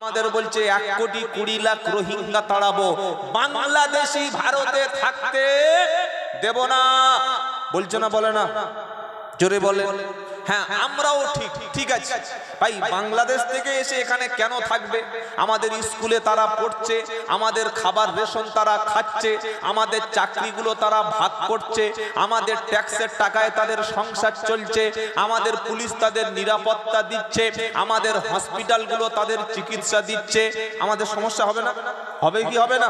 আমাদের বলছে 1,20,00,000 রোহিঙ্গা তাড়াবো, বাংলাদেশি ভারতে থাকতে দেব না। বলছে না, বলে না, জোরে বলে। হ্যাঁ, আমরাও ঠিক আছে ভাই, বাংলাদেশ থেকে এসে এখানে কেন থাকবে? আমাদের স্কুলে তারা পড়ছে, আমাদের খাবার রেশন তারা খাচ্ছে, আমাদের চাকরিগুলো তারা ভাগ করছে, আমাদের ট্যাক্সের টাকায় তাদের সংসার চলছে, আমাদের পুলিশ তাদের নিরাপত্তা দিচ্ছে, আমাদের হসপিটালগুলো তাদের চিকিৎসা দিচ্ছে। আমাদের সমস্যা হবে না? হবে কি হবে না?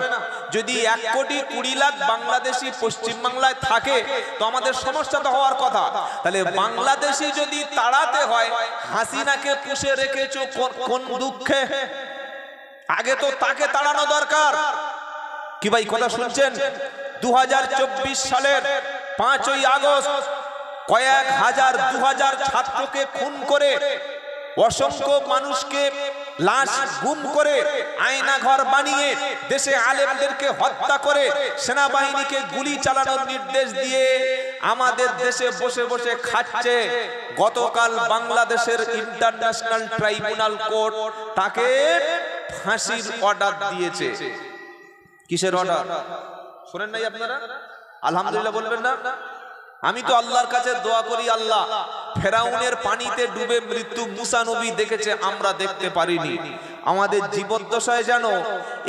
যদি 1,20,00,000 বাংলাদেশি পশ্চিমবাংলায় থাকে তো আমাদের সমস্যা তো হওয়ার কথা। তাহলে বাংলাদেশি যদি তাড়াতে হয়, হাসিনাকে পুষে রেখেছো কোন দুঃখে? আগে তো তাকে তাড়ানো দরকার। কি ভাই কথা শুনছেন? 2024 সালের 5ই আগস্ট কয়েক হাজার 2000 ছাত্রকে খুন করে, অসংখ্য মানুষকে লাশ গুম করে, আয়না ঘর বানিয়ে দেশে আলেমদেরকে হত্যা করে, সেনাবাহিনীকে গুলি চালানোর নির্দেশ দিয়ে আমাদের দেশে বসে বসে খাচ্ছে। গতকাল বাংলাদেশের ইন্টারন্যাশনাল ট্রাইব্যুনাল কোর্ট তাকে ফাঁসির অর্ডার দিয়েছে। কিসের অর্ডার শুনেন নাই আপনারা? আলহামদুলিল্লাহ বলবেন না? আমি তো আল্লাহর কাছে দোয়া করি, আল্লাহ ফেরাউনের পানিতে ডুবে মৃত্যু মুসা নবী দেখেছে, আমরা দেখতে পারিনি। আমাদের জীবদ্দশায় যেন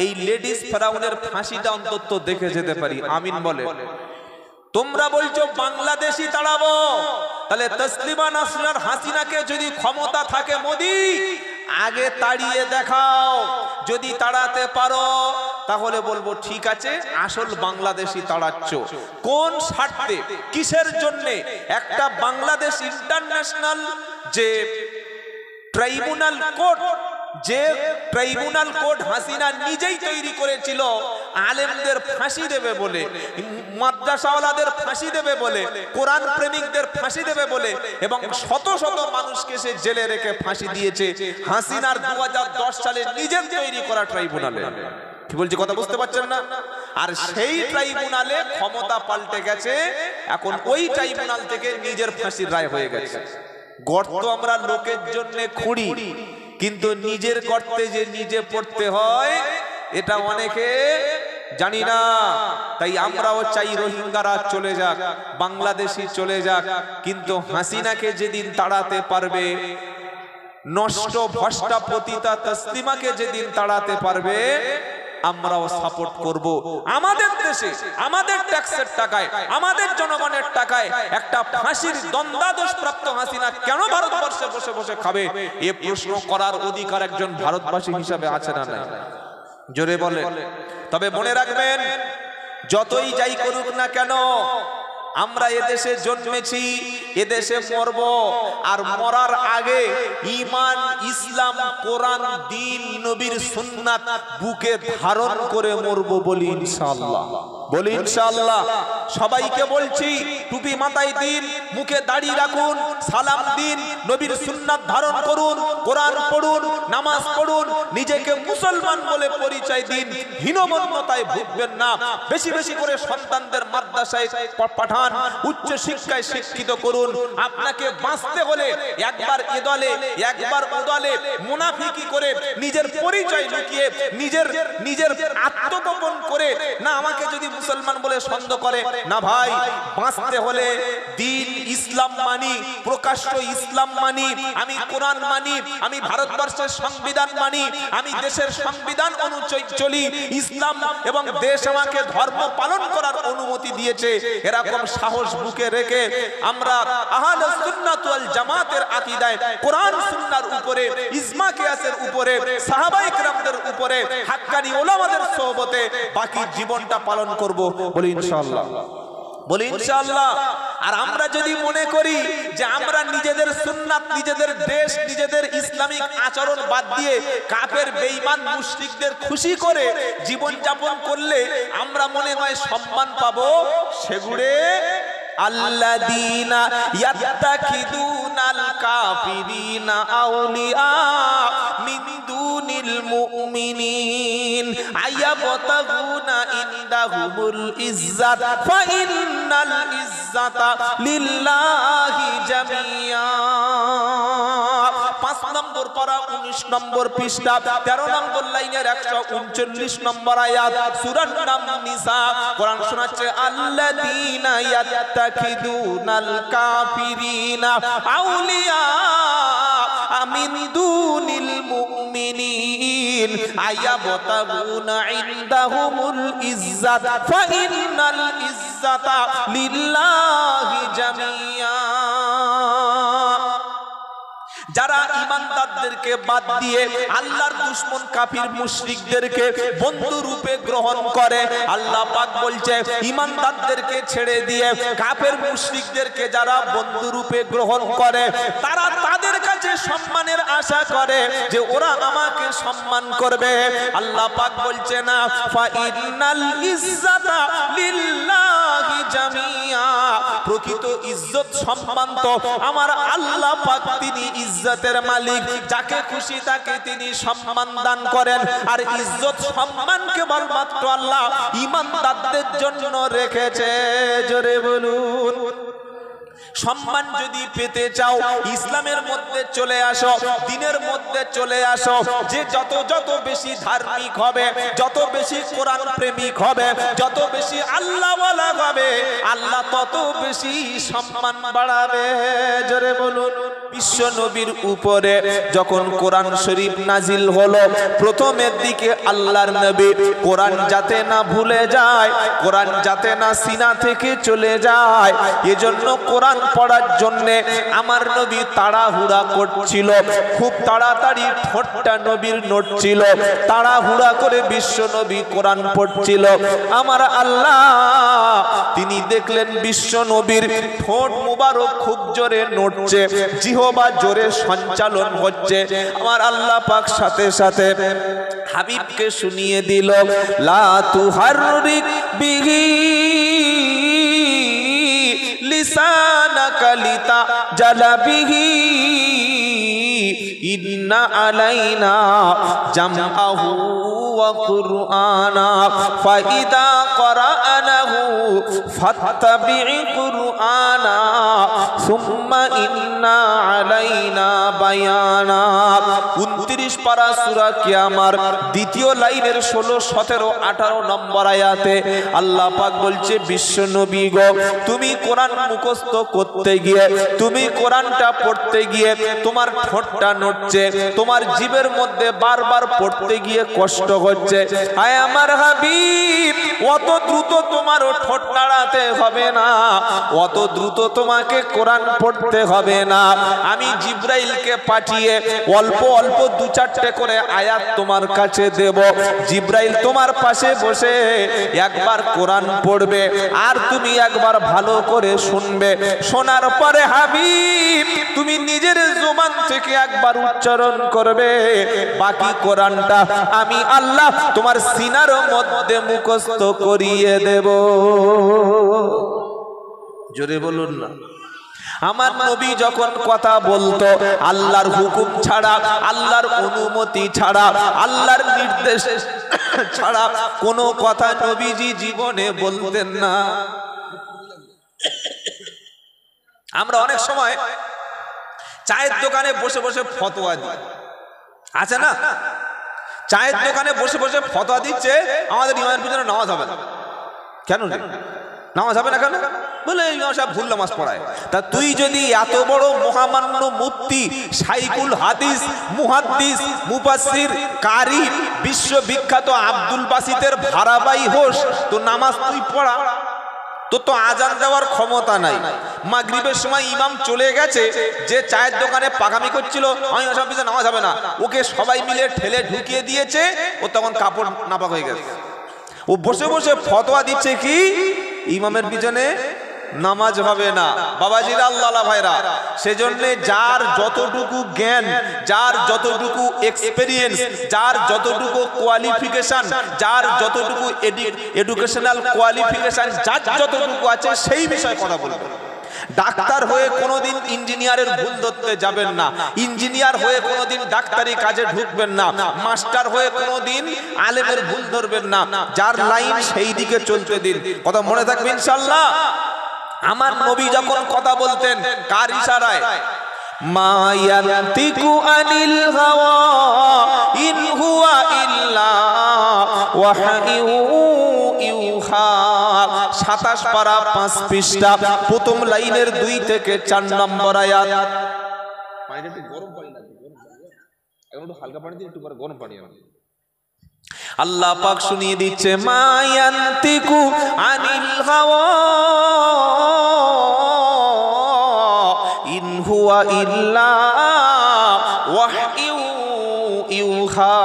এই লেডিস ফেরাউনের ফাঁসিটা অন্তত দেখে যেতে পারি। আমিন বলে। তোমরা বলছো বাংলাদেশি তাড়াবো, তাহলে তসলিমা নাসরিন হাসিনাকে যদি ক্ষমতা থাকে, মোদি আগে তাড়িয়ে দেখাও। যদি তাড়াতে পারো তাহলে বলবো ঠিক আছে, আসল বাংলাদেশি তাড়াচ্ছ। কোন স্বার্থে, কিসের জন্য? একটা বাংলাদেশ ইন্টারন্যাশনাল যে ট্রাইব্যুনাল কোর্ট, যে ট্রাইব্যুনাল কোর্ট হাসিনা নিজেই তৈরি করেছিল আলেমদের ফাঁসি দেবে বলে, মাদ্রাসাওয়ালাদের ফাঁসি দেবে বলে, কোরআন প্রেমিকদের ফাঁসি দেবে বলে, এবং শত শত মানুষকে সে জেলে রেখে ফাঁসি দিয়েছে হাসিনার 2010 সালে নিজের তৈরি করা ট্রাইব্যুনালে। কি বলছি কথা বুঝতে পারছেন না? আর সেই ট্রাইব্যুনালে ক্ষমতা পাল্টে গেছে, এখন ওই ট্রাইব্যুনাল থেকে নিজের ফাঁসির রায় হয়ে গেছে। গর্ত আমরা লোকের জন্য খুঁড়ি, কিন্তু নিজের গর্তে যে নিজে পড়তে হয় এটা অনেকে জানি না। তাই আমরাও চাই রোহিঙ্গারা চলে যাক, বাংলাদেশি চলে যাক, কিন্তু হাসিনাকে যেদিন তাড়াতে পারবে, নষ্ট ভ্রষ্টা পতিতা তসলিমাকে যেদিন তাড়াতে পারবে, আমরাও সাপোর্ট করব। আমাদের দেশে আমাদের ট্যাক্সের টাকায়, আমাদের জনগণের টাকায় একটা ফাঁসির দণ্ডাদেশ প্রাপ্ত হাসিনা কেন ভারতবর্ষে বসে বসে খাবে? এ প্রশ্ন করার অধিকার একজন ভারতবাসী হিসাবে আছে না নাই? জোরে বলে। তবে মনে রাখবেন, যতই যাই করুক না কেন, আমরা এদেশে জন্মেছি, এদেশে মরব, আর মরার আগে ঈমান, ইসলাম, কোরআন, দ্বীন, নবীর সুন্নাত বুকে ধারণ করে মরব। বলি ইনশাআল্লাহ, বলি ইনশাআল্লাহ। সবাইকে বলছি, টুপি মাথায় দিন, মুখে দাড়ি রাখুন, সালাম দিন, নবীর সুন্নাত ধারণ করুন, কোরআন পড়ুন, নামাজ পড়ুন, নিজেকে মুসলমান বলে পরিচয় দিন, হীনমন্যতায় ভুগবেন না। বেশি বেশি করে সন্তানদের মাদ্রাসায় পাঠান, উচ্চ শিক্ষায় শিক্ষিত করুন। আপনাকে বাঁচতে হলে একবার এ দলে একবার ও দলে মুনাফিকি করে নিজের পরিচয় লুকিয়ে নিজের আত্মগোপন করে না আমাকে যদি মুসলমান বলে সন্দেহ করে না, ভাই বাঁচতে হলে দ্বীন ইসলাম মানি, প্রকাশ্য ইসলাম মানি, আমি কোরআন মানি, আমি ভারতবর্ষের সংবিধান মানি, আমি দেশের সংবিধান অনুযায়ী চলি, ইসলাম এবং দেশ আমাকে ধর্ম পালন করার অনুমতি দিয়েছে। এরকম সাহস বুকে রেখে আমরা আহলে সুন্নাত ওয়াল জামাতের আকীদায় কোরআন সুন্নাহর উপরে, ইজমা কিয়াসের উপরে, সাহাবায়ে কেরামদের উপরে, হাক্কানি উলামাদের সোহবতে বাকি জীবনটা পালন করব। বলি ইনশাআল্লাহ, বলি ইনশাআল্লাহ। আর আমরা যদি মনে করি যে আমরা নিজেদের সুন্নাত, নিজেদের দেশ, নিজেদের ইসলামিক আচরণ বাদ দিয়ে কাফের বেঈমান মুশরিকদের খুশি করে জীবন যাপন করলে আমরা মনে হয় সম্মান পাবো, সেগুড়ে আল্লাযীনা ইয়াত্তাখিদুনাল কাফিরিনা আউলিয়া মিন দুনিল মুমিনিন আয়াবতাগুনা ইনদাহুমুল ইজ্জাত ফা ইন্নাল ইজ্জাতা লিল্লাহি জামিয়া। 5 নম্বর পারা 19 নম্বর পৃষ্ঠা 13 নম্বর লাইনের 139 নম্বর আয়াত সূরার নাম নিসা। কোরআন শোনাচ্ছে আল্লাযীনা ইয়াত্তাখিদুনাল কাফিরিনা আউলিয়া মিন দুনিল মুমিনিন আয়াবতাগুনা ইনদাহুমুল ইজ্জাত ফাইন্নাল ইজ্জাতা লিল্লাহি জামিয়া। যারা ঈমানদারদেরকে বাদ দিয়ে আল্লাহর দুশমন কাফির মুশরিকদেরকে বন্ধু রূপে গ্রহণ করে, আল্লাহ পাক বলছে ঈমানদারদেরকে ছেড়ে দিয়ে কাফের মুশরিকদেরকে যারা বন্ধু রূপে গ্রহণ করে তারা তাদের কাছে সম্মানের আশা করে যে ওরা আমাকে সম্মান করবে। আল্লাহ পাক বলছে না ফাইনাল ইজ্জাতা লিল্লাহি জামিয়া, প্রকৃত ইজ্জত সম্মান তো আমার আল্লাহ পাক, তিনি ইজ্জতের মালিক, যাকে খুশি তাকে তিনি সম্মান দান করেন। আর ইজ্জত সম্মান কেবলমাত্র আল্লাহ ঈমানদারদের জন্য রেখেছে। জোরে বলুন। সম্মান যদি পেতে চাও ইসলামের মধ্যে চলে আসো, দ্বীনের মধ্যে চলে আসো। যে যত যত বেশি ধার্মিক হবে, যত বেশি কোরআন প্রেমিক হবে, যত বেশি আল্লাহওয়ালা হবে, আল্লাহ তত বেশি সম্মান বাড়াবে। জোরে বলুন। বিশ্ব নবীর উপরে যখন কোরআন শরীফ নাজিল হলো, প্রথমের দিকে আল্লাহর নবী কোরআন যাতে না ভুলে যায়, কোরআন যাতে না সিনা থেকে চলে যায়, এজন্য কোরআন পড়ার জন্য আমার নবী তাড়াহুড়া করছিল। খুব তাড়াতাড়ি ঠোঁটটা নবীর নড়ছিল, তাড়াহুড়া করে বিশ্ব নবী কোরআন পড়ছিল। আমার আল্লাহ তিনি দেখলেন বিশ্ব নবীর ঠোঁট মুবারক খুব জোরে নড়ছে, জিহবা জোরে সঞ্চালন হচ্ছে। আমার আল্লাহ পাক সাথে সাথে হাবিবকে শুনিয়ে দিল লা তুহাররিক বিহি লিসানাকা লিতাজালা বিহি ইন্না আলাইনা জামআহু ওয়া কুরআনা ফাইদা ক্বরানাহু ফাত্তাবি' কুরআনা সুম্মা ইন্না আলাইনা বায়ানা। 29 পারা সূরা কিয়ামার দ্বিতীয় লাইনের 16, 17, 18 নম্বর আয়াতে আল্লাহ পাক বলছে বিশ্ব নবী গো, তুমি কোরআন মুখস্থ করতে গিয়ে, তুমি কোরআনটা পড়তে গিয়ে তোমার ঠোঁটটা নড়ছে, তোমার জিভের মধ্যে বারবার পড়তে গিয়ে কষ্ট হচ্ছে। আয় আমার হাবিব, অত দ্রুত তোমারও ঠোঁট নাড়াতে হবে না, অত দ্রুত তোমাকে কোরআন পড়তে হবে না। আমি জিব্রাইলকে পাঠিয়ে অল্প অল্প 2-4টে করে আয়াত তোমার কাছে দেব। জিব্রাইল তোমার পাশে বসে একবার কোরআন পড়বে আর তুমি একবার ভালো করে শুনবে। শোনার পরে হাবিব তুমি নিজের জবান থেকে একবার উচ্চারণ করবে, বাকি কোরআনটা আমি আল্লাহ তোমার সিনার মধ্যে মুখস্থ করিয়ে দেব। জোরে বলুন না। আমার নবী যখন কথা বলতো আল্লাহর হুকুম ছাড়া, আল্লাহর অনুমতি ছাড়া, আল্লাহর নির্দেশ ছাড়া কোনো কথা নবীজি জীবনে বলতেন না। আমরা অনেক সময় চায়ের দোকানে বসে বসে ফতোয়া দিই, আছে না? চায়ের দোকানে বসে বসে ফতোয়া দিচ্ছে আমাদের ইমামের পিছনে নামাজ হবে না। কেন নামাজ হবে না কেন? বলে ইমাম সাহেব ভুল নামাজ পড়ায়। তা তুই যদি এত বড় মহামান্য মুফতি, শাইখুল হাদিস, মুহাদ্দিস, মুফাসসির, কারি, বিশ্ববিখ্যাত আব্দুল বাসিতের ভাড়াবাই হোস, তো নামাজ তুই পড়া। তোর তো আজান দেওয়ার ক্ষমতা নাই। মাগরিবের সময় ইমাম চলে গেছে, যে চায়ের দোকানে পাকামি করছিল আমি সব পিছনে নামাজ হবে না, ওকে সবাই মিলে ঠেলে ঢুকিয়ে দিয়েছে। ও তখন কাপড় নাপাক হয়ে গেছে, ও বসে বসে ফতোয়া দিচ্ছে কি ইমামের পিছনে নামাজ হবে না। বাবাজিরা, আল্লাহ ভাইরা, সেজন্য যার যতটুকু জ্ঞান, যার যতটুকু এক্সপেরিয়েন্স, যার যতটুকু কোয়ালিফিকেশন, যার যতটুকু এডুকেশনাল কোয়ালিফিকেশন, যার যতটুকু আছে সেই বিষয়ে কথা বলবো। ডাক্তার হয়ে কোনোদিন ইঞ্জিনিয়ারের ভুল ধরতে যাবেন না, ইঞ্জিনিয়ার হয়ে কোনোদিন ডাক্তারি কাজে ঢুকবেন না, মাস্টার হয়ে কোনোদিন আলেমের ভুল ধরবেন না। যার লাইন সেই দিকে চলতে দিন। কথা মনে থাকবে ইনশাআল্লাহ। আমার নবী যখন কথা বলতেন কার ইশারায়? মা ইয়ান্তিকু আনিল হাওয়া ইন হুয়া ইল্লা ওয়াহয়ু ইউহা। 27 পারা 5 পৃষ্ঠা, প্রথম লাইনের 2 থেকে 4 নম্বর আয়াত। পানিটা একটু গরম পানি লাগবে, এখন একটু হালকা পানি দিয়ে একটু পরে গরম পানি আনবে। আল্লাহ পাক শুনিয়ে দিচ্ছে, মা ইয়ান্তিকু আনিল হাওয়া ইন হুয়া ইল্লা ওয়াহয়ু ইউহা।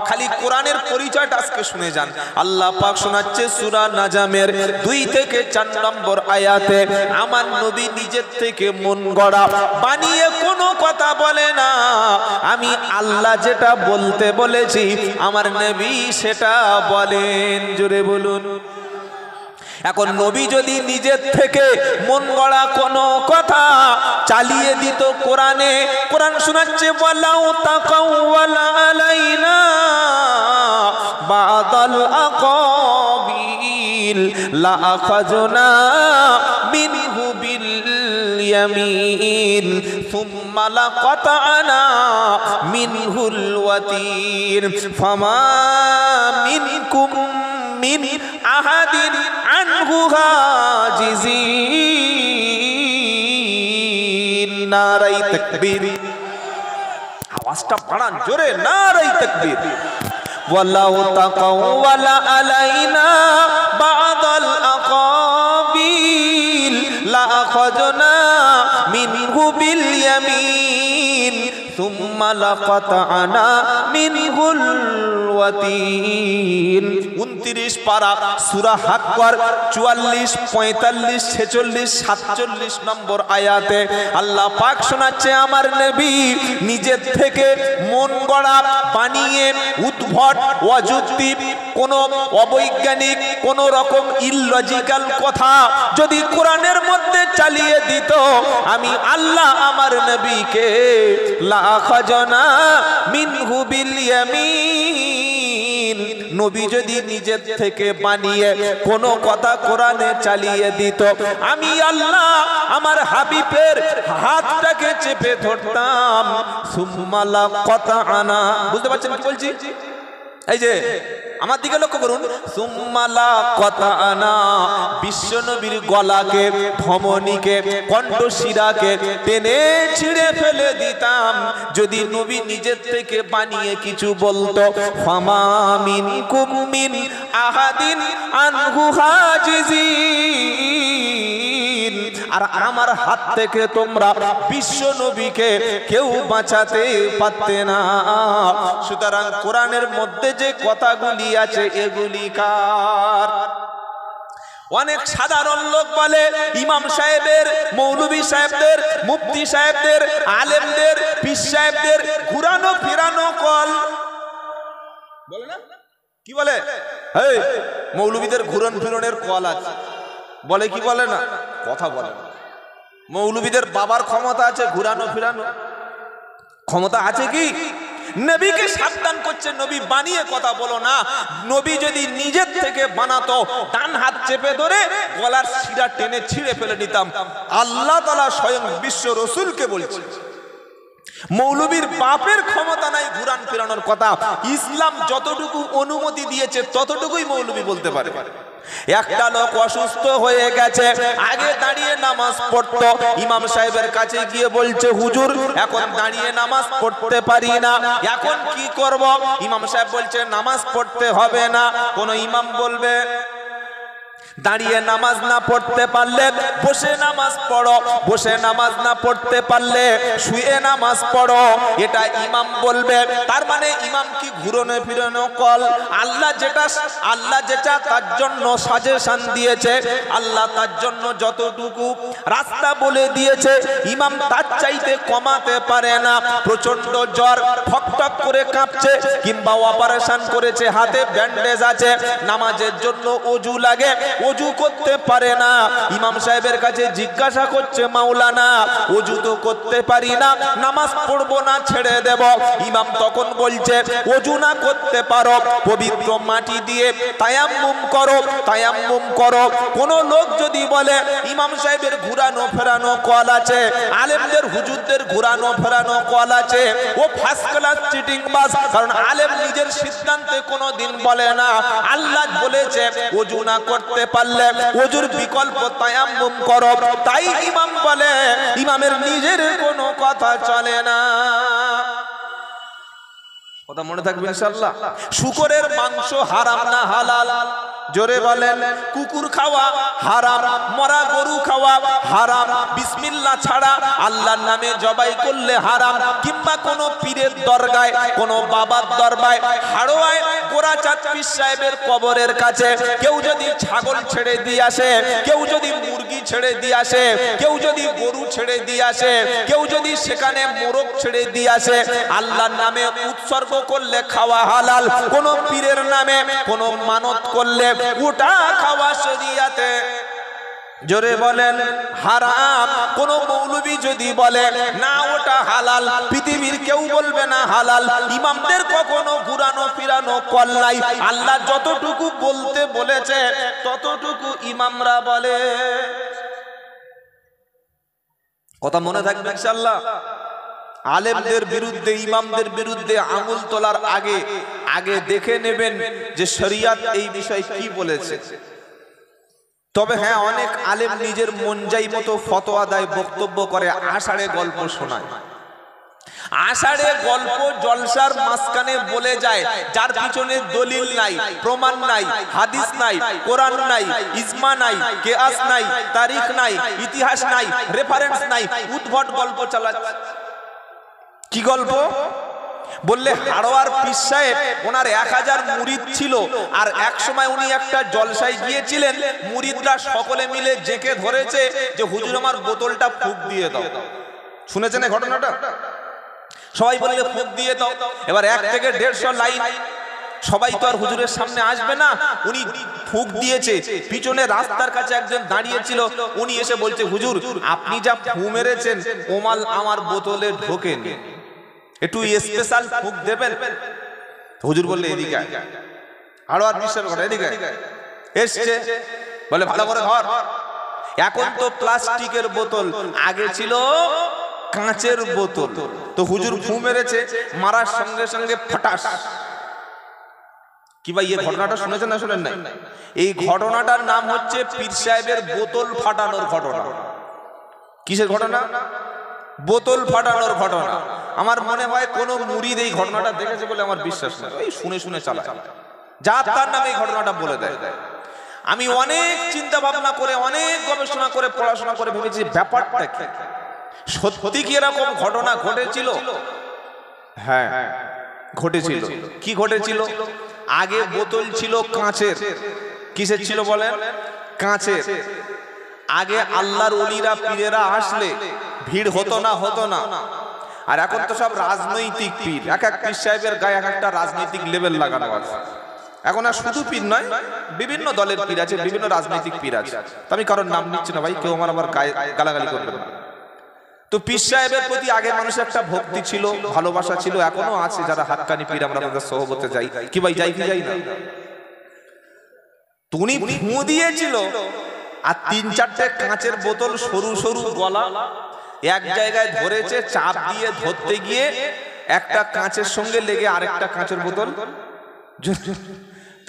খালি কোরআনের পরিচয়টা আজকে শুনে যান। আল্লাহ পাক শোনাচ্ছে সূরা নাজমের 2 থেকে 4 নম্বর আয়াতে, আমার নবী নিজের থেকে মন গড়া বানিয়ে কোনো কথা বলে না। আমি আল্লাহ যেটা বলতে বলেছি আমার নবী সেটা বলেন। জোরে বলুন। এখন নবী যদি নিজের থেকে মন গড়া কোনো কথা চালিয়ে দিত কোরআনে, কোরআন শোনাচ্ছে ওয়ালাউ তাকাওয়ালা আলাইনা বাদাল আকাবিল লা আখাযনা মিনহু বিল ইয়ামিন সুম্মা লাকাতানা মিনহুল ওয়াতির ফামা মিনকুম মিন আহাদিন আনহু হাজিজিন। নারাই তাকবীর, আওয়াজটা বাড়ান জোরে, নারাই তাকবীর। ওয়ালাউ তাকাওয়ালা আলাইনা বাদাল আকাবিল লা আখাযনা মিনহু বিল ইয়ামিন সুম্মা লাকাতানা মিনহুল ওয়াতিন। 29 পারা সূরা হাক্কার 44, 45, 46, 47 নম্বর আয়াতে আল্লাহ পাক শোনাচ্ছে, আমার নবী নিজের থেকে মন গড়া বানিয়ে উদ্ভট অযৌক্তিক কোন অবৈজ্ঞানিক কোন রকম ইললজিক্যাল কথা যদি কোরআনের মধ্যে চালিয়ে দিত, আমি আল্লাহ আমার নবীকে লা আখাযনা মিনহু বিল ইয়ামিন, নবী যদি নিজের থেকে বানিয়ে কোন কথা কোরআনে চালিয়ে দিত, আমি আল্লাহ আমার হাবিবের হাতটাকে চেপে ধরতাম। সুম্মা লাকাতানা, বুঝতে পারছেন কি বলছি? এই যে আমার দিকে লক্ষ্য করুন, সুম্মা লাকাতানা, বিশ্ব নবীর গলাকে, ধমনীকে, কণ্ঠশিরাকে টেনে ছিঁড়ে ফেলে দিতাম যদি নবী নিজের থেকে বানিয়ে কিছু বলতো। ফামা মিনকুম মিন আহাদিন আনহু হাজিজিন, আর আমার হাত থেকে তোমরা বিশ্ব নবীকে কেউ বাঁচাতে পারতে না। সুতরাং কোরআনের মধ্যে যে কথাগুলি আছে এগুলি কার? অনেক সাধারণ লোক বলে ইমাম সাহেবের, মৌলভী সাহেবদের, মুফতি সাহেবদের, আলেমদের, পীর সাহেবদের ঘুরানো ফিরানো কল বলে না, কি বলে? এই মৌলভীদের ঘুরন ফিরনের কল আছে বলে, কি বলে না? কথা বলে। মৌলভীদের বাবার ক্ষমতা আছে, ঘুরানো ফিরানো ক্ষমতা আছে কি? নবীকে সাবধান করছে, নবী বানিয়ে কথা বলো না। নবী যদি নিজের থেকে বানাতো, ডান হাত চেপে ধরে গলার শিরা টেনে ছিঁড়ে ফেলে নিতাম। আল্লাহ তাআলা স্বয়ং বিশ্ব রাসূলকে বলছে। মৌলবীর বাপের ক্ষমতা নাই ঘুরান ফেরানোর কথা। ইসলাম যতটুকু অনুমতি দিয়েছে ততটুকুই মৌলবী বলতে পারে। একটা লোক অসুস্থ হয়ে গেছে, আগে দাঁড়িয়ে নামাজ পড়তো, ইমাম সাহেবের কাছে গিয়ে বলছে, হুজুর এখন দাঁড়িয়ে নামাজ পড়তে পারি না, এখন কি করব? ইমাম সাহেব বলছে নামাজ পড়তে হবে না। কোন ইমাম বলবে দাঁড়িয়ে নামাজ না পড়তে পারলে বসে নামাজ পড়ো, বসে নামাজ না পড়তে পারলে শুয়ে নামাজ পড়ো, এটা ইমাম বলবে। তার মানে ইমাম কি ঘুরনে ফিরনো কল? আল্লাহ যেটা তার জন্য সাজেশন দিয়েছে, আল্লাহ তার জন্য যতটুকু রাস্তা বলে দিয়েছে, ইমাম তার চাইতে কমাতে পারে না। প্রচন্ড জ্বর, ঠকঠক করে কাঁপছে, কিংবা অপারেশন করেছে, হাতে ব্যান্ডেজ আছে, নামাজের জন্য ওযু লাগে, ওযু করতে পারে না। ইমাম সাহেবের কাছে জিজ্ঞাসা করছে, মাওলানা ওযু তো করতে পারি না, নামাজ পড়বো না, ছেড়ে দেব। ইমাম তখন বলছে, ওযু না করতে পারো, পবিত্র মাটি দিয়ে তায়াম্মুম করো, তায়াম্মুম করো। কোন লোক যদি বলে ইমাম সাহেবের ঘুরানো ফেরানো কল আছে, আলেমদের হুজুরদের ঘুরানো ফেরানো কল আছে, ও ফার্স্ট ক্লাস চিটিং বাস। কারণ আলেম নিজের সিদ্ধান্তে কোনোদিন বলে না। আল্লাহ বলেছে ওযু না করতে পারলে ওযুর বিকল্প তায়াম্মুম করো। তাই ইমাম বলে, ইমামের নিজের কোনো কথা চলে না। কথা মনে থাকবে ইনশাআল্লাহ। শুকরের মাংস হারাম না হালাল? জোরে বলেন। কুকুর খাওয়া হারাম, মরা গরু খাওয়া হারাম, বিসমিল্লাহ ছাড়া আল্লাহর নামে জবাই করলে হারাম। কিংবা কোন পীরের দরগায়, কোন বাবার দরবায়, হাড়োয়ায় গোরাচাঁদ পীর সাহেবের কবরের কাছে কেউ যদি ছাগল ছেড়ে দিয়ে আসে, কেউ যদি মুরগি ছেড়ে দিয়ে আসে, কেউ যদি গরু ছেড়ে দিয়ে আসে, কেউ যদি সেখানে মোরগ ছেড়ে দিয়ে আসে, আল্লাহর নামে উৎসর্গ করলে খাওয়া হালাল। কোন পীরের নামে কোন মানত করলে ওটা খাওয়া শরীয়তে জোরে বলেন হারাম। কোন মৌলবী যদি বলে না ওটা হালাল, পৃথিবীর কেউ বলবে না হালাল। ইমামদের কখনো ঘুরানো ফিরানো কল নাই। আল্লাহ যতটুকু বলতে বলেছে ততটুকু ইমামরা বলে। কথা মনে থাকবে ইনশাআল্লাহ। আলেমদের বিরুদ্ধে, ইমামদের বিরুদ্ধে আঙুল তোলার আগে আগে দেখে নেবেন যে শরীয়ত এই বিষয়ে কি বলেছে। তবে হ্যাঁ, অনেক আলেম নিজের মন যাই মতো ফতোয়া দেয়, বক্তব্য করে, আষাঢ়ে গল্প শোনায়। আষাঢ়ে গল্প জলসার মাঝখানে বলে যায়, যার পিছনে দলিল নাই, প্রমাণ নাই, হাদিস নাই, কোরআন নাই, ইজমা নাই, কিয়াস নাই, তারিখ নাই, ইতিহাস নাই, রেফারেন্স নাই, উদ্ভট গল্প চালাচ্ছে। কি গল্প? বললে হাড়োয়ার পীর সাহেব, ওনার 1000 মুরিদ ছিল, আর এক সময় উনি একটা জলসায় গিয়েছিলেন, মুরিদরা সকলে মিলে জেকে ধরেছে যে হুজুর আমার বোতলটা ফুঁক দিয়ে দাও। শুনেছেন এই ঘটনাটা? সবাই বললে ফুঁক দিয়ে দাও। এবার 1 থেকে 150 লাইন, সবাই তো আর হুজুরের সামনে আসবে না। উনি ফুঁক দিয়েছে, পিছনে রাস্তার কাছে একজন দাঁড়িয়েছিল, উনি এসে বলছে, হুজুর আপনি যা ফু মেরেছেন ওমাল আমার বোতলে ঢোকেনি, একটু স্পেশাল ফুঁক দেবেন। হুজুর বললে এদিকে আয়। হাড়োয়ার বিশ্বের ঘটনা, এদিকে এসছে, বলে ভালো করে ধর। এখন তো প্লাস্টিকের বোতল, আগে ছিল কাঁচের বোতল। তো হুজুর ফু মেরেছে, মারার সঙ্গে সঙ্গে ফাটাস। কি ভাই এই ঘটনাটা শুনেছেন না শুনেন নাই? এই ঘটনাটার নাম হচ্ছে পীর সাহেবের বোতল ফাটানোর ঘটনা। কিসের ঘটনা? বোতল ফাটানোর ঘটনা। আমার মনে হয় কোন মুরিদ এই ঘটনাটা দেখেছে বলে আমার বিশ্বাস না, এই শুনে শুনে চালায়, যা তার নামে এই ঘটনাটা বলে দেয়। আমি অনেক চিন্তা ভাবনা করে, অনেক গবেষণা করে, পড়াশোনা করে ভেবেছি ব্যাপারটা কি, সত্যি কি এরকম ঘটনা ঘটেছিল? হ্যাঁ ঘটেছিল। কি ঘটেছিল? আগে বোতল ছিল কাঁচের। কিসের ছিল বলেন? কাঁচের। আগে আল্লাহর ওলিরা পীরেরা আসলে ভিড় হতো না, হতো না। আর এখন তো সব রাজনৈতিক পীর, এক এক পীর সাহেবের গায়ে এক একটা রাজনৈতিক লেভেল লাগানো আছে। এখন আর শুধু পীর নয়, বিভিন্ন দলের পীর আছে, বিভিন্ন রাজনৈতিক পীর আছে। আমি কারোর নাম নিচ্ছি না ভাই, কেউ আমার আবার গালাগালি করবে না। তো পীর সাহেবের প্রতি আগে মানুষের একটা ভক্তি ছিল, ভালোবাসা ছিল, এখনো আছে। যারা হাক্কানি পীর, আমরা তাদের সোহবতে যাই, কি ভাই যাই কি যাই না? তুমি ফু দিয়েছিল, আর 3-4টে কাঁচের বোতল, সরু সরু গলা, এক জায়গায় ধরেছে, চাপ দিয়ে ধরতে গিয়ে একটা কাঁচের সঙ্গে লেগে আরেকটা কাঁচের বোতল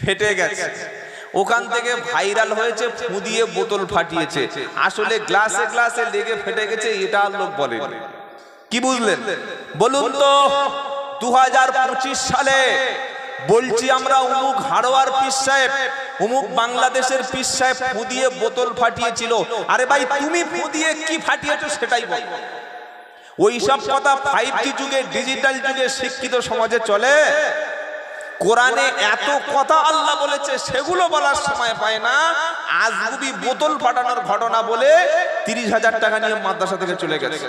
ফেটে গেছে। ওখান থেকে ভাইরাল হয়েছে ফু দিয়ে বোতল ফাটিয়েছে। আসলে গ্লাসে গ্লাসে লেগে ফেটে গেছে, এটা লোক বলে। কি বুঝলেন? বলুন তো 2025 সালে বলছি আমরা অমুক হাড়োয়ার পীর সাহেব, অমুক বাংলাদেশের পীর সাহেব ফু দিয়ে বোতল ফাটিয়েছিল। আরে ভাই তুমি ফু দিয়ে কি ফাটিয়েছো সেটাই বল। ওই সব কথা 5G যুগে, ডিজিটাল যুগে শিক্ষিত সমাজে চলে? কোরআনে এত কথা আল্লাহ বলেছে, সেগুলো বলার সময় পায় না। আজগুবি বোতল ফাটানোর ঘটনা বলে 30,000 টাকা নিয়ে মাদ্রাসা থেকে চলে গেছে।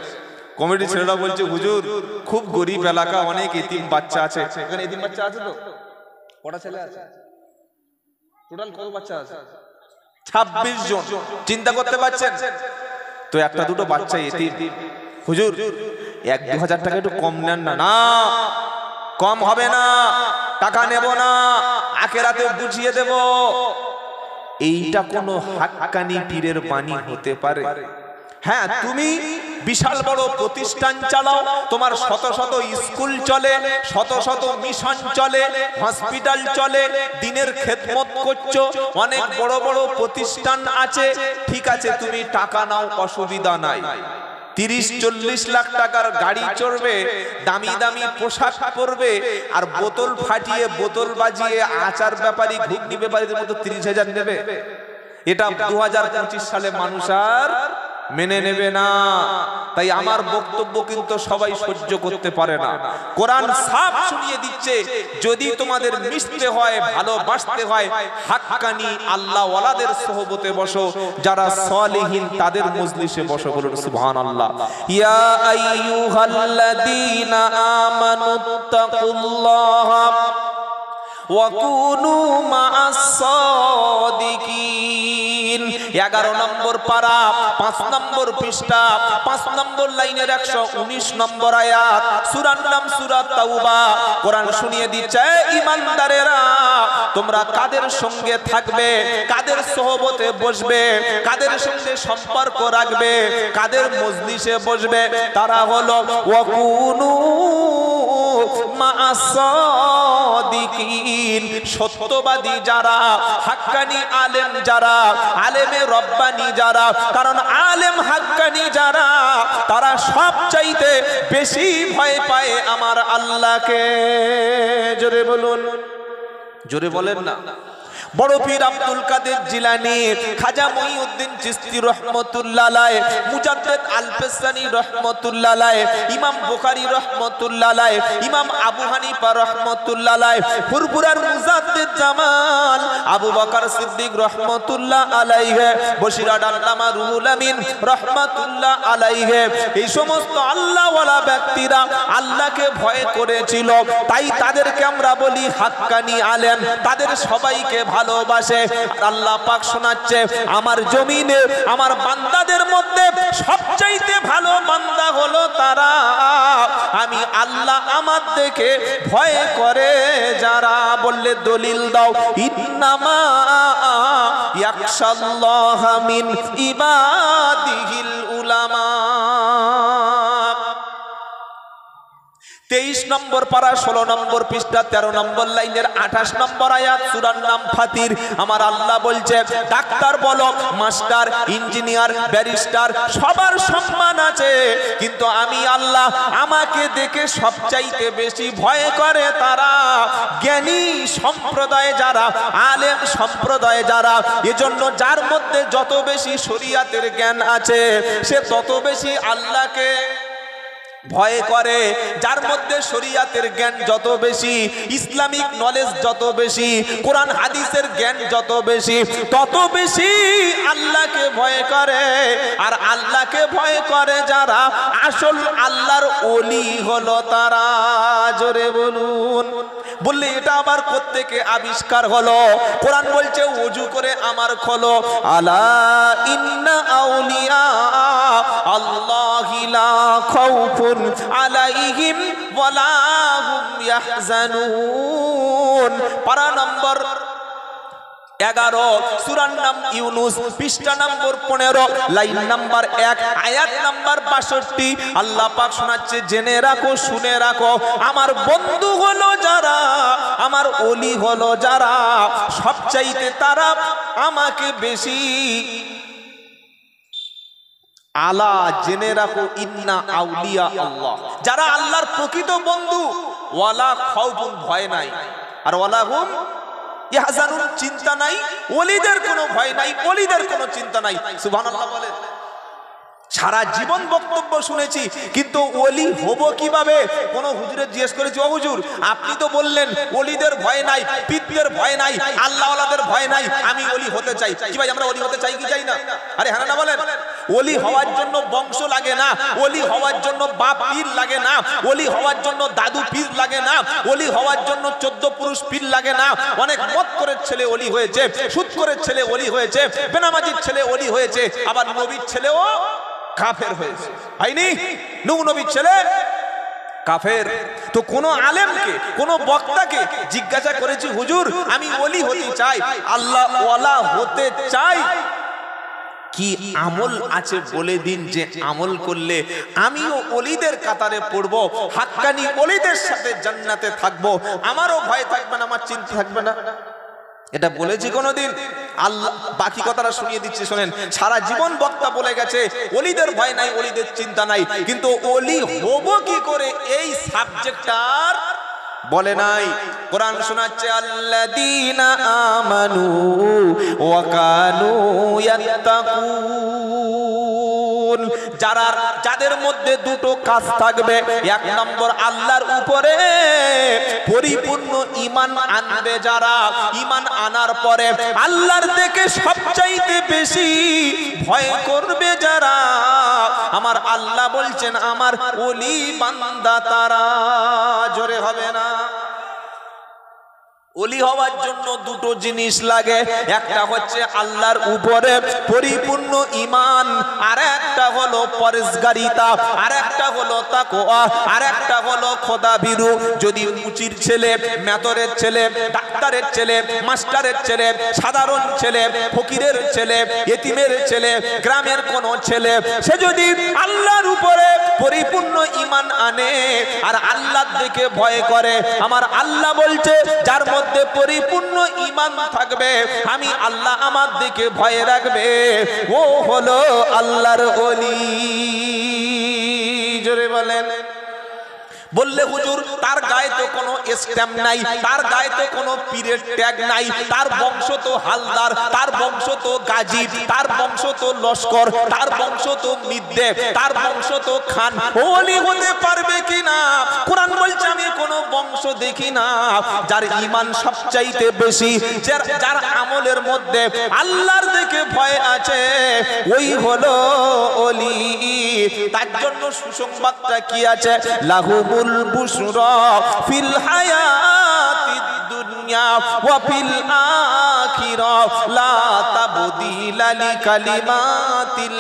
কমিটি ছেলেরা বলছে, হুজুর খুব গরিব এলাকা, অনেক এতিম বাচ্চা আছে। এখানে এতিম বাচ্চা আছে তো? কটা ছেলে আছে টোটাল? কত বাচ্চা আছে? 26 জন। চিন্তা করতে পারছেন তো? একটা দুটো বাচ্চা এতিম। হুজুর 1-2 হাজার টাকা একটু কম নেন না। না, কম হবে না, টাকা নেব না, আখেরাতে বুঝিয়ে দেব। এইটা কোনো হাক্কানি পীরের বাণী হতে পারে? হ্যাঁ, তুমি বিশাল বড় প্রতিষ্ঠান চালাও, তোমার শত শত স্কুল চলে, শত শত মিশন চলে, হসপিটাল চলে, দিনের খেদমত করছো, অনেক বড় বড় প্রতিষ্ঠান আছে, ঠিক আছে, তুমি টাকা নাও, অসুবিধা নাই। 30-40 লাখ টাকার গাড়ি চড়বে, দামি দামি পোশাক পরবে, আর বোতল ফাটিয়ে, বোতল বাজিয়ে আচার ব্যাপারী, ঘুগনি ব্যাপারীদের মতো 30,000 নেবে? এটা 2025 সালে মানুষ আর মেনে নেবে না। তাই আমার বক্তব্য কিন্তু সবাই সহ্য করতে পারে না। কোরআন সাফ শুনিয়ে দিচ্ছে, যদি তোমাদের মিশতে হয়, ভালোবাসতে হয়, হাক্কানি আল্লাহ ওয়ালাদের সোহবতে বসো, যারা সালেহীন তাদের মজলিসে বসো। বলুন সুবহানাল্লাহ। ইয়া আইয়ুহাল্লাযীনা আমানুত্তাকুল্লাহা ওয়া কুনু মা'আস সাদিকিন। 11 নম্বর পারা, 5 নম্বর পৃষ্ঠা, 5 নম্বর লাইনের 119 নম্বর আয়াত, সূরার নাম সূরা তাওবা। কোরআন শুনিয়ে দিচ্ছে, ঈমানদারেরা তোমরা কাদের সঙ্গে থাকবে, কাদের সোহবতে বসবে, কাদের সঙ্গে সম্পর্ক রাখবে, কাদের মজলিসে বসবে, তারা হলো ওয়া কুনু মা'আস সাদিকিন, সত্যবাদী যারা, হাক্কানি আলেম যারা, আলেমে রব্বানি যারা। কারণ আলেম হাক্কানি যারা, তারা সব চাইতে বেশি ভয় পায় আমার আল্লাহকে। জোরে বলুন, জোরে বলেন না। বড় পীর আব্দুল কাদের জিলানী, খাজা মঈউদ্দিন চিশতি রহমাতুল্লাহ আলাইহি, মুজাদ্দিদ আল ফিসানি রহমাতুল্লাহ আলাইহি, ইমাম বুখারী রহমাতুল্লাহ আলাইহি, ইমাম আবু হানিফা রহমাতুল্লাহ আলাইহি, ফুরফুরার মুজাদ্দিদ জামাল আবু বকর সিদ্দিক রহমাতুল্লাহ আলাইহি, বসিরাট আল্লামা রুহুল আমিন রহমাতুল্লাহ আলাইহি, এই সমস্ত আল্লাহ ওয়ালা ব্যক্তিরা আল্লাহকে ভয় করেছিল। তাই তাদেরকে আমরা বলি হাক্কানি আলেম। তাদের সবাইকে ভালোবাসে। আল্লাহ পাক শোনাচ্ছে, আমার জমিনে আমার বান্দাদের মধ্যে সবচাইতে ভালো বান্দা হলো তারা, আমি আল্লাহ আমার দেখে ভয় করে যারা। বললে দলিল দাও, ইন্নামা ইয়াখশাল্লাহা মিন ইবাদিহিল উলামা। 23 নম্বর পারা, 16 নম্বর পৃষ্ঠা, 13 নম্বর লাইনের 28 নম্বর আয়াত, সূরার নাম ফাতির। আমার আল্লাহ বলছে, ডাক্তার বলো, মাস্টার, ইঞ্জিনিয়ার, ব্যারিস্টার, সবার সম্মান আছে, কিন্তু আমি আল্লাহ আমাকে দেখে সবচাইতে বেশি ভয় করে তারা, জ্ঞানী সম্প্রদায় যারা, আলেম সম্প্রদায় যারা। এজন্য যার মধ্যে যত বেশি শরীয়তের জ্ঞান আছে, সে তত বেশি আল্লাহকে ভয় করে। যার মধ্যে শরীয়তের জ্ঞান যত বেশি, ইসলামিক নলেজ যত বেশি, কোরআন হাদিসের জ্ঞান যত বেশি, তত বেশি আল্লাহকে ভয় করে। আর আল্লাহকে ভয় করে যারা, আসল আল্লাহর ওলি হলো তারা। জোরে বলুন। বললে এটা আবার কোত্থেকে আবিষ্কার হলো? কোরআন বলছে, ওযু করে আমার খোলো, আলা ইন্না আউলিয়া আল্লাহি লা খাউফুন আলাইহিম ওয়ালা হুম ইয়াহজানুন। পারা নম্বর 11, সূরার নাম ইউনুস, পৃষ্ঠা নম্বর 15, লাইন নাম্বার 1, আয়াত নাম্বার 62। আল্লাহ পাক শোনাচ্ছে, জেনে রাখো, শুনে রাখো, আমার বন্ধু হলো যারা, আমার ওলি হলো যারা, সবচাইতে তারা আমাকে বেশি আলা, জেনে রাখো, ইন্না আউলিয়া আল্লাহ, যারা আল্লাহর প্রকৃত বন্ধু, ওয়ালা খাউফুন, ভয় নাই, আর ওয়ালা হুম ইয়াহজানুন, চিন্তা নাই। ওলিদের কোনো ভয় নাই, ওলিদের কোনো চিন্তা নাই। সুবহানাল্লাহ বলেন। সারা জীবন বক্তব্য শুনেছি, কিন্তু ওলি হব কিভাবে? কোন হুজুরে জিজ্ঞেস করেছি, ও হুজুর আপনি তো বললেন ওলিদের ভয় নাই, পীরদের ভয় নাই, আল্লাহওয়ালাদের ভয় নাই, আমি ওলি হতে চাই। কি ভাই আমরা ওলি হতে চাই কি চাই না? আরে হ্যাঁ না বলেন? ওলি হওয়ার জন্য বংশ লাগে না, ওলি হওয়ার জন্য বাপ পীর লাগে না, ওলি হওয়ার জন্য দাদু পীর লাগে না, ওলি হওয়ার জন্য 14 পুরুষ পীর লাগে না। অনেক মত করে ছেলে ওলি হয়েছে, সুদ করে ছেলে ওলি হয়েছে, বেনামাজির ছেলে ওলি হয়েছে, আবার নবীর ছেলেও কাফের হয়েছে। হয়নি? নূহ নবীর ছেলে কাফের। তো কোন আলেমকে, কোন বক্তাকে জিজ্ঞাসা করেছি, হুজুর আমি ওলি হতে চাই, আল্লাহ ওয়ালা হতে চাই, কি আমল আছে বলে দিন, যে আমল করলে আমিও ওলিদের কাতারে পড়বো, হাক্কানি ওলিদের সাথে জান্নাতে থাকবো, আমারও ভয় থাকবে না, আমার চিন্তা থাকবে না। এটা বলেছি কোনোদিন? আল্লাহ বাকি কথাটা শুনিয়ে দিচ্ছি, শোনেন। সারা জীবন বক্তা বলে গেছে ওলিদের ভয় নাই, ওলিদের চিন্তা নাই, কিন্তু ওলি হব কি করে এই সাবজেক্টটার বলে নাই। কোরআন শোনাচ্ছে, আল্লাযীনা আমানু ওয়া কানু ইয়াত্তাকুন, যারা যাদের মধ্যে দুটো কাজ থাকবে। এক নম্বর, আল্লাহর উপরে পরিপূর্ণ ঈমান আনবে যারা, ঈমান আনার পরে আল্লাহর থেকে সবচাইতে বেশি ভয় করবে যারা। আমার আল্লাহ বলছেন আমার ওলি বান্দা তারা। জোরে হবে না? ওলি হওয়ার জন্য দুটো জিনিস লাগে, একটা হচ্ছে আল্লাহর উপরে পরিপূর্ণ ঈমান, আর একটা হলো পরহেজগারিতা, আর একটা হলো তাকওয়া, আর একটা হলো খোদাভীরু। যদি মুচির ছেলে, মেতরের ছেলে, ডাক্তারের ছেলে, মাস্টারের ছেলে, সাধারণ ছেলে, ফকিরের ছেলে, এতিমের ছেলে, গ্রামের কোন ছেলে, সে যদি আল্লাহর উপরে পরিপূর্ণ ঈমান আনে আর আল্লাহর দিকে ভয় করে, আমার আল্লাহ বলছে যার মধ্যে পরিপূর্ণ ঈমান থাকবে, আমি আল্লাহ আমার দিকে ভয় রাখবে, ও হলো আল্লাহর ওলি। জোরে বলেন। বললে হুজুর তার গায়ে তো কোনো স্ট্যাম্প নাই, তার গায়ে তো কোনো পীরের ট্যাগ নাই, তার বংশ তো হালদার, তার বংশ তো গাজী, তার বংশ তো লস্কর, তার বংশ তো মিদ্দে, তার বংশ তো খান, ওলি হতে পারবে কিনা? কোরআন বলছে আমি কোনো বংশ দেখি না, যার ঈমান সবচাইতে বেশি, যার আমলের মধ্যে আল্লাহর দিকে ভয় আছে, ওই হলো ওলি। তার জন্য সুসংবাদটা কি আছে? লাহুমুল বুশরা ফিল হায়াতিদ দুনিয়া ওয়া ফিল আখিরাহ লা তাবদীলা লিকালিমাতিল্লাহ।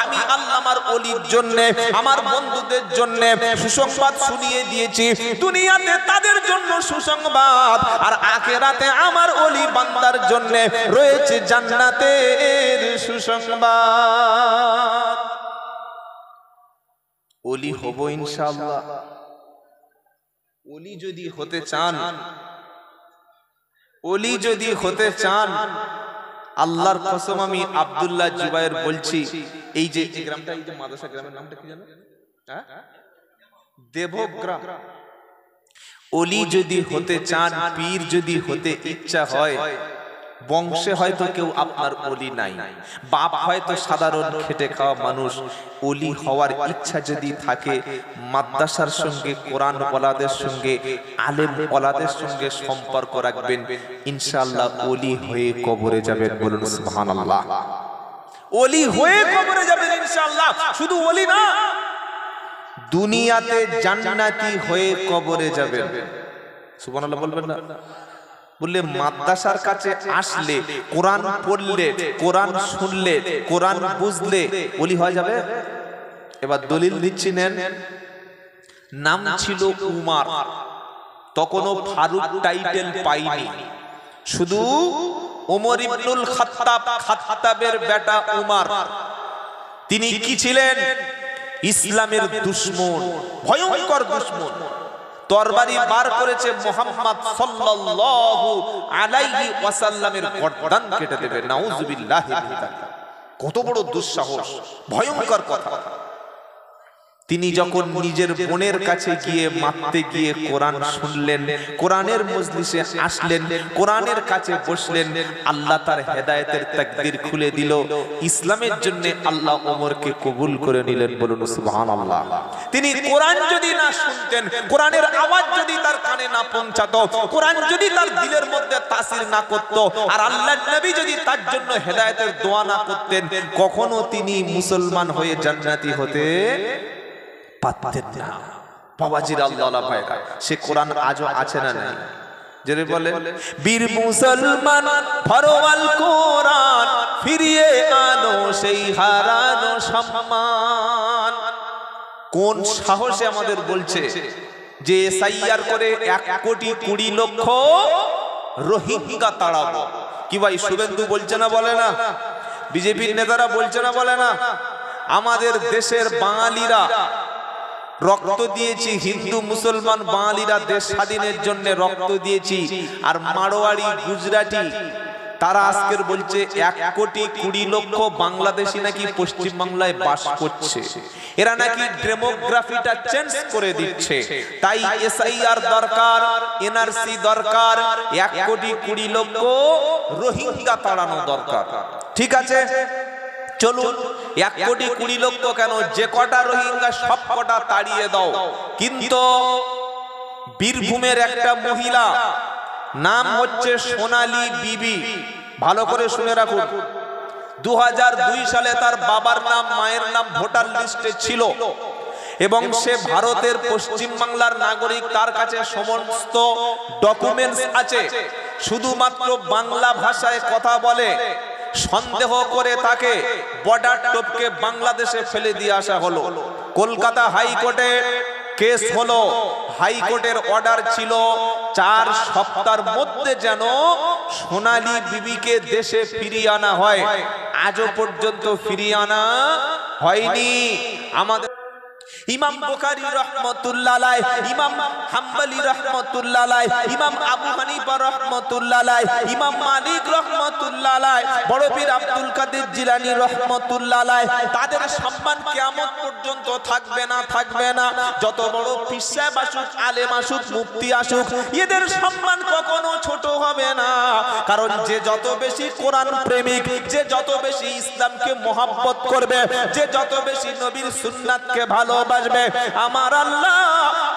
আমি আল্লাহ আমার ওলির জন্য, আমার বন্ধুদের জন্য সুসংবাদ শুনিয়ে দিয়েছি। দুনিয়াতে তাদের জন্য সুসংবাদ, আর আখিরাতে আমার ওলি বান্দার জন্য রয়েছে জান্নাতের সুসংবাদ। ওলি হব ইনশাআল্লাহ। ওলি যদি হতে চান, ওলি যদি হতে চান, আল্লাহর কসম আমি আব্দুল্লাহ জুবায়ের বলছি, এই যে গ্রামটা, এই যে মাদ্রাসা গ্রামের নামটা কি জানো? দেবগ্রাম। ওলি যদি হতে চান, পীর যদি হতে ইচ্ছা হয়, বংশে হয়তো কেউ আপনার ওলি নাই, বাপ হয়তো সাধারণ খেটে খাওয়া মানুষ, ওলি হওয়ার ইচ্ছা যদি থাকে, মাদ্রাসার সঙ্গে, কোরআন ওয়ালাদের সঙ্গে, আলেম ওয়ালাদের সঙ্গে সম্পর্ক রাখবেন, ইনশাআল্লাহ ওলি হয়ে কবরে যাবেন। বলুন সুবহানাল্লাহ। ওলি হয়ে কবরে যাবেন ইনশাআল্লাহ। শুধু ওলি না, দুনিয়াতে জান্নাতি হয়ে কবরে যাবেন। সুবহানাল্লাহ বলবেন না? বললে মাদ্রাসার কাছে আসলে, কোরআন পড়লে, কোরআন শুনলে, কোরআন বুঝলে ওলি হয়ে যাবে। এবার দলিল দিচ্ছি, নেন। নাম ছিল উমার, তখনও ফারুক টাইটেল পাইনি, শুধু ওমর ইবনুল খাত্তাব, খাত্তাবের বেটা উমার। তিনি কি ছিলেন? ইসলামের দুশমন, ভয়ঙ্কর দুশমন। তরবারি বার করেছে মুহাম্মদ সাল্লাল্লাহু আলাইহি ওয়াসাল্লামের গর্দান কেটে দেবে। নাউযুবিল্লাহি মিন যালিক। কত বড় দুঃসাহস, ভয়ঙ্কর কথা। তিনি যখন নিজের বোনের কাছে গিয়ে মারতে গিয়ে কোরআন শুনলেন, কোরআনের মজলিসে আসলেন, কোরআনের কাছে বসলেন, আল্লাহ তার হেদায়েতের তাকদীর খুলে দিল। ইসলামের জন্য আল্লাহ ওমরকে কবুল করে নিলেন। বলুন সুবহানাল্লাহ। তিনি কোরআন যদি না শুনতেন, কোরআনের আওয়াজ যদি তার কানে না পৌঁছাতো, কোরআন যদি তার দিলের মধ্যে তাসির না করত, আর আল্লাহর নবী যদি তার জন্য হেদায়েতের দোয়া না করতেন, কখনো তিনি মুসলমান হয়ে জান্নাতি হতে পারতেন না। বাবাজির আল্লাহ ভাইরা, সে কোরআন আজও আছে না নাই? জেনে বলে, বীর মুসলমান ফরওয়াল কোরআন, ফিরিয়ে আনো সেই হারানো সম্মান। কোন সাহসে আমাদের বলছে যে সাইয়ার করে 1,20,00,000 রোহিঙ্গা তাড়াবো? কি ভাই শুভেন্দু বলছে না, বলে না? বিজেপির নেতারা বলছে না, বলে না? আমাদের দেশের বাঙালিরা রক্ত দিয়েছি, হিন্দু মুসলমান বাঙালিরা দেশ স্বাধীনের জন্য রক্ত দিয়েছি, আর মারোয়াড়ি গুজরাটি তারা আজকের বলছে 1,20,00,000 বাংলাদেশি নাকি পশ্চিম বাংলায় বাস করছে। এরা নাকি ডেমোগ্রাফিটা চেঞ্জ করে দিচ্ছে। তাই এসআইআর দরকার, এনআরসি দরকার, 1,20,00,000 রোহিঙ্গা তাড়ানো দরকার। ঠিক আছে, চলুন 1,20,00,000 কেন, যে কটা রোহিঙ্গা সব কটা তাড়িয়ে দাও। কিন্তু বীরভূমের একটা মহিলা, নাম হচ্ছে সোনালী বিবি, ভালো করে শুনে রাখুন। 2002 সালে তার বাবার নাম মায়ের নাম ভোটার লিস্টে ছিল এবং সে ভারতের পশ্চিম বাংলার নাগরিক। তার কাছে সমস্ত ডকুমেন্টস আছে, শুধুমাত্র বাংলা ভাষায় কথা বলে। সন্দেহ করে তাকে বর্ডার টপকে বাংলাদেশে ফেলে দিয়ে আসা হলো। কলকাতা হাইকোর্টে কেস হলো। হাইকোর্টের অর্ডার ছিল 4 সপ্তাহের মধ্যে যেন সোনালী বিবিকে দেশে ফিরিয়ে আনা হয়। আজও পর্যন্ত ফিরিয়ে আনা হয়নি। আমাদের ইমাম বুখারী রাহমাতুল্লাহ আলাইহি, ইমাম হাম্বলি রাহমাতুল্লাহ আলাইহি, ইমাম আবু হানিফা রাহমাতুল্লাহ আলাইহি, ইমাম মালিক রাহমাতুল্লাহ আলাইহি, বড় পীর আব্দুল কাদের জিলানী রাহমাতুল্লাহ আলাইহি, তাদের সম্মান কিয়ামত পর্যন্ত থাকবে না, থাকবে না। যত বড় পীর সাহেব আসুক, আলেম আসুক, মুফতি আসুক, এদের সম্মান কখনো ছোট হবে না। কারণ যে যত বেশি কোরআন প্রেমিক, যে যত বেশি ইসলামকে মহব্বত করবে, যে যত বেশি নবীর সুন্নাতকে ভালোবাসবে, আমার আল্লাহ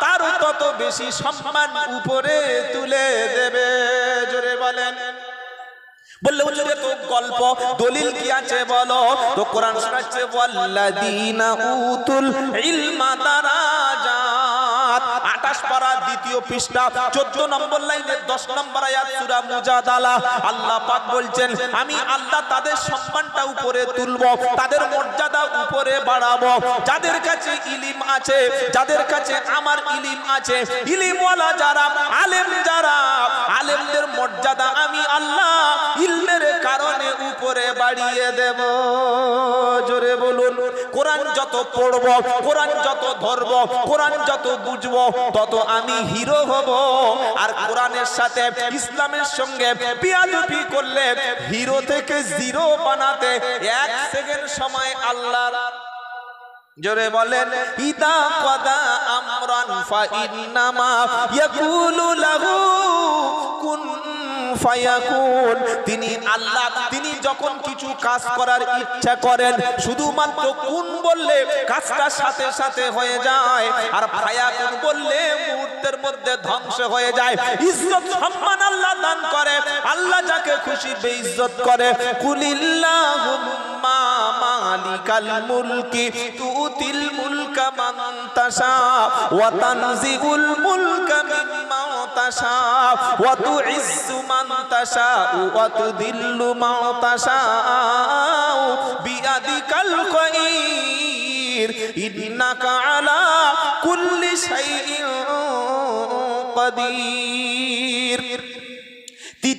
তার তত বেশি সম্মান উপরে তুলে দেবে। জোরে বলেন। বললে হুজুরে তো গল্প, দলিল কি আছে বলো? তো কোরআন শোনাচ্ছে, ওয়াল্লাযীনা উতুল ইলমা দারাজাত, 28 পারা 2য় পৃষ্ঠা 14 নম্বর লাইনে 10 নম্বর আয়াত সূরা মুজাদালা। আল্লাহ পাক বলছেন, আমি আল্লাহ তাদের সম্মানটা উপরে তুলবো, তাদের মর্যাদা উপরে বাড়াবো। যাদের কাছে ইলম আছে, যাদের কাছে আমার ইলম আছে, ইলমওয়ালা যারা, আলেম যারা, আলেমদের মর্যাদা আমি আল্লাহ ইলমের কারণে উপরে বাড়িয়ে দেব। জোরে বলুন। কোরআন যত পড়ব, কোরআন যত ধরব, কোরআন যত বুঝব, তত আমি হিরো হব। আর কোরআনের সাথে ইসলামের সঙ্গে বিয়াদবি করলে হিরো থেকে জিরো বানাতে 1 সেকেন্ড সময় আল্লাহ। জোরে বলেন, ইদা কাদা আমরান ফা ইন্নামা ইয়াকুলু লাহু কুন ফায়াকুন। তিনি আল্লাহ, তিনি যখন কিছু কাজ করার ইচ্ছা করেন, শুধুমাত্র কুন বললে কাজটা সাথে সাথে হয়ে যায়, আর ফায়াকুন বললে মুহূর্তের মধ্যে ধ্বংস হয়ে যায়। ইজ্জত সম্মান আল্লাহ দান করে, আল্লাহ যাকে খুশি বেইজ্জত করে। কুলিল্লাহুম্মা মালিকাল মুলকি তুতিল মুলকা মান তাশা ওয়া তানজিউল মুলকা মিম্মান তাশা ওয়া তুইজ্জু মান তাশা ওয়া তুদিল্লু মান তাশা বিয়াদিকাল খায়র ইন্নাকা আলা কুল্লি শাইইন কাদির।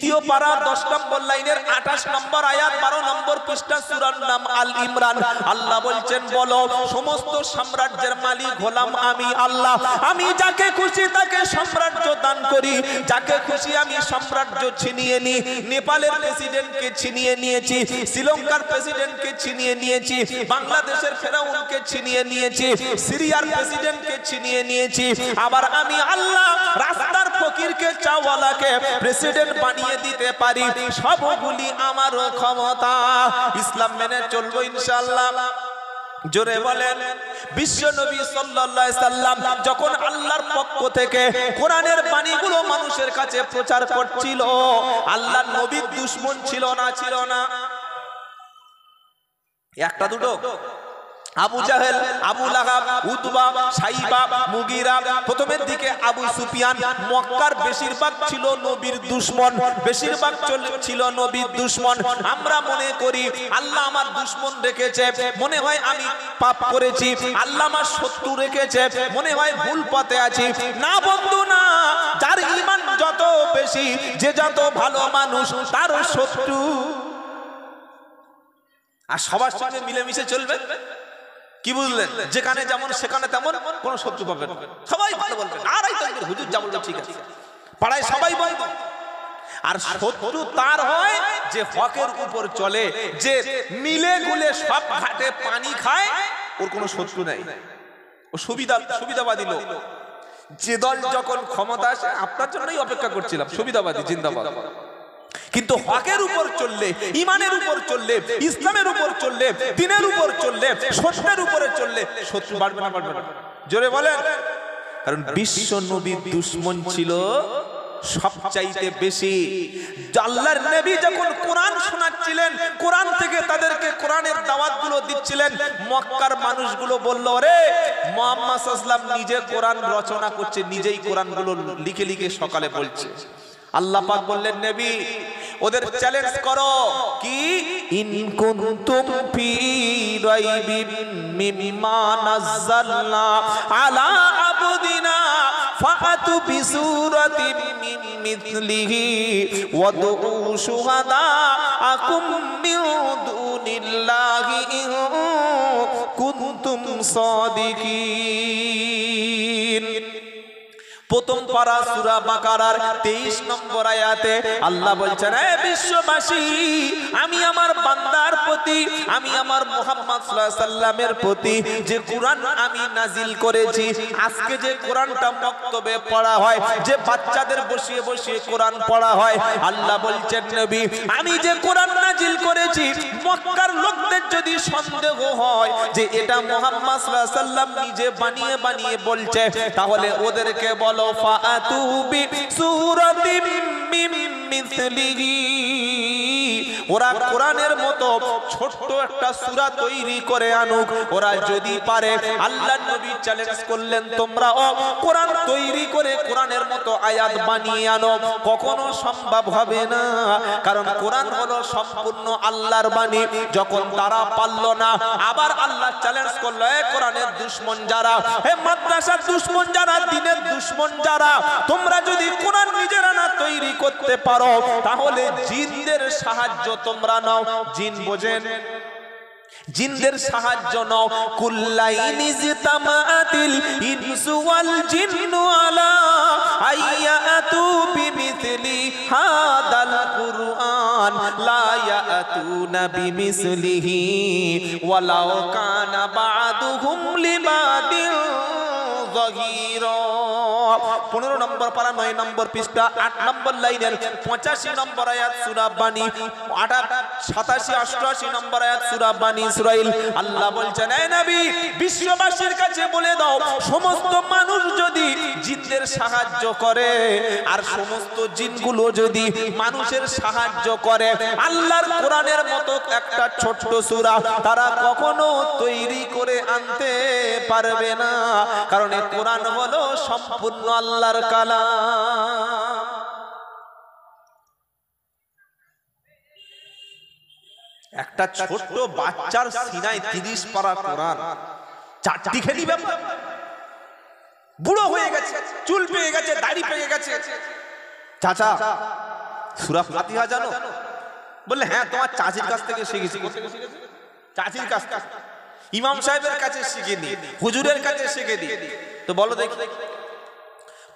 দ্বিতীয় পারা 10 নম্বর লাইনের 28 নম্বর আয়াত 12 নম্বর পৃষ্ঠা সূরার নাম আল ইমরান। আল্লাহ বলছেন, বলো সমস্ত সাম্রাজ্যের মালিক হলাম আমি আল্লাহ। আমি যাকে খুশি তাকে সাম্রাজ্য দান করি, যাকে খুশি আমি সাম্রাজ্য ছিনিয়ে নিই। নেপালের প্রেসিডেন্টকে ছিনিয়ে নিয়েছি, শ্রীলঙ্কার প্রেসিডেন্টকে ছিনিয়ে নিয়েছি, বাংলাদেশের ফেরাউনকে ছিনিয়ে নিয়েছি, সিরিয়ার প্রেসিডেন্টকে ছিনিয়ে নিয়েছি। আবার আমি আল্লাহ রাস্তার ফকিরকে চাওয়ালাকে প্রেসিডেন্ট বানিয়ে দিতে পারি। সবগুলি আমার ক্ষমতা। ইসলাম মেনে চলবো ইনশাআল্লাহ। জোরে বলেন। বিশ্ব নবী সাল্লাল্লাহু আলাইহি সাল্লাম যখন আল্লাহর পক্ষ থেকে কোরআনের বাণীগুলো মানুষের কাছে প্রচার করছিল, আল্লাহর নবীর দুশমন ছিল না? ছিল না? একটা দুটো? আবু জাহেল, আবু লাহাব, উতবা, সাইবা, মুগিরা, প্রথমের দিকে আবু সুফিয়ান। মক্কার বেশিরভাগ ছিল নবীর দুশমন, বেশিরভাগ ছিল নবীর দুশমন। আমরা মনে করি আল্লাহ আমার দুশমন রেখেছে, মনে হয় আমি পাপ করেছি, আল্লাহ আমার শত্রু রেখেছে, মনে হয় ভুল পথে আছি। না বন্ধু না, যার ঈমান যত বেশি, যে যত ভালো মানুষ তার শত্রু। আর সবার সঙ্গে মিলেমিশে চলবে। কি বুঝলেন? যেখানে যেমন সেখানে তেমন, কোন শত্রু পাবেন না, সবাই ভালো বলবেন। আর এই তো হুজুর যা বলবে ঠিক আছে, পাড়ায় সবাই বলবে। আর শত্রু তার হয় যে হকের উপর চলে, যে মিলে গুলে সব ঘাটে পানি খায়, ওর কোনো শত্রু নাই, ও সুবিধাবাদী লোক। যে দল যখন ক্ষমতা আসে, আপনার জন্যই অপেক্ষা করছিলাম, সুবিধাবাদী জিন্দাবাদ। কিন্তু হকের উপর চললে, ইমানের উপর চললে, ইসলামের উপর চললে, দ্বীনের উপর চললে, সত্যের উপরে চললে শত্রু বাড়বে না? বাড়বে না? জোরে বলেন। কারণ বিশ্ব নবীর দুশমন ছিল সবচাইতে বেশি। আল্লাহর নবী যখন কোরআন শোনাচ্ছিলেন, কোরআন থেকে তাদেরকে কোরআনের দাওয়াতগুলো দিচ্ছিলেন, মক্কার মানুষগুলো বলল, রে মুহাম্মদ সাল্লাল্লাহু আলাইহি ওয়াসাল্লাম নিজে কোরআন রচনা করছে, নিজেই কোরআনগুলো লিখে লিখে সকালে বলছে। আল্লাহ পাক বললেন, নবী ওদের চ্যালেঞ্জ করো, কি ইন কুনতুম ফি রাইবিন মিম্মা নাযালনা আলা আবদিনা ফাআতু বিসূরাতিন মিন মিথলিহি ওয়াদউ শুহাদাআকুম মিন দুনিল্লাহি ইন কুনতুম সাদিকিন। প্রথম পারা সূরা বাকারার 23 নম্বর আয়াতে আল্লাহ বলছেন, হে বিশ্ববাসী, আমি আমার বান্দার প্রতি, আমি আমার মুহাম্মদ সাল্লাল্লাহু আলাইহি সাল্লামের প্রতি যে কোরআন আমি নাজিল করেছি, আজকে যে কোরআনটা মক্তবে পড়া হয়, যে বাচ্চাদের বসিয়ে বসিয়ে কোরআন পড়া হয়, আল্লাহ বলছেন, নবী আমি যে কোরআন নাজিল করেছি, মক্কার লোকদের যদি সন্দেহ হয় যে এটা মুহাম্মদ সাল্লাল্লাহু আলাইহি সাল্লাম নিজে বানিয়ে বানিয়ে বলছে, তাহলে ওদেরকে বলো ফাআতু বিসূরাতিন মিন মিথলিহি, ওরা কোরআনের মতো ছোট্ট একটা সূরা তৈরি করে আনুক। ওরা যদি পারে, আল্লাহর নবী চ্যালেঞ্জ করলেন, তোমরা কোরআন তৈরি করে কোরআনের মতো আয়াত বানিয়ে আনো। কখনো সম্ভব হবে না, কারণ কোরআন হলো সম্পূর্ণ আল্লাহর বাণী। যখন তারা পারল না, আবার আল্লাহ চ্যালেঞ্জ করলো, হে কোরআনের দুশমন যারা, হে মাদ্রাসার দুশমন যারা, দ্বীনের দুশমন যারা, তোমরা যদি কোরআন নিজেরা না তৈরি করতে পারো, তাহলে জিনদের সাহায্য তোমরা নাও। জিন বোঝেন? জিনদের সাহায্য নাও। কুল্লাইনি জিতামাতিল ইনসু ওয়াল জিন্নু আলা আইয়াতু বিমিথলি হাদাল কুরআন লা ইয়াতুনা বিমিসলিহি ওয়ালাউ কানা বা'দুহুম লিবাদিন যাগীরা। 15 নম্বর পারা 9 নম্বর পৃষ্ঠা 8 নম্বর লাইনের 85 নম্বর আয়াত সূরা বানী, 87 88 নম্বর আয়াত সূরা বানী ইসরাইল। আল্লাহ বলছেন, হে নবী বিশ্ববাসীর কাছে বলে দাও, সমস্ত মানুষ যদি জিনদের সাহায্য করে, আর সমস্ত জিনগুলো যদি মানুষের সাহায্য করে, আল্লাহর কোরআনের মতো একটা ছোট্ট সূরা তারা কখনো তৈরি করে আনতে পারবে না, কারণ এই কোরআন হলো সম্পূর্ণ আল্লাহর কালাম। একটা ছোট্ট বাচ্চার সিনায় 30 পারা কোরআন, চারটি খেলি ব্যাপার। বুড়ো হয়ে গেছে, চুল পেয়ে গেছে, দাড়ি পেয়ে গেছে, চাচা সূরা ফাতিহা জানো? বললে হ্যাঁ, তোমার চাচির কাছ থেকে শিখেছি। চাচির কাছ থেকে, ইমাম সাহেবের কাছে শিখিনি, হুজুরের কাছে শিখেনি। তো বলো দেখি।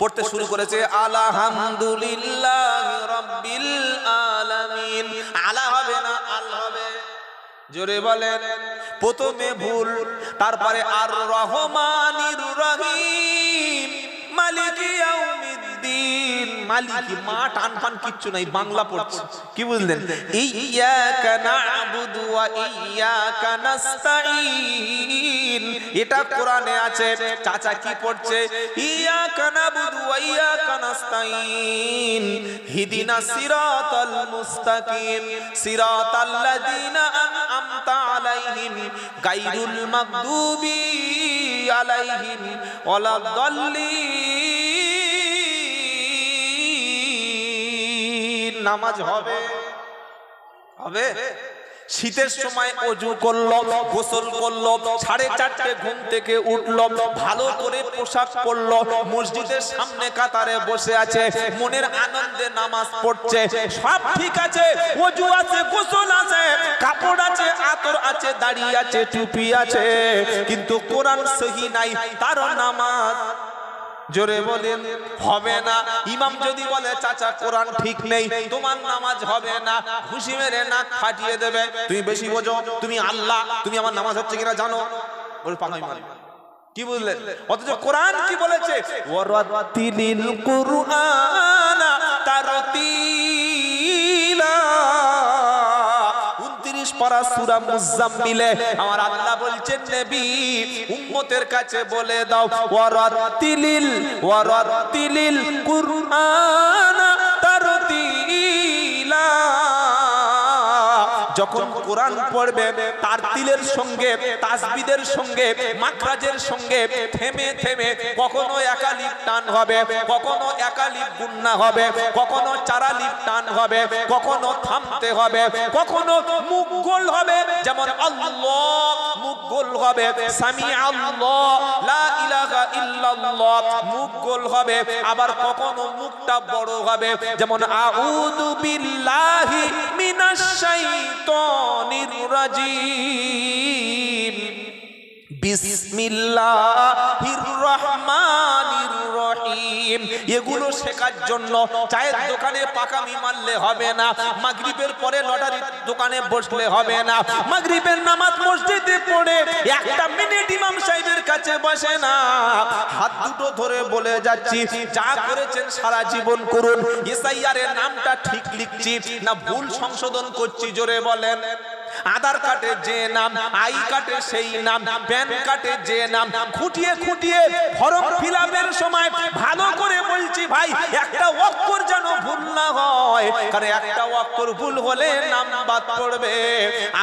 পড়তে শুরু করেছে আলহামদুলিল্লাহি রাব্বিল আলামিন। আলা হবে না আল হবে, জোরে বলেন। প্রথমে ভুল, তারপরে আর রহমানির রহিম মালিকি ইয়াউমিদ্দিন। মালিকি মা টান ফান কিচ্ছু নাই, বাংলা পড়ছে। কি বুঝলেন? ইয়্যাকা না'বুদু ওয়া ইয়্যাকা নাস্তাঈন, এটা কোরআনে আছে। চাচা কি পড়ছে? ইয়্যাকা না'বুদু ওয়া ইয়্যাকা নাস্তাঈন হিদিনাস সিরাতাল মুস্তাকিম সিরাতাল্লাযীনা আন'আমতা আলাইহিম গায়রুল মাগদুবি আলাইহিম ওয়ালাদ-দাল্লিন। নামাজ হবে হবে। শীতের সময় ওযু করলো, গোসল করলো, 4:30 ঘুম থেকে উঠলো, ভালো করে পোশাক পরলো, মসজিদের সামনে কাতারে বসে আছে, মনের আনন্দে নামাজ পড়ছে, সব ঠিক আছে। ওযু আছে, গোসল আছে, কাপড় আছে, আতর আছে, দাড়ি আছে, টুপি আছে, কিন্তু কোরআন সহি নাই, তার নামাজ জোরে বলেন হবে না। ইমাম যদি বলে চাচা কোরআন ঠিক নেই, তোমার নামাজ হবে না, ঘুষি মেরে নাক ফাটিয়ে দেবে। তুমি বেশি বোঝো, তুমি আল্লাহ, তুমি আমার নামাজ হচ্ছে কিনা জানো? বল পাগল মানে কি বুঝলেন? অথচ কোরআন কি বলেছে? ওয়ারাতিলিল কুরআনা তারতিলা। 29 পারা সূরা মুজাম্মিলে আমার আল্লাহ বলছেন, নবী উম্মতের কাছে বলে দাও, ওয়ারাতিলিল কুরআনা তারতিলা। যখন কোরআন পড়বে তার তিলের সঙ্গে, তাসবিদের সঙ্গে, মাখরাজের সঙ্গে থেমে থেমে কখনো একালিফ টান হবে, কখনো একালিফ গুন্না হবে, কখনো চারালিফ টান হবে, কখনো থামতে হবে, কখনো মুখ গোল হবে, যেমন আল্লাহ মুখ গোল হবে, সামি আল্লাহ লা ইলাহা ইল্লাল্লাহ মুখ গোল হবে, আবার কখনো মুখটা বড় হবে, যেমন আউযু বিল্লাহি মিনাশ শাইতানির রাজিম বিসমিল্লাহির রহমানির রহিম। এগুলো শেখার জন্য চায়ের দোকানে পাকামি মারলে হবে না, মাগরিবের পরে লটারির দোকানে বসলে হবে না, মাগরিবের নামাজ মসজিদে পড়ে 1 মিনিট ইমাম সাহেবের কাছে বসে না। হাত দুটো ধরে বলে যাচ্ছি, যা করেছেন সারা জীবন করুন। এসআইআরের নামটা ঠিক লিখছি না ভুল সংশোধন করছি, জোরে বলেন। আধার কার্ডে যে নাম, আই কার্ডে সেই নাম, প্যান কার্ডে যে নাম, খুঁটিয়ে খুঁটিয়ে ফর্ম ফিলআপের সময় ভালো করে বলছি ভাই, একটা অক্ষর যেন ভুল না হয়, কারণ একটা অক্ষর ভুল হলে নাম বাদ পড়বে।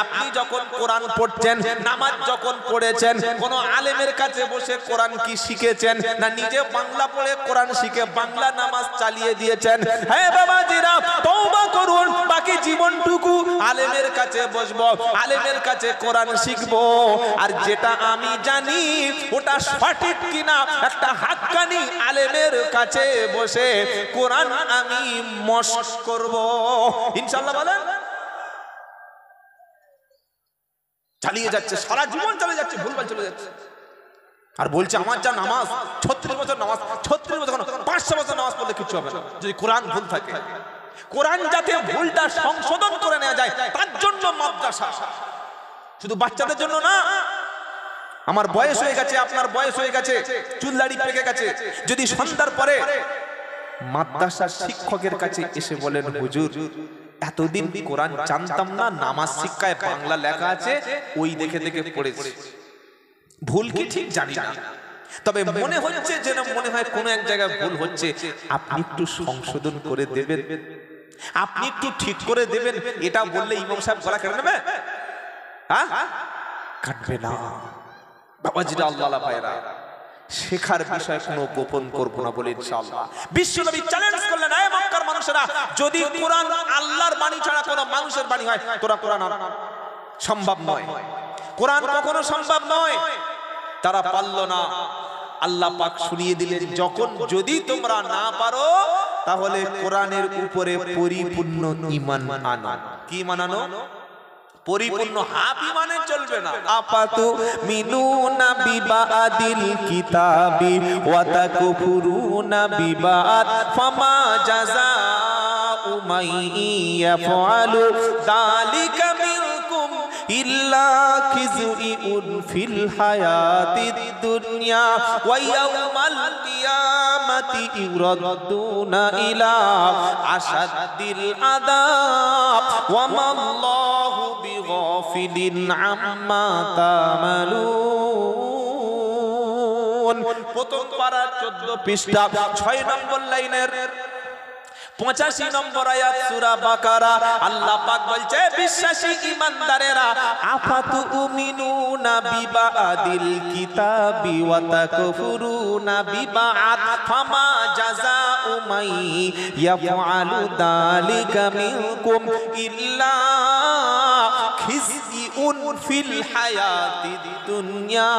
আপনি যখন কোরআন পড়ছেন, নামাজ যখন পড়েছেন, কোন আলেমের কাছে বসে কোরআন কি শিখেছেন? না নিজে বাংলা পড়ে কোরআন শিখে বাংলা নামাজ চালিয়ে দিয়েছেন? হ্যাঁ বাবাজিরা, তওবা করুন। বাকি জীবনটুকু আলেমের কাছে বসবো, আলেমের কাছে কোরআন শিখবো, আর যেটা আমি জানি ওটা সঠিক কিনা একটা হাক্কানি আলেমের কাছে বসে কোরআন আমি মশক করব ইনশাআল্লাহ। বলেন চালিয়ে যাচ্ছে, সারা জীবন চলে যাচ্ছে, ভুলভাল চলে যাচ্ছে, আর বলছে আমার যা নামাজ 36 বছর নামাজ, 36 বছর 500 বছর নামাজ পড়লে কিছু হবে না যদি কোরআন ভুল থাকে। কোরআন যাতে ভুলটা সংশোধন করে নেওয়া যায় তার জন্য মাদ্রাসা, শুধু বাচ্চাদের জন্য না। আমার বয়স হয়ে গেছে, আপনার বয়স হয়ে গেছে, চুল দাড়ি পেকে গেছে, যদি সন্ধ্যার পরে মাদ্রাসার শিক্ষকের কাছে এসে বলেন, হুজুর এতদিন কোরআন জানতাম না, নামাজ শিক্ষায় বাংলা লেখা আছে, ওই দেখে দেখে পড়েছি, ভুল কি ঠিক জানি না, তবে মনে হচ্ছে যেন মনে হয় কোন এক জায়গায় ভুল হচ্ছে, আপনি একটু সংশোধন করে দেবেন, আপনি একটু ঠিক করে দেবেন, এটা বললে ইমাম সাহেব গলা কেটে নেবে? হ্যাঁ, কাটবে না। বাবাজিরা, আল্লাহ ভাইরা, শেখার বিষয় কোনো গোপন করবো না বলে ইনশাআল্লাহ বিশ্বনবী চ্যালেঞ্জ করলেন, এই মক্কার মানুষেরা, যদি কোরআন আল্লাহর বাণী ছাড়া কোনো মানুষের বাণী হয়, তোরা কোরআন সম্ভব নয়, কোরআন কখনো সম্ভব নয়। তারা পারল না। আল্লাহ পাক শুনিয়ে দিলেন, যখন যদি তোমরা না পারো তাহলে কোরআনের উপরে পরিপূর্ণ ঈমান আনো। কি মানানো? পরিপূর্ণ হাফ ঈমানে চলবে না। আপাতু মিনুনা বিবাদিল কিতাবি ওয়া তাকফুরুনা বিবাদ ফামা জাযাউ মান ইয়াফআলু যালিকা মিনকুম ইল্লা খিজুউন ফিল হায়াতিদ দুনিয়া ওয়া ইয়াউমাল কিয়ামাতি ইউরাদ্দুনা ইলা আশাদ্দিল আযাব ওয়া মাল্লাহু বিগাফিলিন আম্মা তা'মালুন। প্রথম পারা 14 পৃষ্ঠা 6 নম্বর লাইনের 85 নম্বর আয়াত সূরা বাকারা। আল্লাহ পাক বলছে বিশ্বাসী ঈমানদারেরা আফাতু উমিনুনা বিবাদিল কিতাবি ওয়া তাকফুরুনা বিবাদ ফামা জাযাউ মান ইয়াফআলু যালিকা মিনকুম ইল্লা খিজয়ুন ফিল হায়াতিদ দুনিয়া।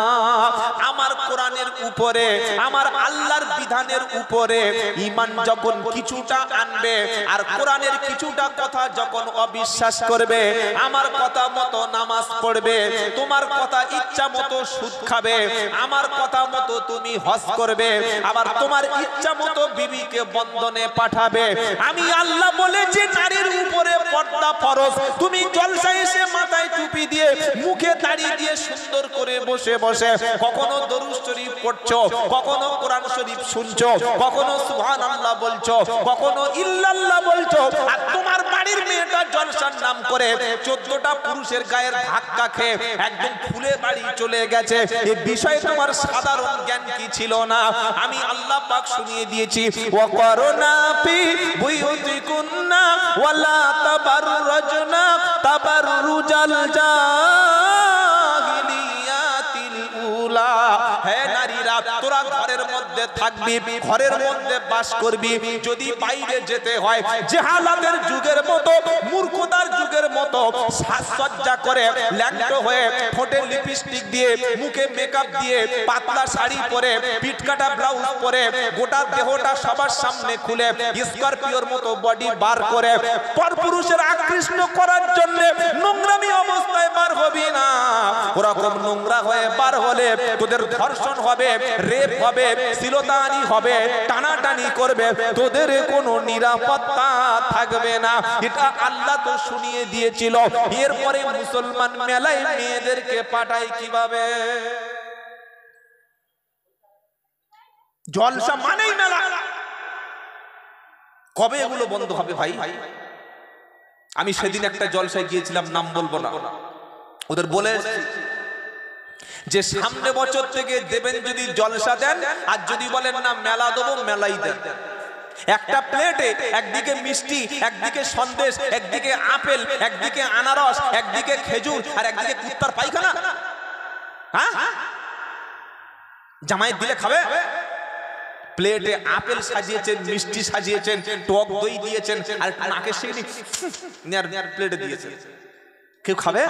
আমার কোরআনের উপরে, আমার আল্লাহর বিধানের উপরে ঈমান যখন কিছুটা আনবে আর কোরআনের কিছুটা কথা যখন অবিশ্বাস করবে, আমার কথা মতো নামাজ পড়বে, তোমার কথা ইচ্ছা মতো সুদ খাবে, আমার কথা মতো তুমি হজ করবে, আবার তোমার ইচ্ছা মতো বিবিকে বন্ধনে পাঠাবে। আমি আল্লাহ বলেছি নারীর উপরে পর্দা ফরজ। তুমি জলসায় এসে মাথায় টুপি দিয়ে মুখে দাড়ি দিয়ে সুন্দর করে বসে বসে কখনো দরুদ শরীফ পড়ছো, কখনো কোরআন শরীফ শুনছো, কখনো সুবহানাল্লাহ বলছো, কখনো ইল্লাল্লাহ বলছো, আর তোমার বাড়ির মেয়েটা জলসার নাম করে 14টা পুরুষের গায়ের ধাক্কা খেয়ে একদম ফুলে বাড়ি চলে গেছে। এই বিষয়ে তোমার সাধারণ জ্ঞান কি ছিল না? আমি আল্লাহ পাক শুনিয়ে দিয়েছি ওয়া করোনা ফি বুয়ুতিকুন্না ওয়ালা তাবাররুজনা তাবাররুজাল জাহিলিয়াতিল উলা। হে নারীরা, তোরা ঘরের মধ্যে থাকবি, ঘরের মধ্যে বাস করবি। যদি বাইরে যেতে হয় জাহালাতের যুগের মতো, মূর্খতার যুগের মতো সাজসজ্জা করে ল্যাংটো হয়ে ঠোঁটে লিপস্টিক দিয়ে মুখে মেকআপ দিয়ে পাতলা শাড়ি পরে পিঠ কাটা ব্লাউজ পরে গোটা দেহটা সবার সামনে খুলে স্করপিওর মতো বডি বার করে পরপুরুষের আকৃষ্ট করার জন্য নোংরামি অবস্থায় বার হবি না। ওরকম নোংরা হয়ে বার হলে তোদের ধর্ষণ হবে, রেপ হবে, শ্লীলতাহানি হবে, টানাটানি করবে, তোদের কোনো নিরাপত্তা থাকবে না। এটা আল্লাহ তো শুনিয়ে দিয়েছিল। এরপরে মুসলমান মেলায় মেয়েদেরকে পাঠায় কিভাবে? জলসা মানেই মেলা। কবে এগুলো বন্ধ হবে ভাই? আমি সেদিন একটা জলসায় গিয়েছিলাম, নাম বলবো না, ওদের বলে যে সামনে বছর থেকে দেবেন যদি জলসা দেন, আর যদি বলেন না মেলা দেবো, মেলাই দেন। একটা প্লেটে একদিকে মিষ্টি, একদিকে সন্দেশ, একদিকে আপেল, একদিকে আনারস, একদিকে খেজুর, আর একদিকে কুত্তার পায়খানা। হ্যাঁ, জামাইয়ের দিলে খাবে? প্লেটে আপেল সাজিয়েছেন, মিষ্টি সাজিয়েছেন, টক দই দিয়েছেন, আর নাকে শিখনি প্লেটে দিয়েছেন। কেউ খাবে?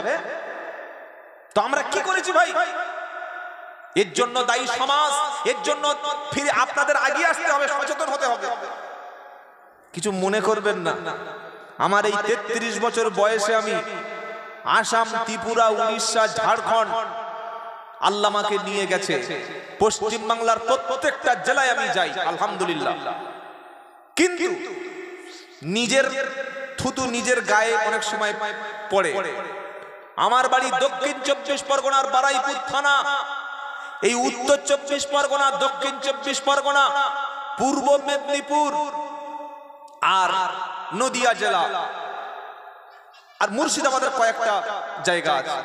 তো আমরা কি করেছি ভাই? এর জন্য দায়ী সমাজ। এর জন্য ফিরে আপনাদের আগিয়ে আসতে হবে, সচেতন হতে হবে। কিছু মনে করবেন না, আমার এই 33 বছর বয়সে আমি আসাম, ত্রিপুরা, উড়িষ্যা, ঝাড়খণ্ড আল্লাহ আমাকে নিয়ে গেছে। পশ্চিম বাংলার প্রত্যেকটা জেলায় আমি যাই আলহামদুলিল্লাহ। কিন্তু নিজের থুতু নিজের গায়ে অনেক সময় পড়ে। আমার বাড়ি দক্ষিণ 24 পরগনার বারাইপুর থানা, এই উত্তর 24 পরগনা, দক্ষিণ 24 পরগনা, পূর্ব মেদিনীপুর আর নদিয়া জেলা আর মুর্শিদাবাদের কয়েকটা জায়গা আছে।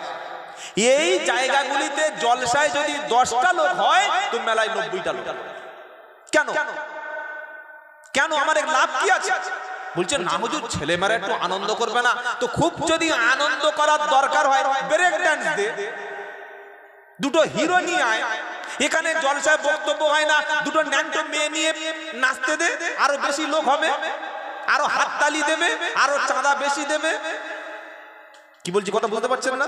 এই জায়গাগুলিতে জলসায় যদি 10টা লোক হয় তো মেলায় 90টা লোক। কেন কেন? আমার এক লাভ কি আছে? বলছে না হুজুর, ছেলেমেয়েরা একটু আনন্দ করবে না? তো খুব যদি আনন্দ করার দরকার হয় ব্রেক ডান্স দে, দুটো হিরো নিয়ে আয়। এখানে জলসায় বক্তব্য হয় না, দুটো ন্যাংটো মেয়ে নিয়ে নাচতে দে, আরো বেশি লোক হবে, আরো হাততালি দেবে, আরো চাঁদা বেশি দেবে। কি বলছি কথা বুঝতে পারছেন না?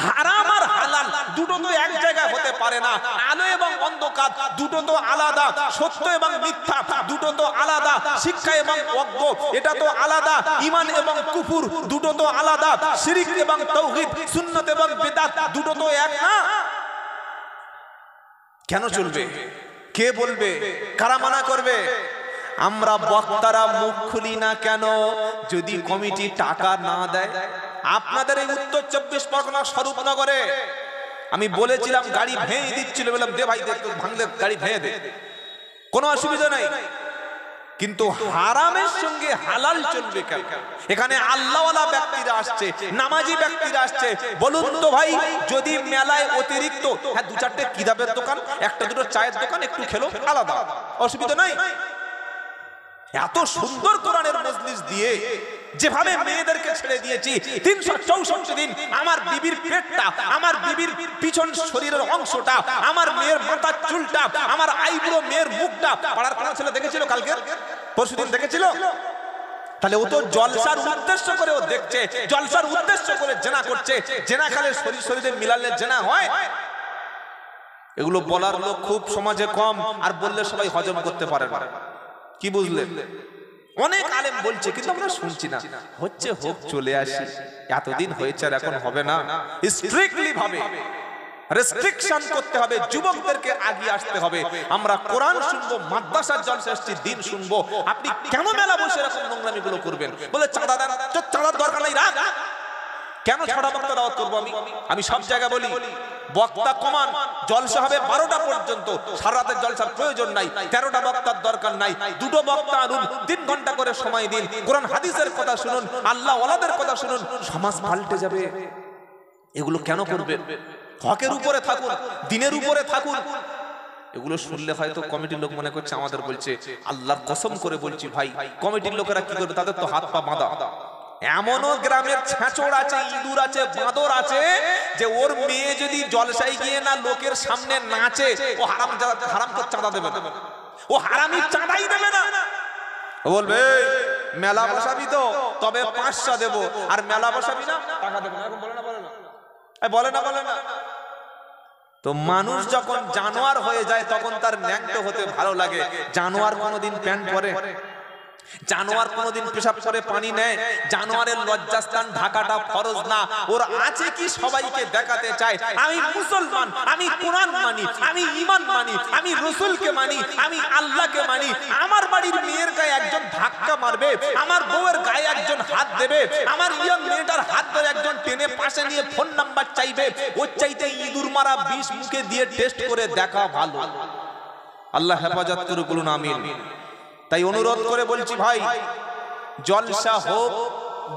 হারাম আর হালাল দুটো তো এক জায়গায় হতে পারে না। আলো এবং অন্ধকার দুটো তো আলাদা, সত্য এবং মিথ্যা দুটো তো আলাদা, শিক্ষা এবং অজ্ঞ এটা তো আলাদা, ঈমান এবং কুফর দুটো তো আলাদা, শিরক এবং তাওহীদ, সুন্নাত এবং বিদআত দুটো তো এক না। কেন চলবে? কে বলবে? কারা মানা করবে? আমরা বক্তারা মুখ খুলি না কেন যদি কমিটি টাকা না দেয়? আপনাদের এই উত্তর 24 পরগনা স্বরূপনগরে আমি বলেছিলাম গাড়ি ভেঙে দিচ্ছিল, বললাম দে ভাই দেখ ভাঙলে গাড়ি ভেঙে দে, কোনো অসুবিধা নাই, কিন্তু হারামের সঙ্গে হালাল চলবে কেন? এখানে আল্লাহওয়ালা ব্যক্তিরা আসছে, নামাজি ব্যক্তিরা আসছে, বলুন তো ভাই যদি মেলায় অতিরিক্ত হ্যাঁ দু চারটে কিতাবের দোকান, একটা দুটো চায়ের দোকান একটু খেলো আলাদা, অসুবিধা নাই। এত সুন্দর কোরআনের মজলিস দিয়ে যেভাবে মেয়েদেরকে ছেড়ে দিয়েছি 364 দিন, আমার বিবির পেটটা, আমার বিবির পিছন শরীরের অংশটা, আমার মেয়ের মাথার চুলটা, আমার আইব্রো, মেয়ের মুখটা পাড়ার কোন ছেলে দেখেছিল? কালকে পরশুদিন দেখেছিল? তাহলে ও তো জলসার উদ্দেশ্য করে ও দেখছে, জলসার উদ্দেশ্য করে জেনা করছে। জেনা খালে শরীর শরীরে মিলালে জেনা হয়? এগুলো বলার লোক খুব সমাজে কম, আর বললে সবাই হজম করতে পারে না। কি বুঝলেন? অনেক আলেম বলছে কিন্তু আমরা শুনছি না। হচ্ছে হোক, চলে আসি, এতদিন হয়েছে আর এখন হবে না। স্ট্রিক্টলি ভাবে রেস্ট্রিকশন করতে হবে, যুবকদেরকে আগিয়ে আসতে হবে। আমরা কোরআন শুনবো, মাদ্রাসার জলসা এসেছি, দিন শুনবো। আপনি কেন মেলা বসে এরকম নোংরামি গুলো করবেন? বলে চাঁদা দেন, চাঁদার দরকার নাই, রাখ। কেন ছড়া বক্তা দাওয়াত করবো? আমি সব জায়গায় বলি বক্তা কমান, জলসা হবে 12টা পর্যন্ত, সারা রাতের জলসার প্রয়োজন নাই, 13টা বক্তার দরকার নাই, দুটো বক্তা আনুন, 3 ঘন্টা করে সময় দিন, কোরআন হাদিসের কথা শুনুন, আল্লাহ ওয়ালাদের কথা শুনুন, সমাজ পাল্টে যাবে। এগুলো কেন করবেন? হকের উপরে থাকুন, দিনের উপরে থাকুন। এগুলো শুনলে হয়তো কমিটির লোক মনে করছে আমাদের বলছে, আল্লাহর কসম করে বলছি ভাই, কমিটির লোকেরা কি করবে? তাদের তো হাত পা বাঁধা। এমনও গ্রামের ছেঁচড় আছে, ইঁদুর আছে, বাঁদর আছে, যে ওর মেয়ে যদি জলসায় গিয়ে না লোকের সামনে নাচে, ও হারাম করে চাঁদা দেবে না, ও হারামি চাঁদাই দেবে না। ও বলবে মেলা বসাবি তো, তবে 500 দেবো, আর মেলা বসাবি না টাকা দেবো না। এরকম বলে না? বলে না? বলে না? তো মানুষ যখন জানোয়ার হয়ে যায় তখন তার ন্যাংটো হতে ভালো লাগে। জানোয়ার কোনোদিন প্যান্ট পরে? জানোয়ার কোনোদিন পেশাব করে পানি নেয়? জানোয়ারের লজ্জাস্থান ঢাকাটা ফরজ না? ওর আছে কি সবাইকে দেখাতে চায় আমি মুসলমান, আমি কোরআন মানি, আমি ঈমান মানি, আমি রাসূলকে মানি, আমি আল্লাহকে মানি। আমার বাড়ির মেয়ের গায়ে একজন ধাক্কা মারবে, আমার বউয়ের গায়ে একজন হাত দেবে, আমার ইয়ং মেয়েটার হাত ধরে একজন টেনে পাশে নিয়ে ফোন নাম্বার চাইবে, ওর চাইতে ইঁদুর মারা বিষ মুখে দিয়ে টেস্ট করে দেখা ভালো। আল্লাহ হেফাজত করে বলুন আমিন। তাই অনুরোধ করে বলছি ভাই, জলসা হোক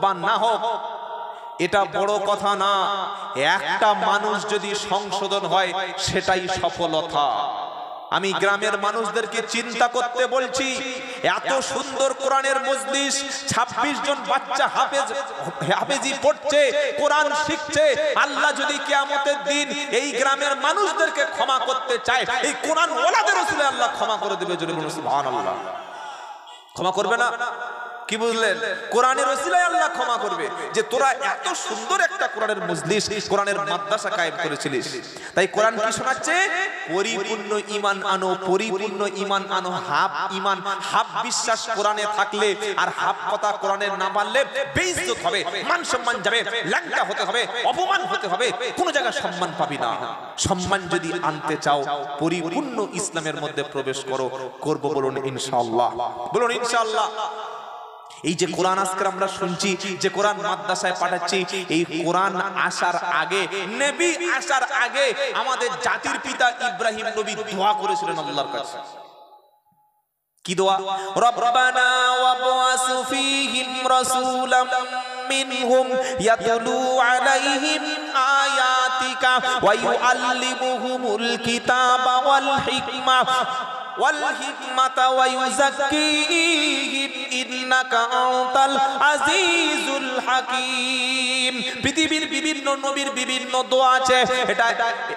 বা না হোক এটা বড় কথা না, একটা মানুষ যদি সংশোধন হয় সেটাই সফলতা। আমি গ্রামের মানুষদেরকে চিন্তা করতে বলছি। এত সুন্দর কোরআনের মজলিস, 26 জন বাচ্চা হাফেজি পড়ছে, কোরআন শিখছে। আল্লাহ যদি কিয়ামতের দিন এই গ্রামের মানুষদেরকে ক্ষমা করতে চায়, এই কোরআন ওয়ালাদের রাসূল আল্লাহ ক্ষমা করে দেবে। জোরে বলুন সুবহানাল্লাহ। ক্ষমা করবে না? কি বুঝলেন? কোরআনের ওসিলায় আল্লাহ ক্ষমা করবে, যে তোরা এত সুন্দর একটা কোরআনের মজলিস, কোরআনের মাদ্রাসা কায়েম করেছিলিস। তাই কোরআন কি শোনাচ্ছে? পরিপূর্ণ ঈমান আনো, পরিপূর্ণ ঈমান আনো। হাফ ঈমান, হাফ বিশ্বাস কোরআনে থাকলে আর হাফ কথা কোরআনের না পারলে বেইজ্জত হবে, মান সম্মান যাবে, ল্যাংটা হতে হবে, অপমান হতে হবে, কোনো জায়গায় সম্মান পাবি না। সম্মান যদি আনতে চাও পরিপূর্ণ ইসলামের মধ্যে প্রবেশ করো। করব বলুন ইনশাআল্লাহ, বলুন ইনশাআল্লাহ। এই যে কোরআন আজকে আমরা শুনছি, যে কোরআন মাদ্রাসায় পাঠাচ্ছি, এই কোরআন আসার আগে, নবী আসার আগে আমাদের জাতির পিতা ইব্রাহিম নবী দোয়া করেছিলেন আল্লাহর কাছে। কি দোয়া? রব্বানা ওয়াবআস ফীহিম রাসূলাম মিনহুম ইয়াতলু আলাইহিম আয়াতিকা ওয়া ইউআল্লিমুহুমুল কিতাবা ওয়াল হিকমা والحكمة ويزكيهم إنك أنت العزيز হাকিম। পৃথিবীর বিভিন্ন নবীর বিভিন্ন দোয়া আছে। এটা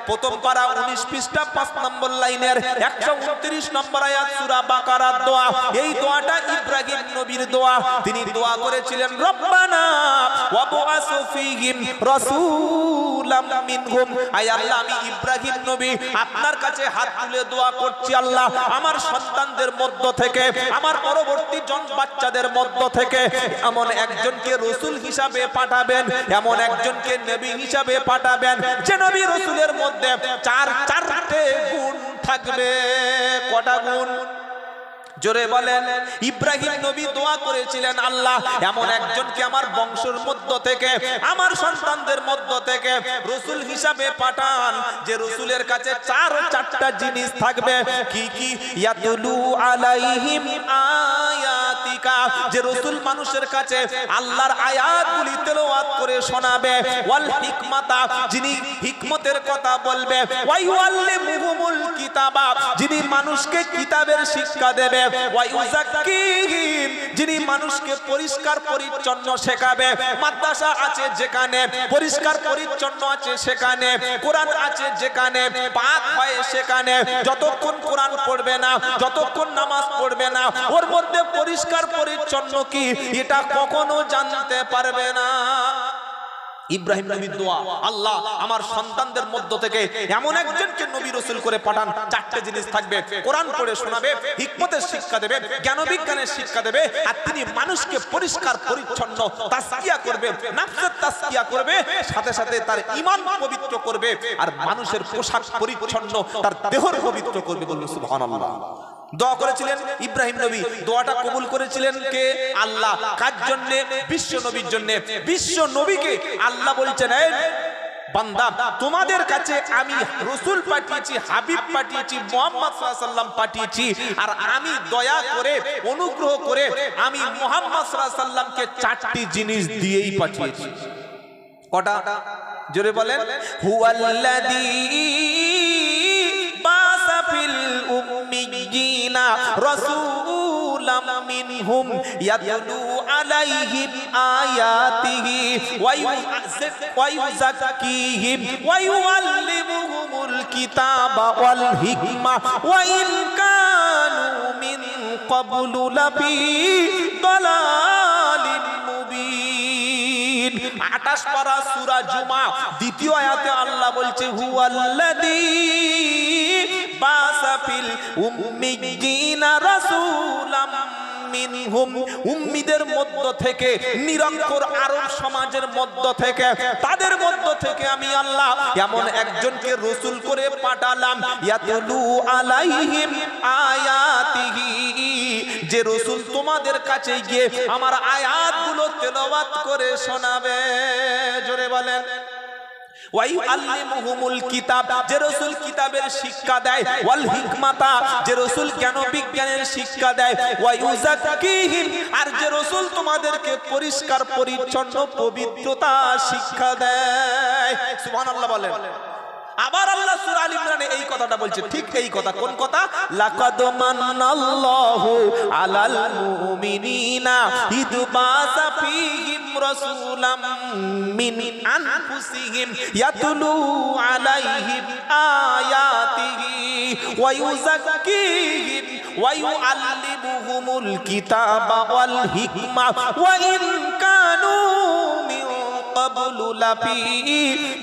প্রথম পারা 19 পৃষ্ঠা 5 নম্বর লাইনের 129 নম্বর আয়াত সূরা বাকারার দোয়া। এই দোয়াটা ইব্রাহিম নবীর দোয়া। তিনি দোয়া করেছিলেন, রব্বানা ওয়াবআস ফীহিম রাসূলাম মিনহুম। আয় আল্লাহ, আমি ইব্রাহিম নবী আপনার কাছে হাত তুলে দোয়া করছি, আল্লাহ আমার সন্তানদের মধ্য থেকে, আমার পরবর্তী বাচ্চাদের মধ্য থেকে এমন একজনকে রাসূল হিসাবে পাঠাবেন, এমন একজনকে নবী হিসাবে পাঠাবেন যে নবী রাসূলের মধ্যে চারটে গুণ থাকবে। কটা গুণ? জোরে বলেন। ইব্রাহিম নবী দোয়া করেছিলেন, আল্লাহ এমন একজনকে আমার বংশের মধ্য থেকে, আমার সন্তানদের মধ্য থেকে রাসূল হিসাবে পাঠান যে রাসূলের কাছে চারটা জিনিস থাকবে। কি কি? ইয়াতুলু আলাইহিম আয়াতিকা, যে রাসূল মানুষের কাছে আল্লাহর আয়াতগুলি তেলাওয়াত করে শোনাবে। ওয়াল হিকমাতা, যিনি হিকমতের কথা বলবে। ওয়া ইউআল্লিমুহুমুল কিতাবা, যিনি মানুষকে কিতাবের শিক্ষা দেবে। ওয়া ইউযাক্কিহিম, যিনি মানুষকে পরিষ্কার পরিচ্ছন্ন শেখাবে। মাদ্রাসা আছে যেখানে, পরিষ্কার পরিচ্ছন্ন আছে সেখানে, কোরআন আছে যেখানে, পাক হয় সেখানে, যতক্ষণ কোরআন পড়বে না, যতক্ষণ নামাজ পড়বে না, ওর মধ্যে পরিষ্কার পরিচ্ছন্ন কি এটা কখনো জানতে পারবে না। ইব্রাহিম নবীর দোয়া, আল্লাহ আমার সন্তানদের মধ্য থেকে এমন একজনকে নবী রাসূল করে পাঠান, চারটে জিনিস থাকবে। কোরআন পড়ে শোনাবে, হিকমতের শিক্ষা দেবে, জ্ঞান বিজ্ঞানের শিক্ষা দেবে, আর তিনি মানুষকে পরিষ্কার পরিচ্ছন্ন তাসকিয়া করবে, নফসের তাসকিয়া করবে, সাথে সাথে তার ঈমান পবিত্র করবে, আর মানুষের পোশাক পরিচ্ছন্ন, তার দেহর পবিত্র করবে। বলুন সুবহানাল্লাহ। দোয়া করেছিলেন ইব্রাহিম নবী। দোয়াটা কবুল করেছিলেন কে? আল্লাহ। কার জন্য? বিশ্ব নবীর জন্য। বিশ্ব নবীকে আল্লাহ বলছেন, এই বান্দা, তোমাদের কাছে আমি রাসূল পাঠিয়েছি, হাবিব পাঠিয়েছি, মুহাম্মদ সাল্লাল্লাহু আলাইহি ওয়াসাল্লাম পাঠিয়েছি, আর আমি দয়া করে, অনুগ্রহ করে আমি মুহাম্মদ সাল্লাল্লাহু আলাইহি ওয়াসাল্লামকে চারটি জিনিস দিয়েই পাঠিয়েছি। কটা? জোরে বলেন। হুয়াল্লাযী বাসা ফিল উম্মিয়িনা রাসূলাম মিনহুম ইয়াতলু আলাইহিম আয়াতিহি ওয়া ইউযাক্কিহিম ওয়া ইউআল্লিমুহুমুল কিতাবা ওয়াল হিকমা ওয়া ইন কানু মিন ক্বাবলু লাফি দালালিন মুবিন। 28 পারা সূরা জুমা দ্বিতীয় আয়াতে আল্লাহ বলছে, হুয়াল্লাযী বাসা ফিল উম্মিয়িনা রাসূলাম মিনহুম, উম্মিদের মধ্য থেকে, নিরক্ষর আরব সমাজের মধ্য থেকে, তাদের মধ্য থেকে আমি আল্লাহ এমন একজনকে রাসূল করে পাঠালাম, ইয়াতলু আলাইহিম আয়াতিহি, যে রাসূল তোমাদের কাছে গিয়ে আমার আয়াতগুলো তেলাওয়াত করে শোনাবে। জোরে বলেন। ওয়া ইউআল্লিমুহুমুল কিতাব, যে রাসূল কিতাবের শিক্ষা দেয়। ওয়াল হিকমাতা, যে রাসূল জ্ঞান বিজ্ঞানের শিক্ষা দেয়। ওয়া ইউযাক্কিহিম, আর যে রাসূল তোমাদেরকে পরিষ্কার পরিচ্ছন্ন পবিত্রতা শিক্ষা দেয়। সুবহানাল্লাহ বলেন। আবার আল্লাহ সূরা আল ইমরানে এই কথাটা বলছে, ঠিক এই কথা। কোন কথা? লাকাদ মান্নাল্লাহু আলাল মুমিনিনা ইদ বাসা ফীহিম রাসূলাম মিন আনফুসিহিম ইয়াতলু আলাইহিম আয়াতিহি ওয়া ইউযাক্কিহিম ওয়া ইউআল্লিমুহুমুল কিতাবা ওয়াল হিকমা ওয়া ইন কানু মিন ক্বাবলু লাফি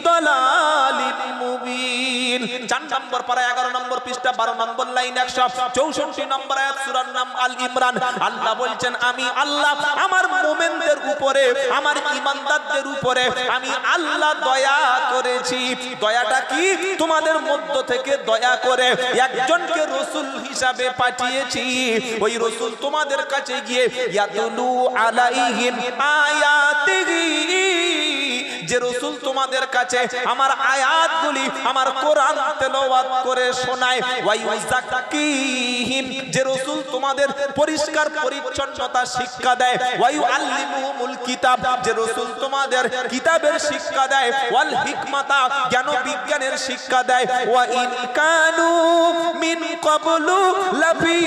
দালালিন মুবিন। 4 নম্বর পারা 11 নম্বর পৃষ্ঠা 12 নম্বর লাইন 164 নম্বর আয়াত সূরার নাম আল ইমরান। আল্লাহ বলছেন, আমি আল্লাহ আমার মুমিনদের উপরে, আমার ঈমানদারদের উপরে আমি আল্লাহ দয়া করেছি। দয়াটা কি? তোমাদের মধ্য থেকে দয়া করে একজনকে রাসূল হিসাবে পাঠিয়েছি। ওই রাসূল তোমাদের কাছে গিয়ে ইয়াতুলু আলাইহিম আয়াতিহি, যে রাসূল তোমাদের কাছে আমার আয়াতগুলি, আমার কোরআন তেলাওয়াত করে শোনায়। ওয়া ইউযাক্কিহিম, যে রাসূল তোমাদের পরিষ্কার পরিচ্ছন্নতা শিক্ষা দেয়। ওয়া ইউআল্লিমুহুমুল কিতাব, যে রাসূল তোমাদের কিতাবের শিক্ষা দেয়। ওয়াল হিকমাতা, জ্ঞান বিজ্ঞানের শিক্ষা দেয়। ওয়া ইন কানু মিন ক্বাবলু লাফি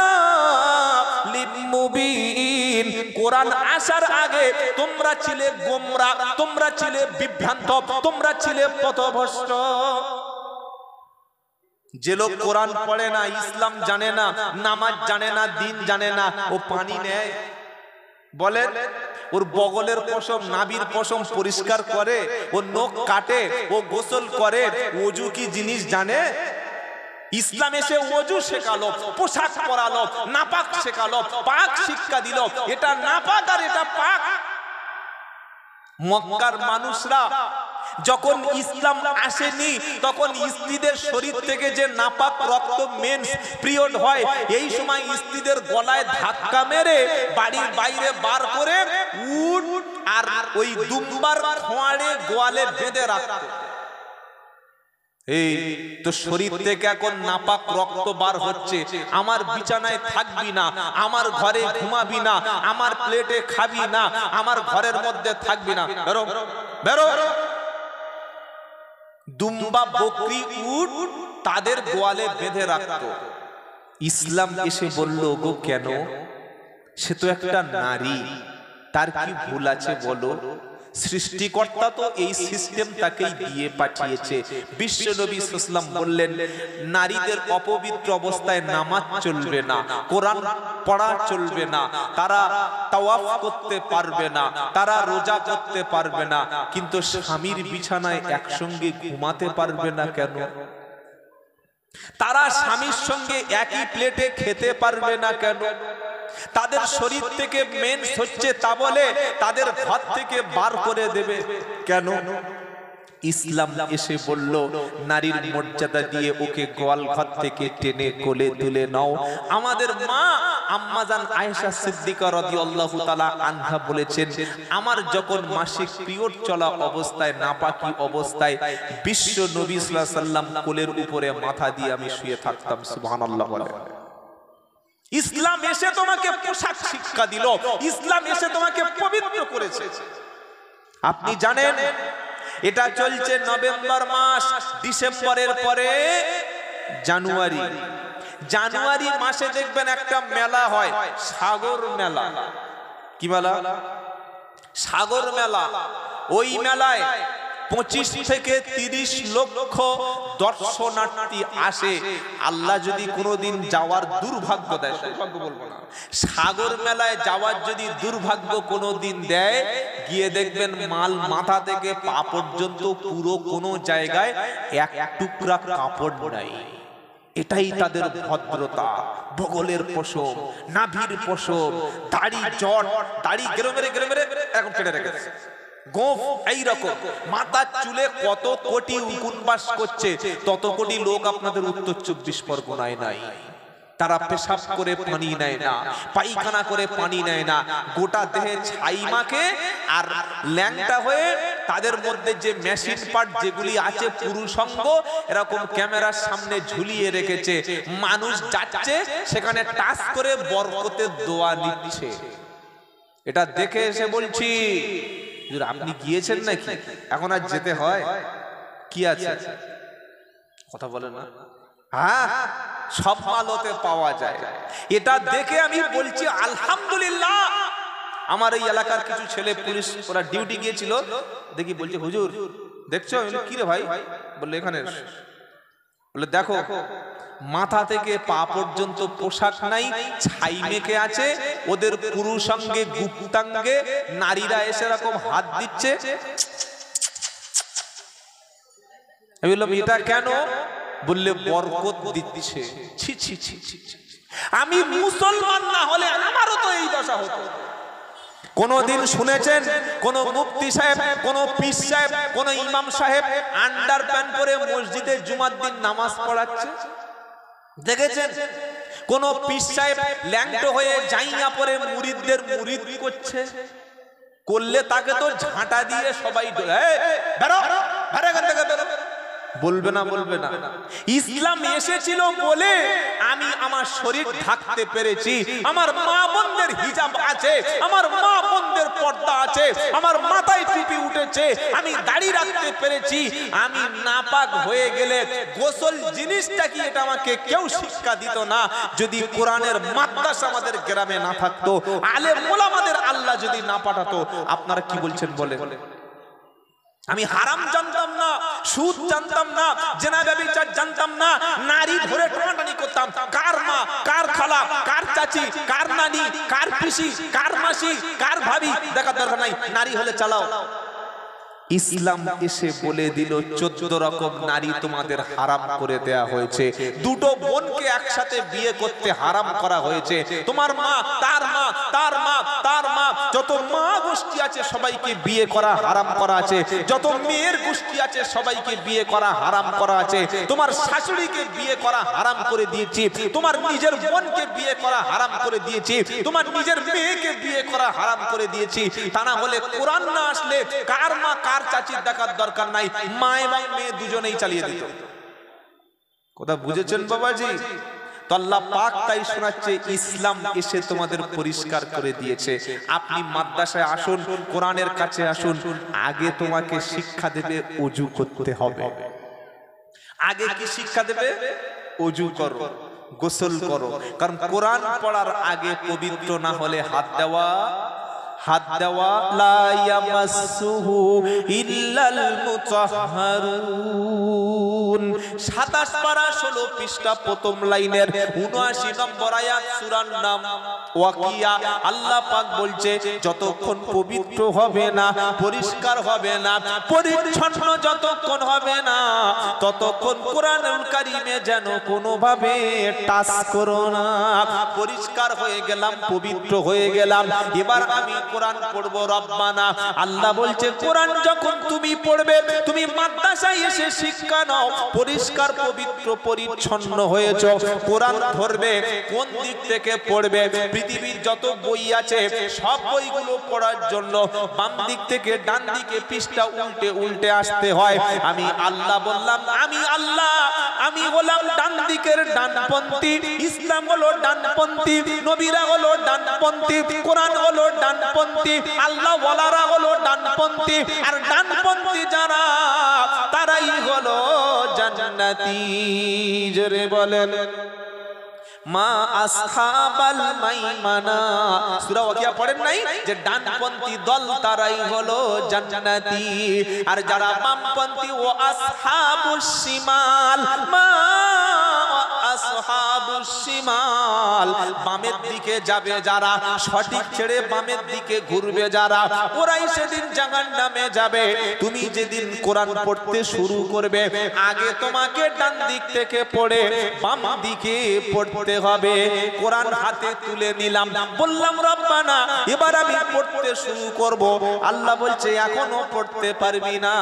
দালালিন মুবিন। কোরআন আসার আগে তোমরা ছিলে গোমরা, তোমরা ছিলে বিভ্রান্ত, তোমরা ছিলে পথভ্রষ্ট। যে লোক কোরআন পড়ে না, ইসলাম জানে না, নামাজ জানে না, দিন জানে না, ও পানি নেয়? বলেন, ওর বগলের পশম, নাভির পশম পরিষ্কার করে, ও নখ কাটে, ও গোসল করে, ওযু কি জিনিস জানে? ইসলাম এসে ওযু শেখালো, পোশাক পরালো, নাপাক শেখালো, পাক শিক্ষা দিল, এটা নাপাক আর এটা পাক। মক্কার মানুষরা যখন ইসলাম আসেনি তখন স্ত্রীদের শরীর থেকে যে নাপাক রক্ত মেন্স পিরিয়ড হয়, এই সময় স্ত্রীদের গলায় ধাক্কা মেরে বাড়ির বাইরে বার করে উট আর ওই দুম্বার খোঁয়াড়ে গোয়ালে বেঁধে রাখত। এই তো শরীর থেকে এখন নাপাক রক্ত বার হচ্ছে, আমার বিছানায় থাকবি না, আমার ঘরে ঘুমাবি না, আমার প্লেটে খাবি না, আমার ঘরের মধ্যে থাকবি না, বেরো বেরো। দুম্বা, বকরি, উট তাদের গোয়ালে বেঁধে রাখত। ইসলাম এসে বলল, গো কেন? সে তো একটা নারী, তার কি ভুল আছে বলো? সৃষ্টিকর্তা তো এই সিস্টেম তাকেই দিয়ে পাঠিয়েছে। বিশ্ব নবী সাল্লাল্লাহু আলাইহি ওয়াসাল্লাম বললেন, নারীদের অপবিত্র অবস্থায় নামাজ চলবে না, কোরআন পড়া চলবে না, তারা তাওয়াফ করতে পারবে না, তারা রোজা করতে পারবে না, কিন্তু স্বামীর বিছানায় একসঙ্গে ঘুমাতে পারবে না কেন? তারা স্বামীর সঙ্গে একই প্লেটে খেতে পারবে না কেন? তাদের শরীর থেকে মেন্স হচ্ছে তা বলে তাদের ঘর থেকে বার করে দেবে কেন? ইসলাম এসে বলল, নারীর মর্যাদা দিয়ে ওকে গোয়াল ঘর থেকে টেনে কোলে তুলে নাও। আমাদের মা আম্মাজান আয়েশা সিদ্দিকা রাদিয়াল্লাহু তাআলা আনহা বলেছেন, আমার যখন মাসিক পিরিয়ড চলা অবস্থায়, নাপাকি অবস্থায়, বিশ্ব নবী সাল্লাল্লাহু আলাইহি ওয়াসাল্লাম কোলের উপরে মাথা দিয়ে আমি শুয়ে থাকতাম। সুবহানাল্লাহ বলে। ইসলাম এসে তোমাকে পোশাক শিক্ষা দিল, ইসলাম এসে তোমাকে পবিত্র করেছে। আপনি জানেন এটা চলছে নভেম্বর মাস, ডিসেম্বরের পরে জানুয়ারি। জানুয়ারি মাসে দেখবেন একটা মেলা হয়, সাগর মেলা। কি মেলা? সাগর মেলা। ওই মেলায় 25 থেকে 30 লক্ষ দর্শনার্থী আসে। আল্লাহ যদি কোনোদিন যাওয়ার দুর্ভাগ্য দেয়, সৌভাগ্য বলবো না, সাগর মেলায় যাওয়ার যদি দুর্ভাগ্য কোনোদিন দেয়, গিয়ে দেখবেন মাল মাথা থেকে পা পর্যন্ত পুরো কোনো জায়গায় এক টুকরা কাপড় নাই। এটাই তাদের ভদ্রতা। বগলের পশম, নাভির পশম, দাড়ি জট, দাড়ি গেরমেরে গেরমেরে এরকম কেটে রেখেছে, গোঁফ এইরকম, মাথার চুলে কত কোটি উকুন বাস করছে, তত কোটি লোক আপনাদের উত্তর 24 পরগনায় নাই। তারা পেশাব করে পানি নেয় না, পায়খানা করে পানি নেয় না, গোটা দেহে ছাই মাখে আর ল্যাংটা হয়ে তাদের মধ্যে যে মেশিন পার্ট যেগুলি আছে পুরুষাঙ্গ এরকম ক্যামেরার সামনে ঝুলিয়ে রেখেছে। মানুষ যাচ্ছে সেখানে টাচ করে বরকতের দোয়া নিচ্ছে। এটা দেখে এসে বলছি, আপনি গিয়েছেন নাকি? এখন আর যেতে হয়? কি আছে? কথা বলে না? হ্যাঁ, সব মালতে পাওয়া যায়। এটা দেখে আমি বলছি আলহামদুলিল্লাহ। আমার এই এলাকার কিছু ছেলে পুলিশ, ওরা ডিউটি গিয়েছিল, দেখি বলছে, হুজুর দেখছো? কি রে ভাই? বললে এখানে। বলে দেখো, মাথা থেকে পা পর্যন্ত পোশাক নাই, ছাই মেখে আছে, ওদের পুরুষাঙ্গে গুপ্তাঙ্গে নারীরা এসে এরকম হাত দিচ্ছে। আমি বললাম, এটা কেন? বললে বরকত দিচ্ছে। ছি ছি ছি ছি, আমি মুসলমান না হলে আমারও তো এই দশা হতো। কোনদিন শুনেছেন কোন মুফতি সাহেব, কোন পীর সাহেব, কোন ইমাম সাহেব আন্ডার প্যান্ট পরে মসজিদে জুমার দিন নামাজ পড়াচ্ছে? দেখেছেন কোন পীর সাহেব ল্যাংটো হয়ে জাইয়া পরে মুরিদদের মুরিদ করছে? করলে তাকে তো ঝাঁটা দিয়ে সবাই বলবে না, বলবে না। ইসলাম এসেছিল বলে আমি আমার শরীর ঢাকতে পেরেছি, আমার মা বোনদের হিজাব আছে, আমার মা বোনদের পর্দা আছে, আমার মাথায় টুপি উঠে উঠেছে, আমি দাড়ি রাখতে পেরেছি, আমি নাপাক হয়ে গেলে গোসল জিনিসটা কি এটা আমাকে কেউ শিক্ষা দিত না। যদি কোরআনের মাদ্রাসা আমাদের গ্রামে না থাকতো, আলেম ওলামাদের আল্লাহ যদি না পাঠাতো, আপনারা কি বলছেন বলে? আমি হারাম জানতাম না, সুদ জানতাম না, জেনা ব্যভিচার জানতাম না, নারী ধরে টানাটানি করতাম, কার মা কার খালা কার চাচি কার নানি কার পিসি কার মাসি কার ভাবি দেখার দরকার নাই, নারী হলে চালাও। ইসলাম এসে বলে দিল 14 রকম নারী তোমাদের হারাম করে দেয়া হয়েছে। দুটো বোনকে একসাথে বিয়ে করতে হারাম করা হয়েছে। তোমার মা তার মা তার মা তার মা, যত মা গোষ্ঠী আছে সবাইকে বিয়ে করা হারাম করা আছে, যত মেয়ের গোষ্ঠী আছে সবাইকে বিয়ে করা হারাম করা আছে। তোমার শাশুড়িকে বিয়ে করা হারাম করে দিয়েছি, তোমার নিজের বোনকে বিয়ে করা হারাম করে দিয়েছি, তোমার নিজের মেয়েকে বিয়ে করা হারাম করে দিয়েছি। তা না হলে কোরআন না আসলে কার মা কার চাচির দেখার দরকার নাই, মা এবং মেয়ে দুজনেই চালিয়ে দিত। কথা বুঝেছেন বাবাজি? তো আল্লাহ পাক তাই শোনাচ্ছে, ইসলাম এসে তোমাদের পরিষ্কার করে দিয়েছে। আপনি মাদ্রাসায় আসুন, কোরআনের কাছে আসুন, আগে তোমাকে শিক্ষা দেবে ওযু করতে হবে। আগে কি শিক্ষা দেবে? ওযু করো, গোসল করো। কারণ কোরআন পড়ার আগে পবিত্র না হলে হাত দেওয়া লা ইয়ামাসসুহু ইল্লাল মুতাহহারুন। 27 পারা 16 পৃষ্ঠা প্রথম লাইনের 79 নম্বর আয়াত, সূরার নাম ওয়াকিয়া। আল্লাহ পাক বলছে, যতক্ষণ পবিত্র হবে না, পরিষ্কার হবে না, পরিচ্ছন্ন যতক্ষণ হবে না, ততক্ষণ কোরআনুল কারীমে যেন কোনোভাবে টাচ করো না। পরিষ্কার হয়ে গেলাম, পবিত্র হয়ে গেলাম, এবার আমি কোরআন পড়বো। রব্বানা, আল্লাহ বলছে, কোরআন যখন তুমি পড়বে, তুমি মাদ্রাসায় এসে শিক্ষা নাও, পরিষ্কার পবিত্র পরিচ্ছন্ন হয়েছো, কোরআন ধরবে, কোন দিক থেকে পড়বে? পৃথিবীর যত বই আছে সব বইগুলো পড়ার জন্য বাম দিক থেকে ডান দিকে পৃষ্ঠা উল্টে উল্টে আসতে হয়। আমি আল্লাহ বললাম, আমি আল্লাহ, আমি হলাম ডান দিকের ডানপন্থী, ইসলাম হলো ডানপন্থী, নবীরা হলো ডানপন্থী, কোরআন হলো ডানপন্থী, আল্লাহ ওয়ালারা হলো ডানপন্থী, আর ডানপন্থী যারা তারাই হলো জান্নাতি। জোরে বলেন মা আসহাবাল মাইমানা। সূরা ওয়াকিয়া পড়েন নাই যে ডানপন্থী দল তারাই হলো জান্নাতি, আর যারা বামপন্থী ও আসহাবুস শিমাল, মা আসহাবুস শিমাল, বামের দিকে যাবে যারা, সঠিক ছেড়ে বামের দিকে ঘুরবে যারা, ওরাই সেদিন জাহান্নামে যাবে। তুমি যেদিন কোরআন পড়তে শুরু করবে, আগে তোমাকে ডান দিক থেকে পড়ে বাম দিকে পড়তে হবে। কোরআন হাতে তুলে নিলাম, বললাম রব্বানা, এবার আমি পড়তে শুরু করব। আল্লাহ বলছে, এখনো পড়তে পারবি না,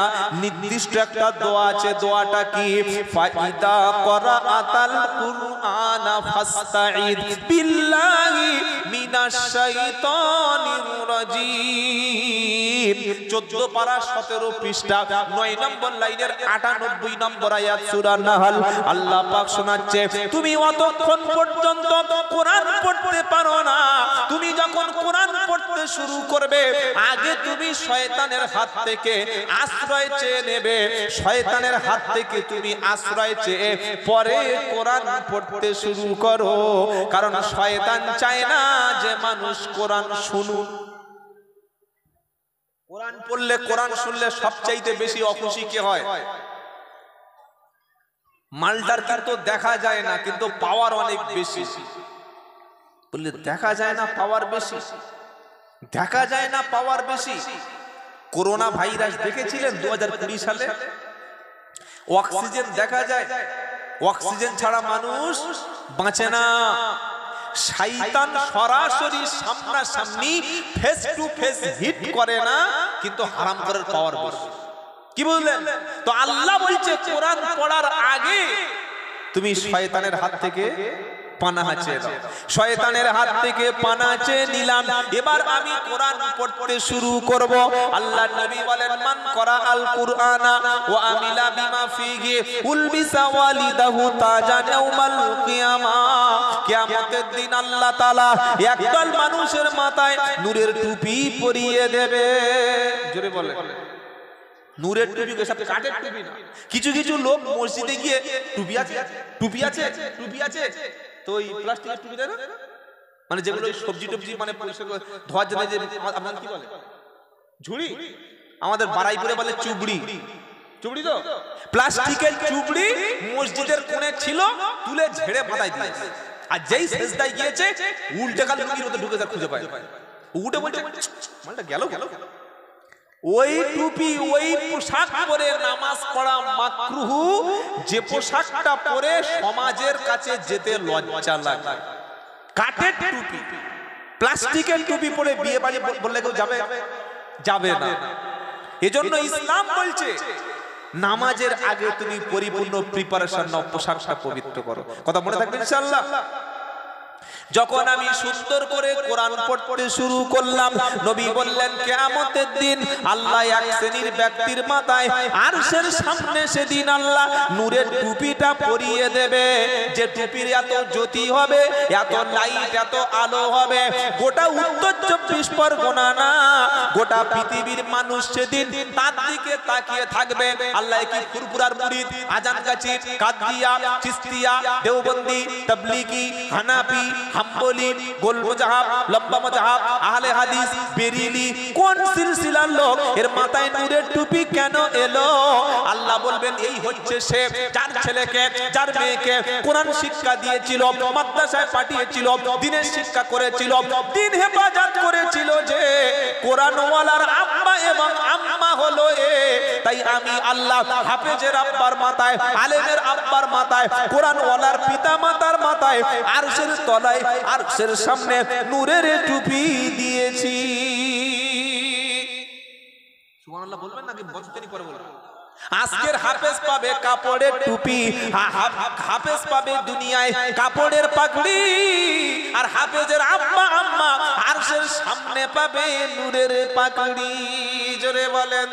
নির্দিষ্ট একটা দোয়া আছে। দোয়াটা কি? ফাইদা করাআতাল কুরআনা ফাস্তাঈদ বিল্লাহি মিনাশ শাইতানির রাজীম। 14 পারা 17 পৃষ্ঠা 9 নম্বর লাইনের 98 নম্বর আয়াত, সূরা নাহল। আল্লাহ পাক শোনাচ্ছে, তুমি অতক্ষণ পর্যন্ত কোরআন পড়তে পারো না। তুমি যখন কোরআন পড়তে শুরু করবে, আগে তুমি শয়তানের হাত থেকে আশ্রয় চেয়ে নেবে, শয়তানের হাত থেকে তুমি আশ্রয় চেয়ে পরে কোরআন পড়তে শুরু করো। কারণ শয়তান চায় না যে মানুষ কোরআন শুনুক। কোরআন পড়লে, কোরআন শুনলে সবচাইতে বেশি অখুশি কে হয়? মালদার কিন্তু দেখা যায় না, কিন্তু পাওয়ার অনেক বেশি। বললে দেখা যায় না পাওয়ার বেশি, দেখা যায় না পাওয়ার বেশি। করোনা ভাইরাস দেখেছিলেন 2020 সালে? অক্সিজেন দেখা যায়, অক্সিজেন ছাড়া মানুষ বাঁচে না। শয়তান সরাসরি সামনাসামনি ফেস টু ফেস হিট করে না, কিন্তু হারাম করার পাওয়ার বেশি। কি বুঝলেন? তো আল্লাহ বলছে, কোরআন পড়ার আগে তুমি শয়তানের হাত থেকে পানাহ চেয়ে দাও। শয়তানের হাত থেকে পানাহ চেয়ে নিলাম, এবার আমি কোরআন পড়তে শুরু করব। আল্লাহর নবী বলেন, মান করা আল কুরআনা ওয়া আমিলা বিমা ফিহি উলবিসা ওয়ালিদাহু তাজান ইয়াউমাল কিয়ামা। কিয়ামতের দিন আল্লাহ তাআলা একদল মানুষের মাথায় নূরের টুপি পরিয়ে দেবে। জোরে বলে নূরের টুপি, সব কাঠের টুপি না। কিছু কিছু লোক মসজিদে গিয়ে টুপি আছে, টুপি আছে, টুপি আছে, তো ওই প্লাস্টিকের টুপি দেয় না, মানে যেগুলো সবজি টবজি মানে ধোয়ার জন্য, যে আপনার কি বলে ঝুড়ি, আমাদের বারাইপুরে বলে চুবড়ি, চুবড়ি তো প্লাস্টিকের চুবড়ি মসজিদের কোণে ছিল, তুলে ঝেড়ে মাথায় দিয়েছে, আর যেই সেজদায় গিয়েছে উল্টে কাল লুঙ্গির মধ্যে ঢুকে খুঁজে পায়, উঠে বলছে মালটা গেল গেল। ওই টুপি ওই পোশাক পরে নামাজ পড়া মাকরুহ, যে পোশাকটা পরে সমাজের কাছে যেতে লজ্জা লাগে। কাঠের টুপি, প্লাস্টিকের টুপি পরে বিয়ে বাড়ি বললে কেউ যাবে? যাবে না। এজন্য ইসলাম বলছে নামাজের আগে তুমি পরিপূর্ণ প্রিপারেশন নাও, পোশাকটা পবিত্র করো। কথা মনে থাকবে ইনশাআল্লাহ। যখন আমি সুন্দর করে কোরআন পড়তে শুরু করলাম, নবী বললেন কিয়ামতের দিন আল্লাহ এক শ্রেণীর ব্যক্তির মাথায় আরশের সামনে সেদিন আল্লাহ নূরের টুপিটা পরিয়ে দেবে, যে টুপির এত জ্যোতি হবে, এত লাইট, এত আলো হবে, গোটা উত্তর 24 পরগনা না, গোটা পৃথিবীর মানুষ সেদিন তার দিকে তাকিয়ে থাকবে। আল্লাহ কি ফুরফুরার মুরিদ, আজান গাছি, কাদিয়া, চিশতিয়া, দেওবন্দি, তাবলিগি, হানাফি, হাম্বলি, গোল মুজাহাব, লম্বা মুজাহাব, আহলে হাদিস, বেরিলি, কোন সিলসিলার লোক এর মাথায় নূরের টুপি কেন এলো? আল্লাহ বলবেন এই হচ্ছে সে যার ছেলেকে, যার মেয়েকে কোরআন শিক্ষা দিয়েছিল, মাদ্রাসায় পাঠিয়েছিল, দ্বীনের শিক্ষা করেছিল, দ্বীন হেফাজত করেছিল, যে কোরআনওয়ালার আব্বা এবং আম্মা হলো এ। তাই আমি আল্লাহ হাফেজের আব্বার মাথায়, আলেমের আব্বার মাথায়, কোরআনওয়ালার পিতা মাতার মাথায় আরশের তলায়, আরশের সামনে নূরের টুপি দিয়েছি। সুবহানাল্লাহ বলবেন নাকি বচনই পরে বলবেন? আজকের হাফেজ পাবে কাপড়ের টুপি, হাফেজ পাবে দুনিয়ায় কাপড়ের পাগড়ি, আর হাফেজের আব্বা আম্মা আরশের সামনে পাবে নূরের পাগড়ি। জোরে বলেন।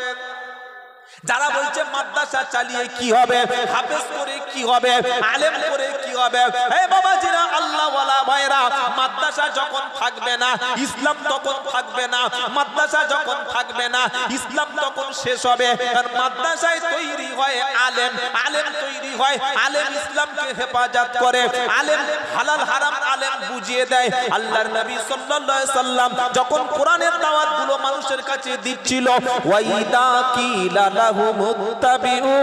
যারা বলছে মাদ্রাসা চালিয়ে কি হবে, হাফেজ করে কি হবে, আলেম করে কি হবে, এই বাবাজিরা, আল্লাহ ওয়ালা ভাইরা, মাদ্রাসা যখন থাকবে না ইসলাম তখন থাকবে না, মাদ্রাসা যখন থাকবে না ইসলাম তখন শেষ হবে। আর মাদ্রাসায় তৈরি হয় আলেম, আলেম তৈরি হয়, আলেম ইসলামকে হেফাজত করে, আলেম হালাল হারাম আলেম বুঝিয়ে দেয়। আল্লাহর নবী সাল্লাল্লাহু আলাইহি সাল্লাম যখন কোরআনের দাওয়াত গুলো মানুষের কাছে দিচ্ছিল, ওয়াইদা কিলা মুত্তাবিউ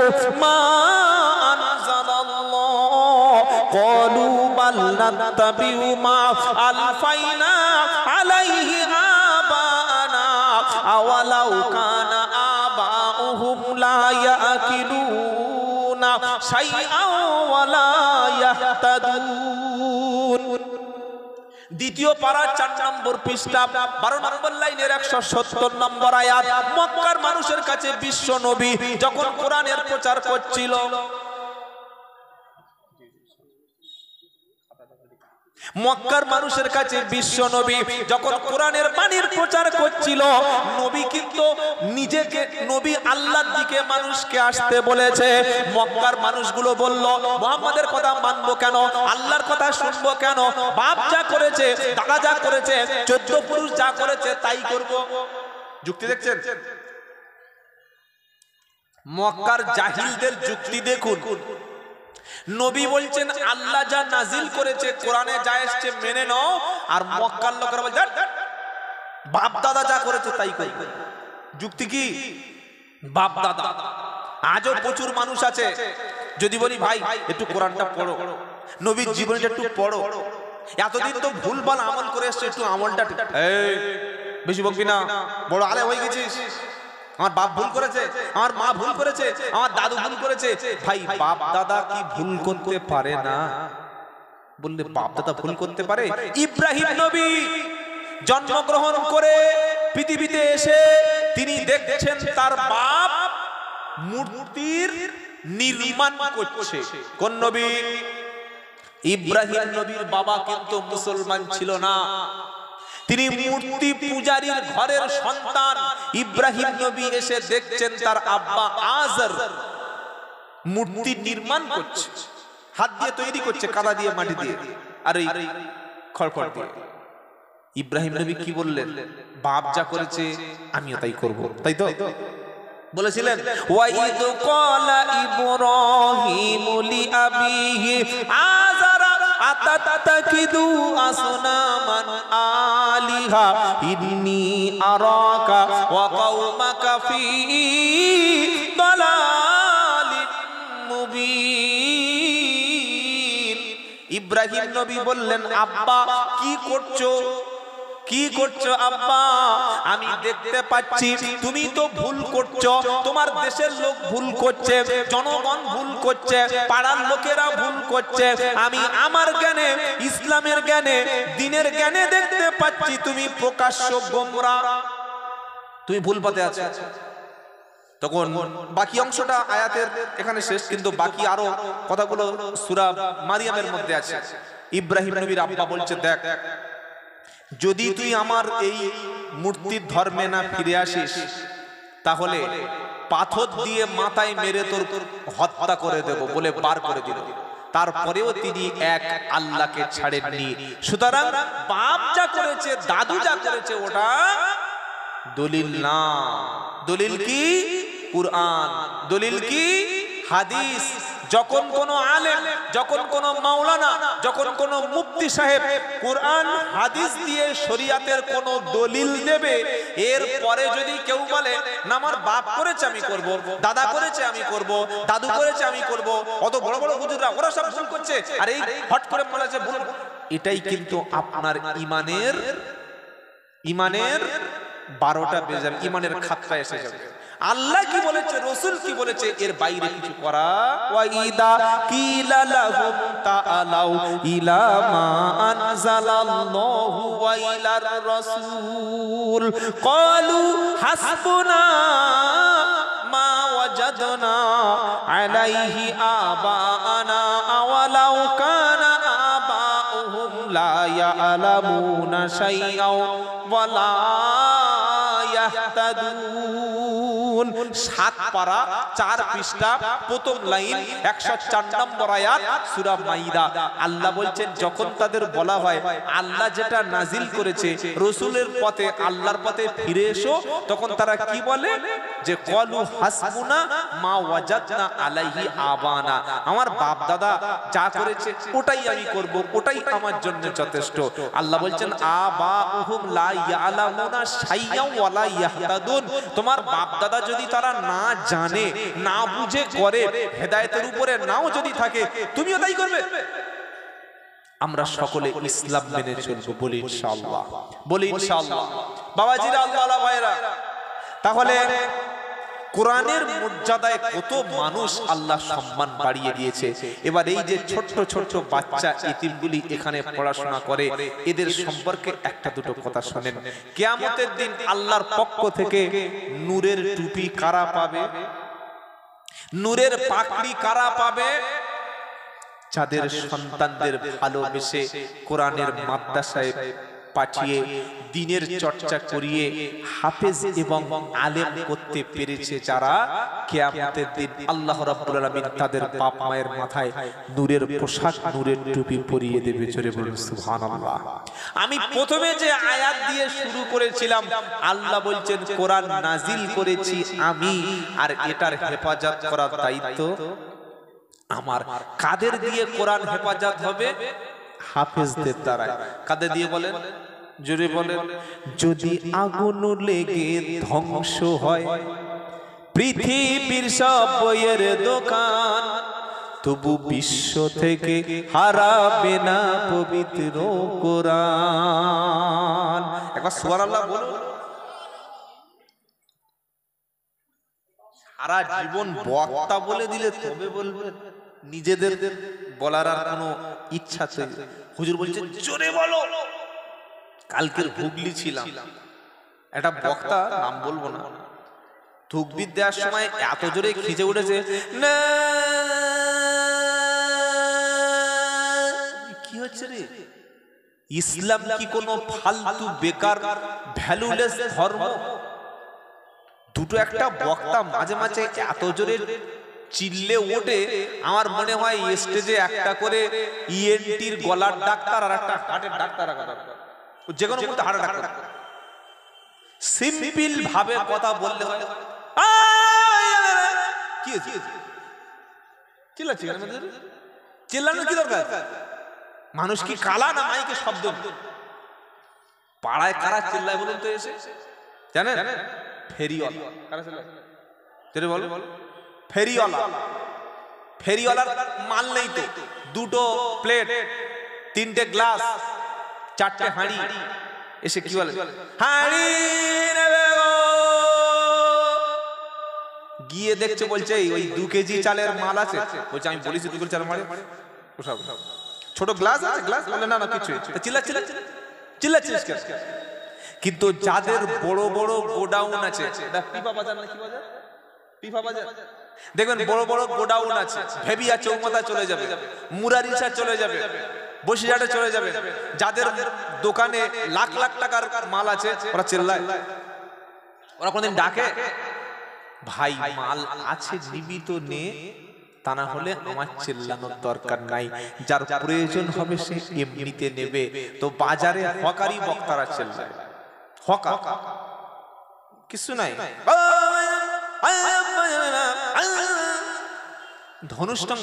মা আনজালাল্লাহ ক্বালু বাল নাত্তাবিউ মা আলফাইনা আলাইহি আবানা আওয়ালাউ কানা আবাউহুম লা ইয়াকিলুনা শাইআন ওয়া লা ইয়াহতাদুন। দ্বিতীয় পারা 4 নম্বর পৃষ্ঠা 12 নম্বর লাইনের 170 নম্বর আয়াত। মক্কার মানুষের কাছে বিশ্ব নবী যখন কোরআনের প্রচার করছিল, মক্কার মানুষের কাছে বিশ্ব নবী যখন কোরআনের বাণীর প্রচার করছিল, নবী কিন্তু নিজেকে নবী আল্লাহর দিকে মানুষকে আসতে বলেছে। মক্কার মানুষগুলো বলল, মুহাম্মাদের কথা মানবো কেন, আল্লাহর কথা শুনবো কেন, বাপ যা করেছে, দাদা যা করেছে, 14 পুরুষ যা করেছে তাই করব। যুক্তি দেখছেন? মক্কার জাহিলদের যুক্তি দেখুন। নবী বলছেন আল্লাহ যা নাজিল করেছে, কোরআনে যা এসেছে মেনে নাও, আর মক্কার লোকেরা বলছে বাপ দাদা যা করেছে তাই করি। যুক্তি কি? বাপ দাদা। আজও প্রচুর মানুষ আছে, যদি বলি ভাই একটু কোরআনটা পড়ো, নবীর জীবনীটা একটু পড়ো, এতদিন তো ভুলভাল আমল করে এসছে, একটু আমলটা এই বেশি বকবি না, বড় আলে হয়ে গেছিস, আমার বাপ ভুল করেছে, আমার মা ভুল করেছে, আমার দাদু ভুল করেছে। ভাই বাপ দাদা কি ভুল করতে পারে না? বললে বাপ দাদা ভুল করতে পারে? ইব্রাহিম নবী জন্মগ্রহণ করে পৃথিবীতে এসে তিনি দেখছেন তার বাপ মূর্তির নির্মাণ করছে। কোন নবী? ইব্রাহিম নবীর বাবা কিন্তু মুসলমান ছিল না, তিনি মূর্তি পূজারীর ঘরের সন্তান। ইব্রাহিম নবী এসে দেখছেন তার আব্বা আজর মূর্তি নির্মাণ করছে, হাত দিয়ে তৈরি করছে, কাদা দিয়ে, মাটি দিয়ে, আর এই খড়খড় দিয়ে। ইব্রাহিম নবী কি বললেন? বাপ যা করেছে আমিও তাই করব, তাই তো? বলেছিলেন ওয়াইদ ক্বালা ইব্রাহিমু লিআবিহি আযারা আতাতাকিদু আসনামান আলিহা ইন্নী আরাকা ওয়া কওমাকা ফি দালালিন মুবিন। ইব্রাহিম নবী বললেন, আব্বা কি করছো, কি করছো আব্বা? আমি দেখতে পাচ্ছি তুমি তো ভুল করছো, তোমার দেশের লোক ভুল করছে, জনগণ ভুল করছে, পাড়ার লোকেরা ভুল করছে। আমি আমার জ্ঞানে, ইসলামের জ্ঞানে, দ্বীনের জ্ঞানে দেখতে পাচ্ছি তুমি প্রকাশ্য গোমরাহ, তুমি ভুল পথে আছো। তখন বাকি অংশটা আয়াতের এখানে শেষ, কিন্তু বাকি আরো কথাগুলো সূরা মারিয়ামের মধ্যে আছে। ইব্রাহিম নবীর আব্বা বলছে, দেখ, যদি তুই আমার এই মূর্তির ধর্মে না ফিরে আসিস তাহলে পাথর দিয়ে মাথায় মেরে তোর হত্যা করে দেব বলে বার করে দিল। তারপরেও তিনি এক আল্লাহকে ছাড়েননি। সুতরাং বাপ যা করেছে, দাদু যা করেছে, ওটা দলিল না। দলিল কি? কুরআন। দলিল কি? হাদিস। যখন কোন আলেম, যখন কোন মাওলানা, যখন কোন মুফতি সাহেব কুরআন হাদিস দিয়ে শরীয়তের কোন দলিল দেবে, এর পরে যদি কেউ বলে না আমার বাপ করেছে আমি করব, দাদা করেছে আমি করব, দাদু করেছে আমি করব, অত বড় বড় হুজুররা ওরা সব ভুল করছে আর এই হট করে বলা যে ভুল, এটাই কিন্তু আপনার ইমানের 12টা বেজে যাবে, ইমানের খাতরা এসে যাবে। আল্লাহ কি বলেছে, রাসূল কি বলেছে, এর বাইরে কিছু করা। ওয়াইদা কিলা লাহুম তাআলাউ ইলা মা আনজালাল্লাহু ওয়া ইলার রাসূল ক্বালু হাসবুনা মা ওয়াজাদনা আলাইহি আবানা আওয়ালাউ কানা আবাউহুম লা ইয়ালামুনা শাইআও ওয়া লা ইয়াহতাদুন। 7 পারা 4 পৃষ্ঠা, প্রথম লাইন, 104 নম্বর আয়াত, সূরা মাইদা। আল্লাহ বলছেন, যখন তাদের বলা হয় আল্লাহ যেটা নাজিল করেছে রাসূলের পথে, আল্লাহর পথে ফিরে এসো, তখন তারা কি বলে যে ক্বালু হাসবুনা মা ওয়াজাদনা আলাইহি আবানা, আমার বাপ দাদা যা করেছে ওটাই আমি করব, ওটাই আমার জন্য যথেষ্ট। আল্লাহ বলছেন আবাউহুম লা ইয়ালামুনা শাইআ ওয়া লা ইয়াহতাদুন, তোমার বাপ দাদা যদি তারা না জানে, না বুঝে করে, হেদায়েতের উপরে নাও যদি থাকে, তুমিও তাই করবে। আমরা সকলে ইসলাম মেনে চলবো, বলি ইনশাআল্লাহ, বলি ইনশাআল্লাহ। বাবাজিরা, আল্লাহওয়ালা ভাইরা, তাহলে কোরআনের মর্যাদায় কত মানুষ আল্লাহ সম্মান বাড়িয়ে দিয়েছে। এবার এই যে ছোট্ট ছোট্ট বাচ্চা ইতিমগুলি এখানে পড়াশোনা করে, এদের সম্পর্কে একটা দুটো কথা শুনেন। কিয়ামতের দিন আল্লাহর পক্ষ থেকে নূরের টুপি কারা পাবে? নূরের পাগড়ি কারা পাবে? যাদের সন্তানদের ভালোবেসে কোরআনের মাদ্রাসায় পাঠিয়ে দ্বীনের চর্চা করিয়ে হাফেজ এবং আলেম করতে পেরেছে, যারা কিয়ামতের দিন আল্লাহ রাব্বুল আলামিন তাদের বাপ মায়ের মাথায় নূরের পোশাক, নূরের টুপি পরিয়ে দেবে। জোরে বলুন সুবহানাল্লাহ। আমি প্রথমে যে আয়াত দিয়ে শুরু করেছিলাম, আল্লাহ বলছেন কোরআন নাজিল করেছি আমি, আর এটার হেফাজত করার দায়িত্ব আমার। কাদের দিয়ে কোরআন হেফাজত হবে? হাফেজদের দ্বারা। কাদের দিয়ে বলেন? জোরে বলেন। যদি আগুন লেগে ধ্বংস হয় পৃথিবীর সব বইয়ের দোকান, তবু বিশ্ব থেকে হারাবে না পবিত্র কোরআন। একবার সুবহানাল্লাহ বলুন। সারা জীবন বক্তা বলে দিলে তবে বলবেন, নিজেদের বলার আর কোনো ইচ্ছা ছিল? হুজুর বলছেন জোরে বলো। কালকের হুগলি ছিলাম, একটা বক্তা, নাম বলবো না, তুকবির দেওয়ার সময় এত জোরে খিজে উঠেছে, না কি হচ্ছে রে? ইসলাম কি কোনো ফালতু বেকার ভ্যালুলেস ধর্ম? দুটো একটা বক্তা মাঝে মাঝে এত জোরে চিল্লে ওঠে, আমার মনে হয় স্টেজে একটা করে ইএনটির গলার ডাক্তার আর একটা হার্টের ডাক্তার রাখা দরকার, যে কোনো মধ্যে হার্টের ডাক্তার। সিম্পল ভাবে কথা বললে হয়, কি হয়েছে? চিল্লাচ্ছি কেন? চিল্লানোর কি দরকার? মানুষ কি কালা না মাইকে শব্দ? পাড়ায় কারা চিল্লায় বলুন তো এসে? জানেন? ফেরিওয়ালা। কারা চিল্লায়? যেটা বল, ফেরিওয়ালা। ফেরিওয়ালার মাল নেই তো, দুটো প্লেট, তিনটে গ্লাস, চারটে হাঁড়ি, এসে কি বলে? হাঁড়ি নেবে গো। গিয়ে দেখছে, বলছে ওই 2 কেজি চালের মাল আছে। বলছে আমি বলেছি 2 কেজি চালের মাল, ছোট গ্লাস আছে, গ্লাস বলে না না কিছু। চিল্লাচ্ছিস কেন? কিন্তু যাদের বড় বড় গোডাউন আছে, পিপা বাজার না কি বাজার, পিপা বাজার, দেখবেন বড় বড় গোডাউন আছে, ভেবিয়া চৌমাথা চলে যাবে, মুরারিসা চলে যাবে, বসিরহাটে চলে যাবে। যাদের দোকানে লাখ লাখ টাকার মাল আছে, ওরা চিল্লায়? ওরা কোনদিন ডাকে? ভাই মাল আছে, নিবি তো নে, তা না হলে আমার চিল্লানোর দরকার নাই। যার প্রয়োজন হবে সে এমনিতে নেবে। তো বাজারে হকারি বক্তারা চিল্লায়, হকা কিছু নাই, ধনুষ্টঙ্গ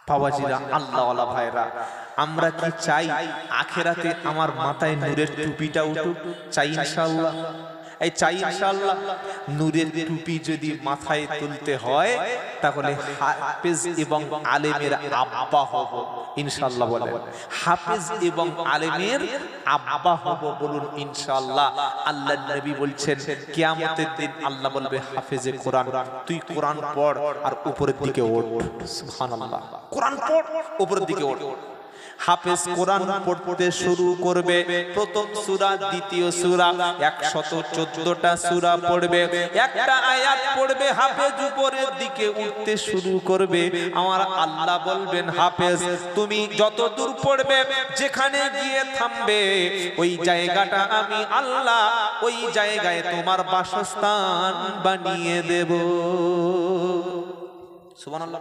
বাবাজিরা, আল্লাহওয়ালা ভাইরা, আমরা কি চাই আখেরাতে আমার মাথায় নূরের টুপিটা উঠুক? চাই ইনশাআল্লাহ। এই চাই ইনশাআল্লাহ। নূরের টুপি যদি মাথায় তুলতে হয়, তাহলে হাফেজ এবং আলেমের আব্বা হব ইনশাআল্লাহ। বলেন হাফেজ এবং আলেমের আব্বা হব, বলুন ইনশাআল্লাহ। আল্লাহর নবী বলছেন কিয়ামতের দিন আল্লাহ বলবে হাফেজে কোরআন, তুই কোরআন পড় আর উপরের দিকে ওঠ। সুবহানাল্লাহ, কোরআন পড়, উপরের দিকে ওঠ। হাফেজ কোরআন পড়তে শুরু করবে, প্রথম সূরা, দ্বিতীয় সূরা, 114টা সূরা পড়বে, একটা আয়াত পড়বে, হাফেজ উপরের দিকে উঠতে শুরু করবে। আমার আল্লাহ বলবেন হাফেজ তুমি যত দূর পড়বে, যেখানে গিয়ে থামবে, ওই জায়গাটা আমি আল্লাহ ওই জায়গায় তোমার বাসস্থান বানিয়ে দেব। সুবহানাল্লাহ।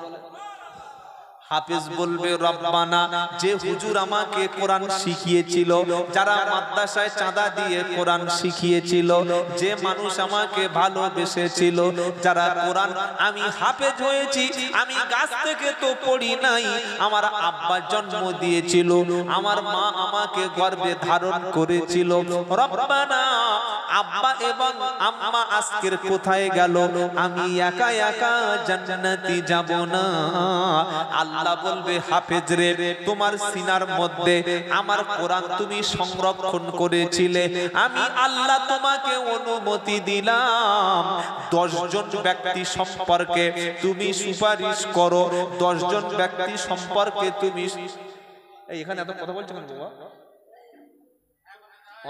হাফেজ বলবে রব্বানা, যে হুজুর আমাকে কোরআন শিখিয়েছিল, যারা মাদ্রাসায় চাঁদা দিয়ে কোরআন শিখিয়েছিল, যে মানুষ আমাকে ভালোবেসেছিল, যারা কোরআন, আমি হাফেজ হয়েছি, আমি গাছ থেকে তো পড়ি নাই, আমার আব্বা জন্ম দিয়েছিল, আমার মা আমাকে গর্ভে ধারণ করেছিল। রব্বানা, আব্বা এবং আম্মা আজকের কোথায় গেল? আমি একা একা জান্নাতে যাব না। আল্লাহ বলবে হাফেজ রে, তোমার সিনার মধ্যে আমার কোরআন তুমি সংরক্ষণ করেছিলে, আমি আল্লাহ তোমাকে অনুমতি দিলাম 10 জন ব্যক্তি সম্পর্কে তুমি সুপারিশ করো। 10 জন ব্যক্তি সম্পর্কে তুমি, এখানে এত কথা বলছো কেন বাবা?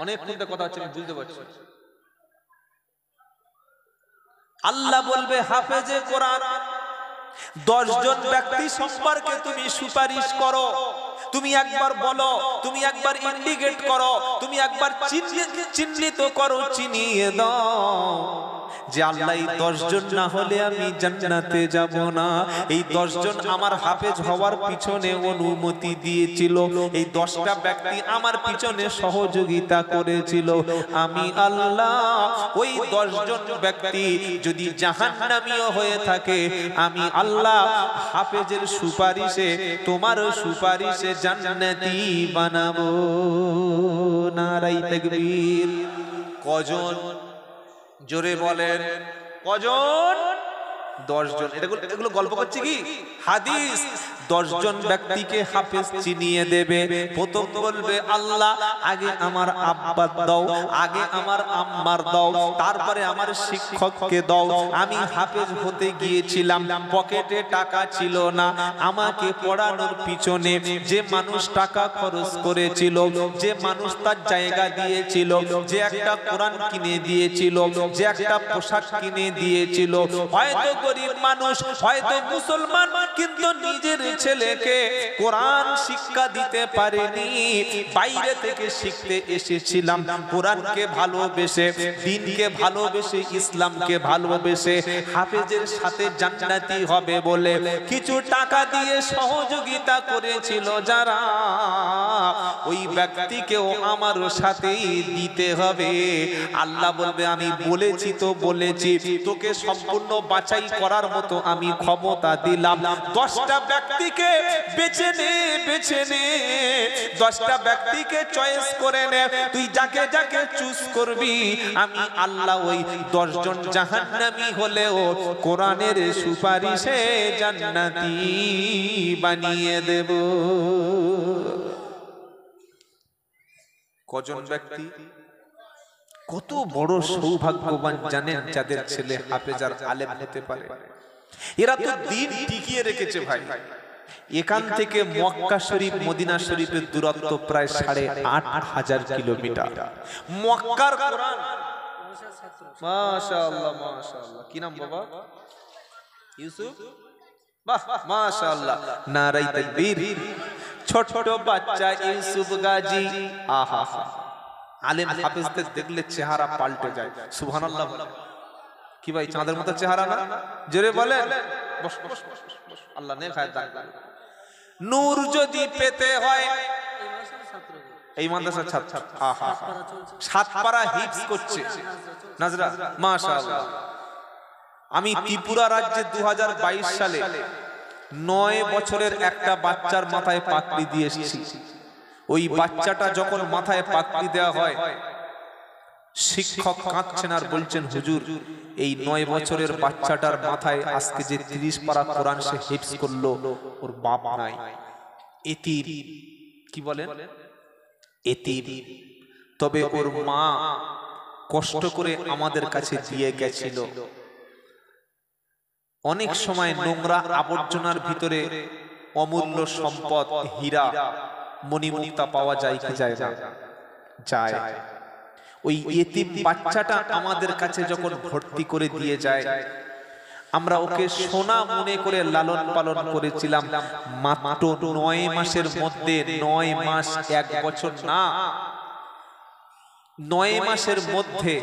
অনেক কথা হচ্ছে, আমি বুঝতে পারছি। আল্লাহ বলবে হাফেজে কোরআন 10 জন ব্যক্তি সম্পর্কে তুমি সুপারিশ করো। তুমি একবার বলো, তুমি একবার ইন্ডিকেট করো, তুমি একবার চিহ্নিত করো, চিনিয়ে দাও যে আল্লাহ এই 10 জন না হলে আমি জান্নাতে যাব না। এই 10 জন আমার হাফেজ হওয়ার পিছনে অনুমতি দিয়েছিল, এই 10টা ব্যক্তি আমার পিছনে সহযোগিতা করেছিল। আমি আল্লাহ ওই 10 জন ব্যক্তি যদি জাহান্নামীও হয়ে থাকে, আমি আল্লাহ হাফেজের সুপারিশে, তোমার সুপারিশে জান্নাতি বানাবো। নারায়ে তাকবীর। কজন? জোরে বলেন কজন? 10 জন। এগুলো গল্প করছে কি? হাদিস। 10 জন ব্যক্তিকে হাফেজ চিনিয়ে দেবে। প্রথম বলবে আল্লাহ আগে আমার আব্বার দাও, আগে আমার আম্মার দাও, তারপরে আমার শিক্ষককে দাও। আমি হাফেজ হতে গিয়েছিলাম, পকেটে টাকা ছিল না, আমাকে পড়ানোর পিছনে যে মানুষ টাকা খরচ করেছিল, যে মানুষ তার জায়গা দিয়েছিল, যে একটা কোরআন কিনে দিয়েছিল, যে একটা পোশাক কিনে দিয়েছিল, হয়তো গরিব মানুষ, হয়তো মুসলমান, কিন্তু নিজের ছেলেকে কোরআন শিক্ষা দিতে পারেনি, বাইরে থেকে শিখতে এসেছিলাম কোরআনকে ভালোবেসে, দ্বীনকে ভালোবেসে, ইসলামকে ভালোবেসে হাফেজের সাথে জান্নাতি হবে বলে কিছু টাকা দিয়ে সহযোগিতা করেছিল যারা, ওই ব্যক্তিকেও আমার সাথেই দিতে হবে। আল্লাহ বলবে আমি বলেছি তো বলেছি, তোকে সম্পূর্ণ বাছাই করার মতো আমি ক্ষমতা দিলাম। 10টা ব্যক্তিকে বেছে নে, বেছে নে, 10টা ব্যক্তিকে চয়েস করে নে, তুই যাকে যাকে চুজ করবি আমি আল্লাহ ওই 10 জন জাহান্নামী হলেও কোরআনের সুপারিশে জান্নাতি বানিয়ে দেব। কজন ব্যক্তি, কত বড় সৌভাগ্যবান জানেন যাদের ছেলে হাফেজ আর আলেম হতে পারে। এরা তো দ্বীন টিকিয়ে রেখেছে ভাই। এখান থেকে মক্কা শরীফ মদিনা শরীফের দূরত্ব প্রায় 8,500 কিলোমিটার। মক্কার কোরআন, মাশাআল্লাহ মাশাআল্লাহ, কি নাম বাবা? ইউসুফ, বাহ মাশাআল্লাহ, নারায়ে তাকবীর। ছোট বাচ্চা ইউসুফ গাজী, আহা, আলেম হাফেজদের দেখলে চেহারা পাল্টে যায়। সুবহানাল্লাহ। কি ভাই চাঁদের মতো চেহারা না? জোরে বলে বস বস বস, আল্লাহ নেক হায়াত দান করুন। নূর যদি পেতে হয়, এই মাদ্রাসার ছাত্র, আহা, সাতপারা হিফজ করছে নাজরা, মাশাআল্লাহ। আমি ত্রিপুরা রাজ্যে 2022 সালে 9 বছরের একটা বাচ্চার মাথায় পাগড়ি দিয়ে এসেছি। ওই বাচ্চাটা যখন মাথায় পাগড়ি দেওয়া হয়, শিক্ষক কাঁদছেন আর বলছেন হুজুর এই 9 বছরের বাচ্চাটার মাথায় আজকে যে 30 পারা কোরআন সে হিফজ করলো, ওর বাপ নাই, এতিম। কি বলেন? এতিম। তবে ওর মা কষ্ট করে আমাদের কাছে দিয়ে গেছিল। অনেক সময় নোংরা আবর্জনার ভিতরে অমূল্য সম্পদ, হীরা মণিমুক্তা পাওয়া যায় কি যায় না? যায়। ওই এতিম বাচ্চাটা আমাদের কাছে যখন ভর্তি করে দিয়ে যায়, আমরা ওকে সোনা মনে করে লালন পালন করেছিলাম। মাত্র 9 মাসের মধ্যে, 9 মাস 1 বছর না, 9 মাসের মধ্যে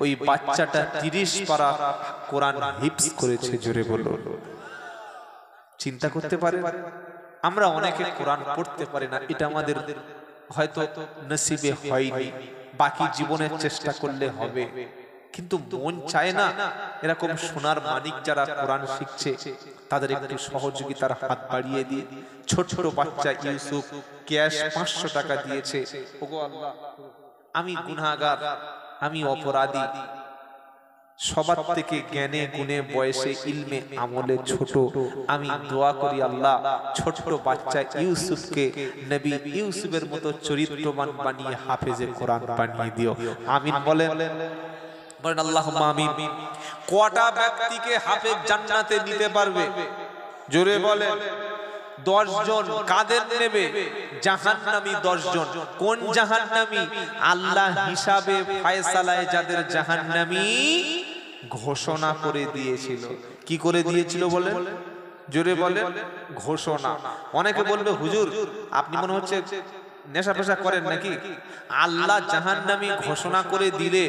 ওই বাচ্চাটা 30 পারা কোরআন হিফজ করেছে। জোরে বলো। চিন্তা করতে পারে, আমরা অনেকে কোরআন পড়তে পারি না, এটা আমাদের হয়তো নসিবে হয়নি, বাকি জীবনের চেষ্টা করলে হবে। কিন্তু মন চায় না এরকম সোনার মানিক যারা কোরআন শিখছে তাদের একটু সহযোগিতার হাত বাড়িয়ে দিয়ে। ছোট ছোট বাচ্চা ইউসুফ ক্যাশ 500 টাকা দিয়েছে। ওগো আল্লাহ, আমি গুনাহগার, আমি অপরাধী, সবার থেকে জ্ঞানে গুণে বয়সে ইলমে আমলে ছোট। আমি দোয়া করি আল্লাহ ছোট বাচ্চা ইউসুফকে নবী ইউসুফের মতো চরিত্রবান বানিয়ে হাফেজে কোরআন বানিয়ে দিও। আমিন বলেন, বলেন আল্লাহুম্মা আমিন। কয়টা ব্যক্তিকে হাফেজ জান্নাতে নিতে পারবে? জোরে বলেন। 10 জন। কাদের নেবে? জাহান্নামী 10 জন। কোন জাহান্নামী? আল্লাহ হিসাবে ফয়সালায় যাদের জাহান্নামী ঘোষণা করে দিয়েছিল। কি করে দিয়েছিল বলেন? জোরে বলেন। ঘোষণা। অনেকে বলবে হুজুর আপনি মনে হচ্ছে নেশা পেশা করেন নাকি? আল্লাহ জাহান্নামী ঘোষণা করে দিলে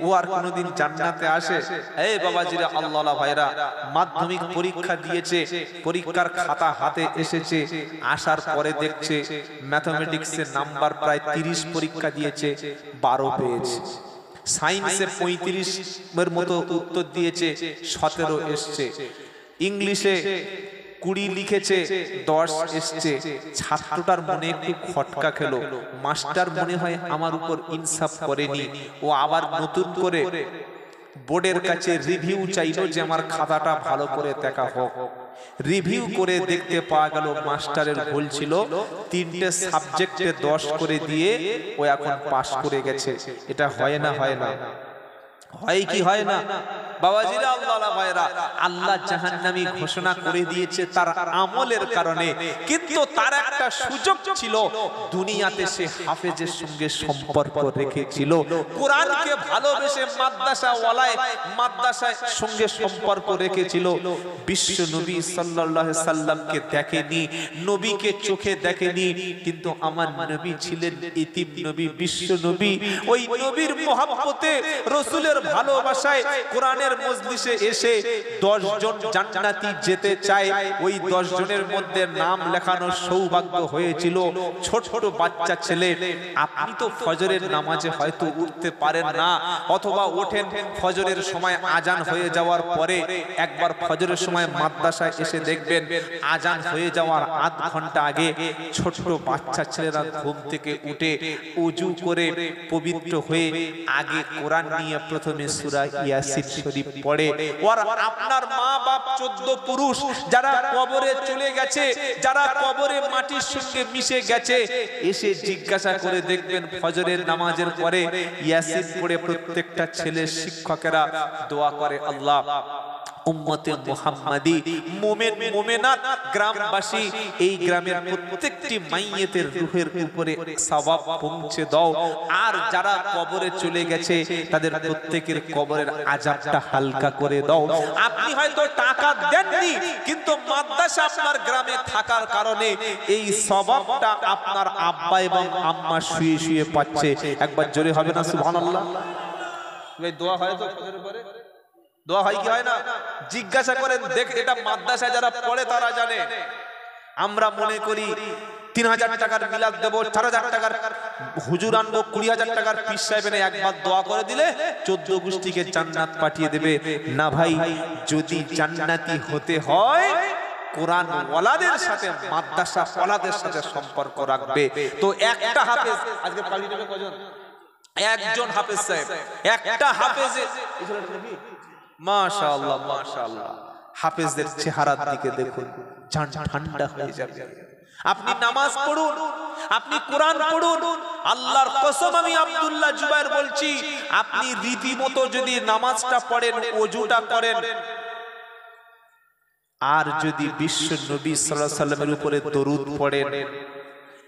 ও আর কোনোদিন জান্নাতে আসে? এই বাবাজিরা, আল্লাহ ভাইরা, মাধ্যমিক পরীক্ষা দিয়েছে, পরীক্ষার খাতা হাতে এসেছে, আসার পরে দেখছে ম্যাথমেটিক্সের নাম্বার প্রায় 30, পরীক্ষা দিয়েছে 12 পেয়েছে। সায়েন্সে 35 এর মতো উত্তর দিয়েছে, 17 এসছে। ইংলিশে 20 লিখেছে, 10 এসছে। ছাত্রটার মনে একটু খটকা খেলো, মাস্টার মনে হয় আমার উপর ইনসাফ করেনি। ও আবার নতুন করে বোর্ডের কাছে রিভিউ চাইলো যে আমার খাতাটা ভালো করে দেখা হোক। রিভিউ করে দেখতে পাওয়া গেল মাস্টারের ভুল ছিল, 3টে সাবজেক্টে 10 করে দিয়ে ও এখন পাস করে গেছে। এটা হয় না? হয় না? হয় কি হয় না? বাবাজিরা, আল্লাহ ভাইরা, আল্লাহ জাহান্নামী ঘোষণা করে দিয়েছে তার আমলের কারণে, কিন্তু তার একটা সুযোগ ছিল, দুনিয়াতে সে হাফেজের সঙ্গে সম্পর্ক রেখেছিল, কোরআনকে ভালোবেসে মাদ্রাসার সঙ্গে সম্পর্ক রেখেছিল। বিশ্ব নবী সাল্লাল্লাহু আলাইহি সাল্লামকে দেখেনি, নবীকে চোখে দেখেনি, কিন্তু আমার নবী ছিলেন ইতিম নবী, বিশ্ব নবী। ওই নবীর মহব্বতে, রাসূলের ভালোবাসায় কোরআনের মজলিসে এসে 10 জন জান্নাতি যেতে চায়, ওই 10 জনের মধ্যে নাম লেখানোর সৌভাগ্য হয়েছিল ছোট ছোট বাচ্চা ছেলে। আপনি তো ফজরের নামাজে হয়তো উঠতে পারেন না, অথবা ওঠেন ফজরের সময়, আজান হয়ে যাওয়ার পরে একবার ফজরের সময় মাদ্রাসায় এসে দেখবেন আজান হয়ে যাওয়ার আধ ঘন্টা আগে ছোট ছোট বাচ্চা ছেলেরা ঘুম থেকে উঠে ওযু করে পবিত্র হয়ে আগে কোরআন নিয়ে প্রথমে সূরা ইয়াসিন শরীফ পড়ে। আর আপনার মা বাপ 14 পুরুষ যারা কবরে চলে গেছে, যারা কবরে মাটির সঙ্গে মিশে গেছে, এসে জিজ্ঞাসা করে দেখবেন ফজরের নামাজের পরে ইয়াসিন পড়ে প্রত্যেকটা ছেলের শিক্ষকেরা দোয়া করে, আল্লাহ উম্মতে মুহাম্মাদি, মুমিন মুমিনাত গ্রামবাসী, এই গ্রামের প্রত্যেকটি মাইয়েতের রূহের উপরে সওয়াব পৌঁছে দাও, আর যারা কবরে চলে গেছে তাদের প্রত্যেকের কবরের আযাবটা হালকা করে দাও। আপনি হয়তো টাকা দেননি, কিন্তু মাদ্রাসা আপনার গ্রামে থাকার কারণে এই সওয়াবটা আপনার আব্বা এবং আম্মা শুয়ে শুয়ে পাচ্ছে। একবার জোরে হবে না সুবহানাল্লাহ? এই দোয়া হয় তো ফজরের পরে? দোয়া হয় কি হয় না? জিজ্ঞাসা করেন, দেখ, এটা মাদ্রাসায় যারা পড়ে তারা জানে। আমরা মনে করি 3000 টাকার মিলাদ দেব, 4000 টাকার হুজুর আনবো, 20000 টাকার পীর সাহেবের একবার দোয়া করে দিলে 14 গোষ্ঠীকে জান্নাত পাঠিয়ে দেবে। না ভাই, যদি জান্নাতি হতে হয় কোরআন ওয়ালাদের সাথে, মাদ্রাসা ওয়ালাদের সাথে সম্পর্ক রাখবে। তো একটা হাফেজ, আজকে পালি নেবে কজন? একজন হাফেজ সাহেব, একটা হাফেজ, মাশাআল্লাহ মাশাআল্লাহ, হাফেজদের চেহারার দিকে দেখুন, জান ঠান্ডা হয়ে যাবে। আপনি নামাজ পড়ুন, আপনি কোরআন পড়ুন, আল্লাহর কসম আমি আব্দুল্লাহ জুবায়ের বলছি, আপনি রীতিমতো যদি নামাজটা পড়েন, ওযুটা করেন, আর যদি বিশ্ব নবী সাল্লাল্লাহু আলাইহি সাল্লামের উপরে দরুদ পড়েন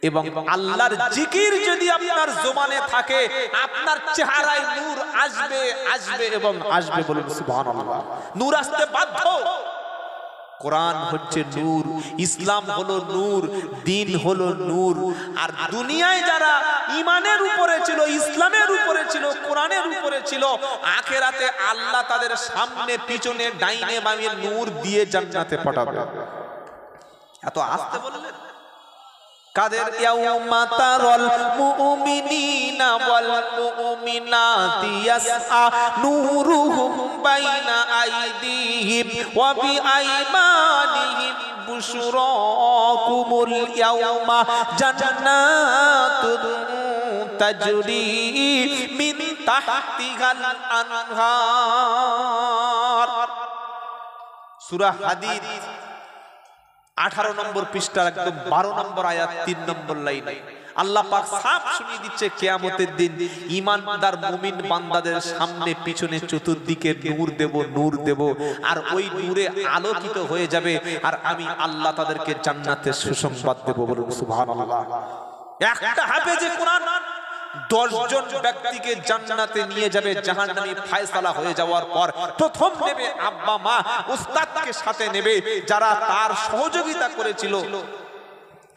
এবং আল্লাহর জিকির যদি আপনার জবানে থাকে, আপনার চেহারায় নূর আসবে, আসবে এবং আসবে। বলুন সুবহানাল্লাহ। নূর আসতে বাধ্য। কোরআন হচ্ছে নূর, ইসলাম হলো নূর, দ্বীন হলো নূর। আর দুনিয়ায় যারা ঈমানের উপরে ছিল, ইসলামের উপরে ছিল, কোরআনের উপরে ছিল, আখিরাতে আল্লাহ তাদের সামনে পিছনে ডাইনে বামে নূর দিয়ে জান্নাতে পাঠাবে। এত আস্তে বললেন? কাদের? ইয়াউমা তারাল মুমিনিনা ওয়াল মুমিনাতি ইয়াসআ নূরুহুম বাইনা আইদিহিম ওয়া বিআইমানিহিম বুশরাকুমুল ইয়াউমা জান্নাতুন তাজরি মিন তাহতিহাল আনহার। সূরা হাদীদ 18 নম্বর পৃষ্ঠার একদম 12 নম্বর আয়াত 3 নম্বর লাইনে আল্লাহ পাক সাফ শুনিয়ে দিচ্ছে, কিয়ামতের দিন ঈমানদার মুমিন বান্দাদের সামনে পিছনে চতুর্দিকে নূর দেব, নূর দেব, আর ওই নূরে আলোকিত হয়ে যাবে, আর আমি আল্লাহ তাদেরকে জান্নাতের সুসংবাদ দেব। বলুন সুবহানাল্লাহ। একটা হাফেজে কোরআন 10 জন ব্যক্তিকে জান্নাতে নিয়ে যাবে। জাহান্নামী ফয়সালা হয়ে যাওয়ার পর প্রথম নেবে আব্বা মা, উস্তাদকে সাথে নেবে, যারা তার সহযোগিতা করেছিল।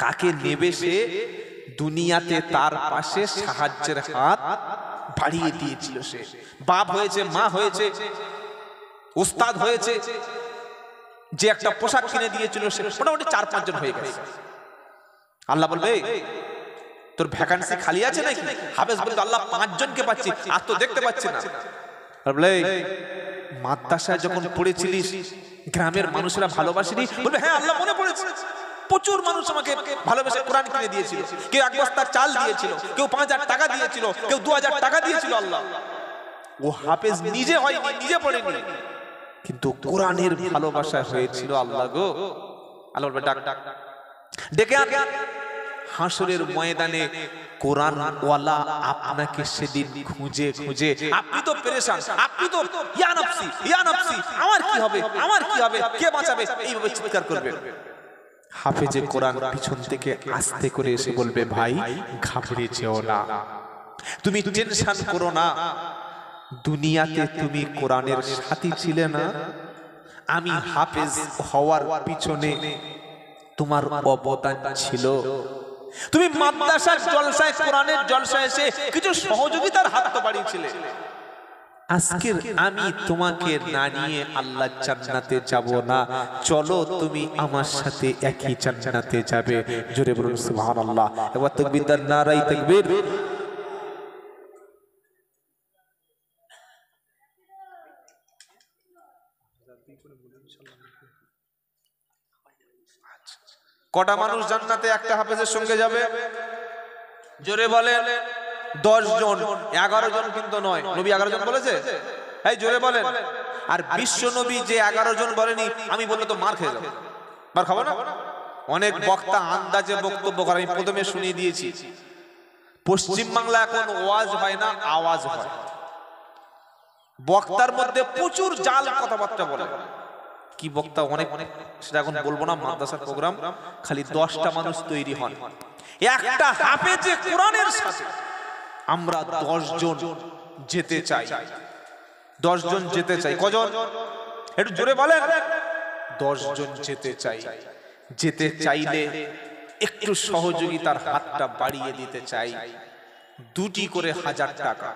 কাকে নেবে? সে দুনিয়াতে তার পাশে সাহায্যের হাত বাড়িয়ে দিয়েছিল। সে বাপ হয়েছে, মা হয়েছে, উস্তাদ হয়েছে, যে একটা পোশাক কিনে দিয়েছিল, সে মোটামুটি 4-5 জন হয়ে গেছে। আল্লাহ বলবে, তোর ভ্যাকান্সি খালি আছে নাকি? হাফেজ বলতো, আল্লাহ 5 জনকে পাচ্ছি, আর তো দেখতে পাচ্ছি না। বলে, মাদ্রাসায় যখন পড়েছিলিস গ্রামের মানুষেরা ভালোবাসেনি? বলবে, হ্যাঁ আল্লাহ মনে পড়েছে, প্রচুর মানুষ আমাকে ভালোবেসে কোরআন কিনে দিয়েছিল, কেউ 1 বস্তা চাল দিয়েছিল, কেউ 5000 টাকা দিয়েছিল, কেউ 2000 টাকা দিয়েছিল। আল্লাহ, ও হাফেজ নিজে হয়নি, নিজে পড়েনি, কিন্তু কোরআনের ভালোবাসা হয়েছিল। আল্লাহ গো, আল্লাহ বলবে, ডাক ডাক, ডেকে আন। হাসরের ময়দানে কোরআন ওয়ালা আপনাকে সেদিন খুঁজে খুঁজে, আপনি তো পেরেশান, আপনি তো ইয়া নফসি ইয়া নফসি, আমার কি হবে, আমার কি হবে, কে বাঁচাবে, এইভাবে চিৎকার করবেন। হাফেজে কোরআন পিছন থেকে আস্তে করে এসে বলবে, ভাই ঘাবড়ে যেও না, তুমি টেনশন করো না, দুনিয়াতে তুমি কোরআনের সাথী ছিলে না, আমি হাফেজ হওয়ার পিছনে তোমার অবদান ছিল, তুমি মাদ্রাসার জলসায় কোরআনের জলসায় এসে কিছু সহযোগিতার হাত তো বাড়িয়েছিলে, আজকের আমি তোমাকে না নিয়ে আল্লাহ জান্নাতে যাব না, চলো তুমি আমার সাথে একই জান্নাতে যাবে। জোরে বলুন সুবহানাল্লাহ। এবার তাকবীর দান, নারায়ে তাকবীর। কটা মানুষ জান্নাতে একটা হাফেজের সঙ্গে যাবে? জোরে বলেন। 10 জন, 11 জন কিন্তু নয়। নবী 11 জন বলেছে? এই জোরে বলেন। আর বিশ্ব নবী যে 11 জন বলেনি, আমি বললে তো মার খেয়ে যাবো, মার খাবো না? অনেক বক্তা আন্দাজে বক্তব্য করে, আমি প্রথমে শুনিয়ে দিয়েছি, পশ্চিম বাংলা এখন ওয়াজ হয় না, আওয়াজ হয়। বক্তার মধ্যে প্রচুর জাল কথাবার্তা বলে। কি বক্তা অনেক, সেটা এখন বলবো না, মাদ্রাসার প্রোগ্রাম, খালি 10টা মানুষ তৈরি হন, একটা হাফেজে কোরআনের সাথে আমরা 10 জন যেতে চাই। 10 জন যেতে চাই। কজন? একটু জোরে বলেন। 10 জন যেতে চাই। যেতে চাইলে একটু সহযোগিতার হাতটা বাড়িয়ে দিতে চাই। 2টি করে 1000 টাকা,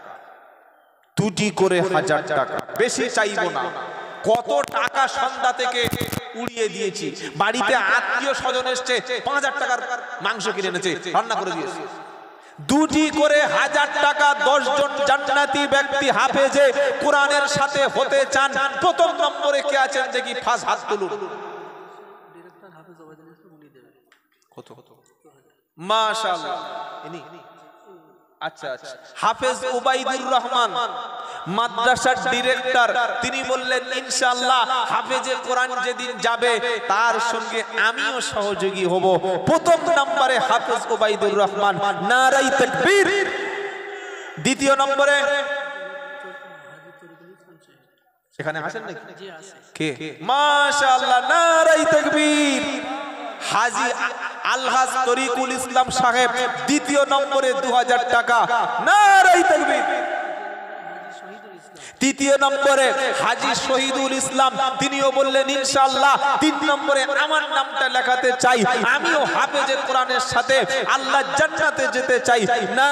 2টি করে 1000 টাকা, বেশি চাইবো না। কত টাকা সন্ধ্যা থেকে উড়িয়ে দিয়েছি, বাড়িতে আত্মীয় স্বজন এসছে, 5000 টাকার মাংস কিনে এনেছে, রান্না করে দিয়েছি। 2টি করে 1000 টাকা, 10 জন জান্নাতি ব্যক্তি হাফেজে কোরআনের সাথে হতে চান। প্রথম নম্বরে কে আছেন দেখি, ফাঁস হাত তুলুন। কত? মাশাআল্লাহ। আচ্ছা আচ্ছা, হাফেজ উবাইদুর রহমান মাদ্রাসার ডিরেক্টর, তিনি বললেন ইনশাআল্লাহ হাফেজে কোরআন যেদিন যাবে তার সঙ্গে আমিও সহযোগী হব। প্রথম নম্বরে হাফেজ উবাইদুর রহমান, নারায়ে তাকবীর। দ্বিতীয় নম্বরে এখানে আছেন নাকি? কে? মাশাআল্লাহ, নারায়ে তাকবীর। হাজী আলহাজ তরিকুল ইসলাম সাহেব, দ্বিতীয় নম্বরে 2000 টাকা, নারায়ে তাকবীর। তৃতীয় নম্বরে হাজী শহীদুল ইসলাম, তিনিও বললেন ইনশাআল্লাহ 3 নম্বরে আমার নামটা লেখাতে চাই, আমিও হাফেজে কোরআনের সাথে আল্লাহ জান্নাতে যেতে চাই। না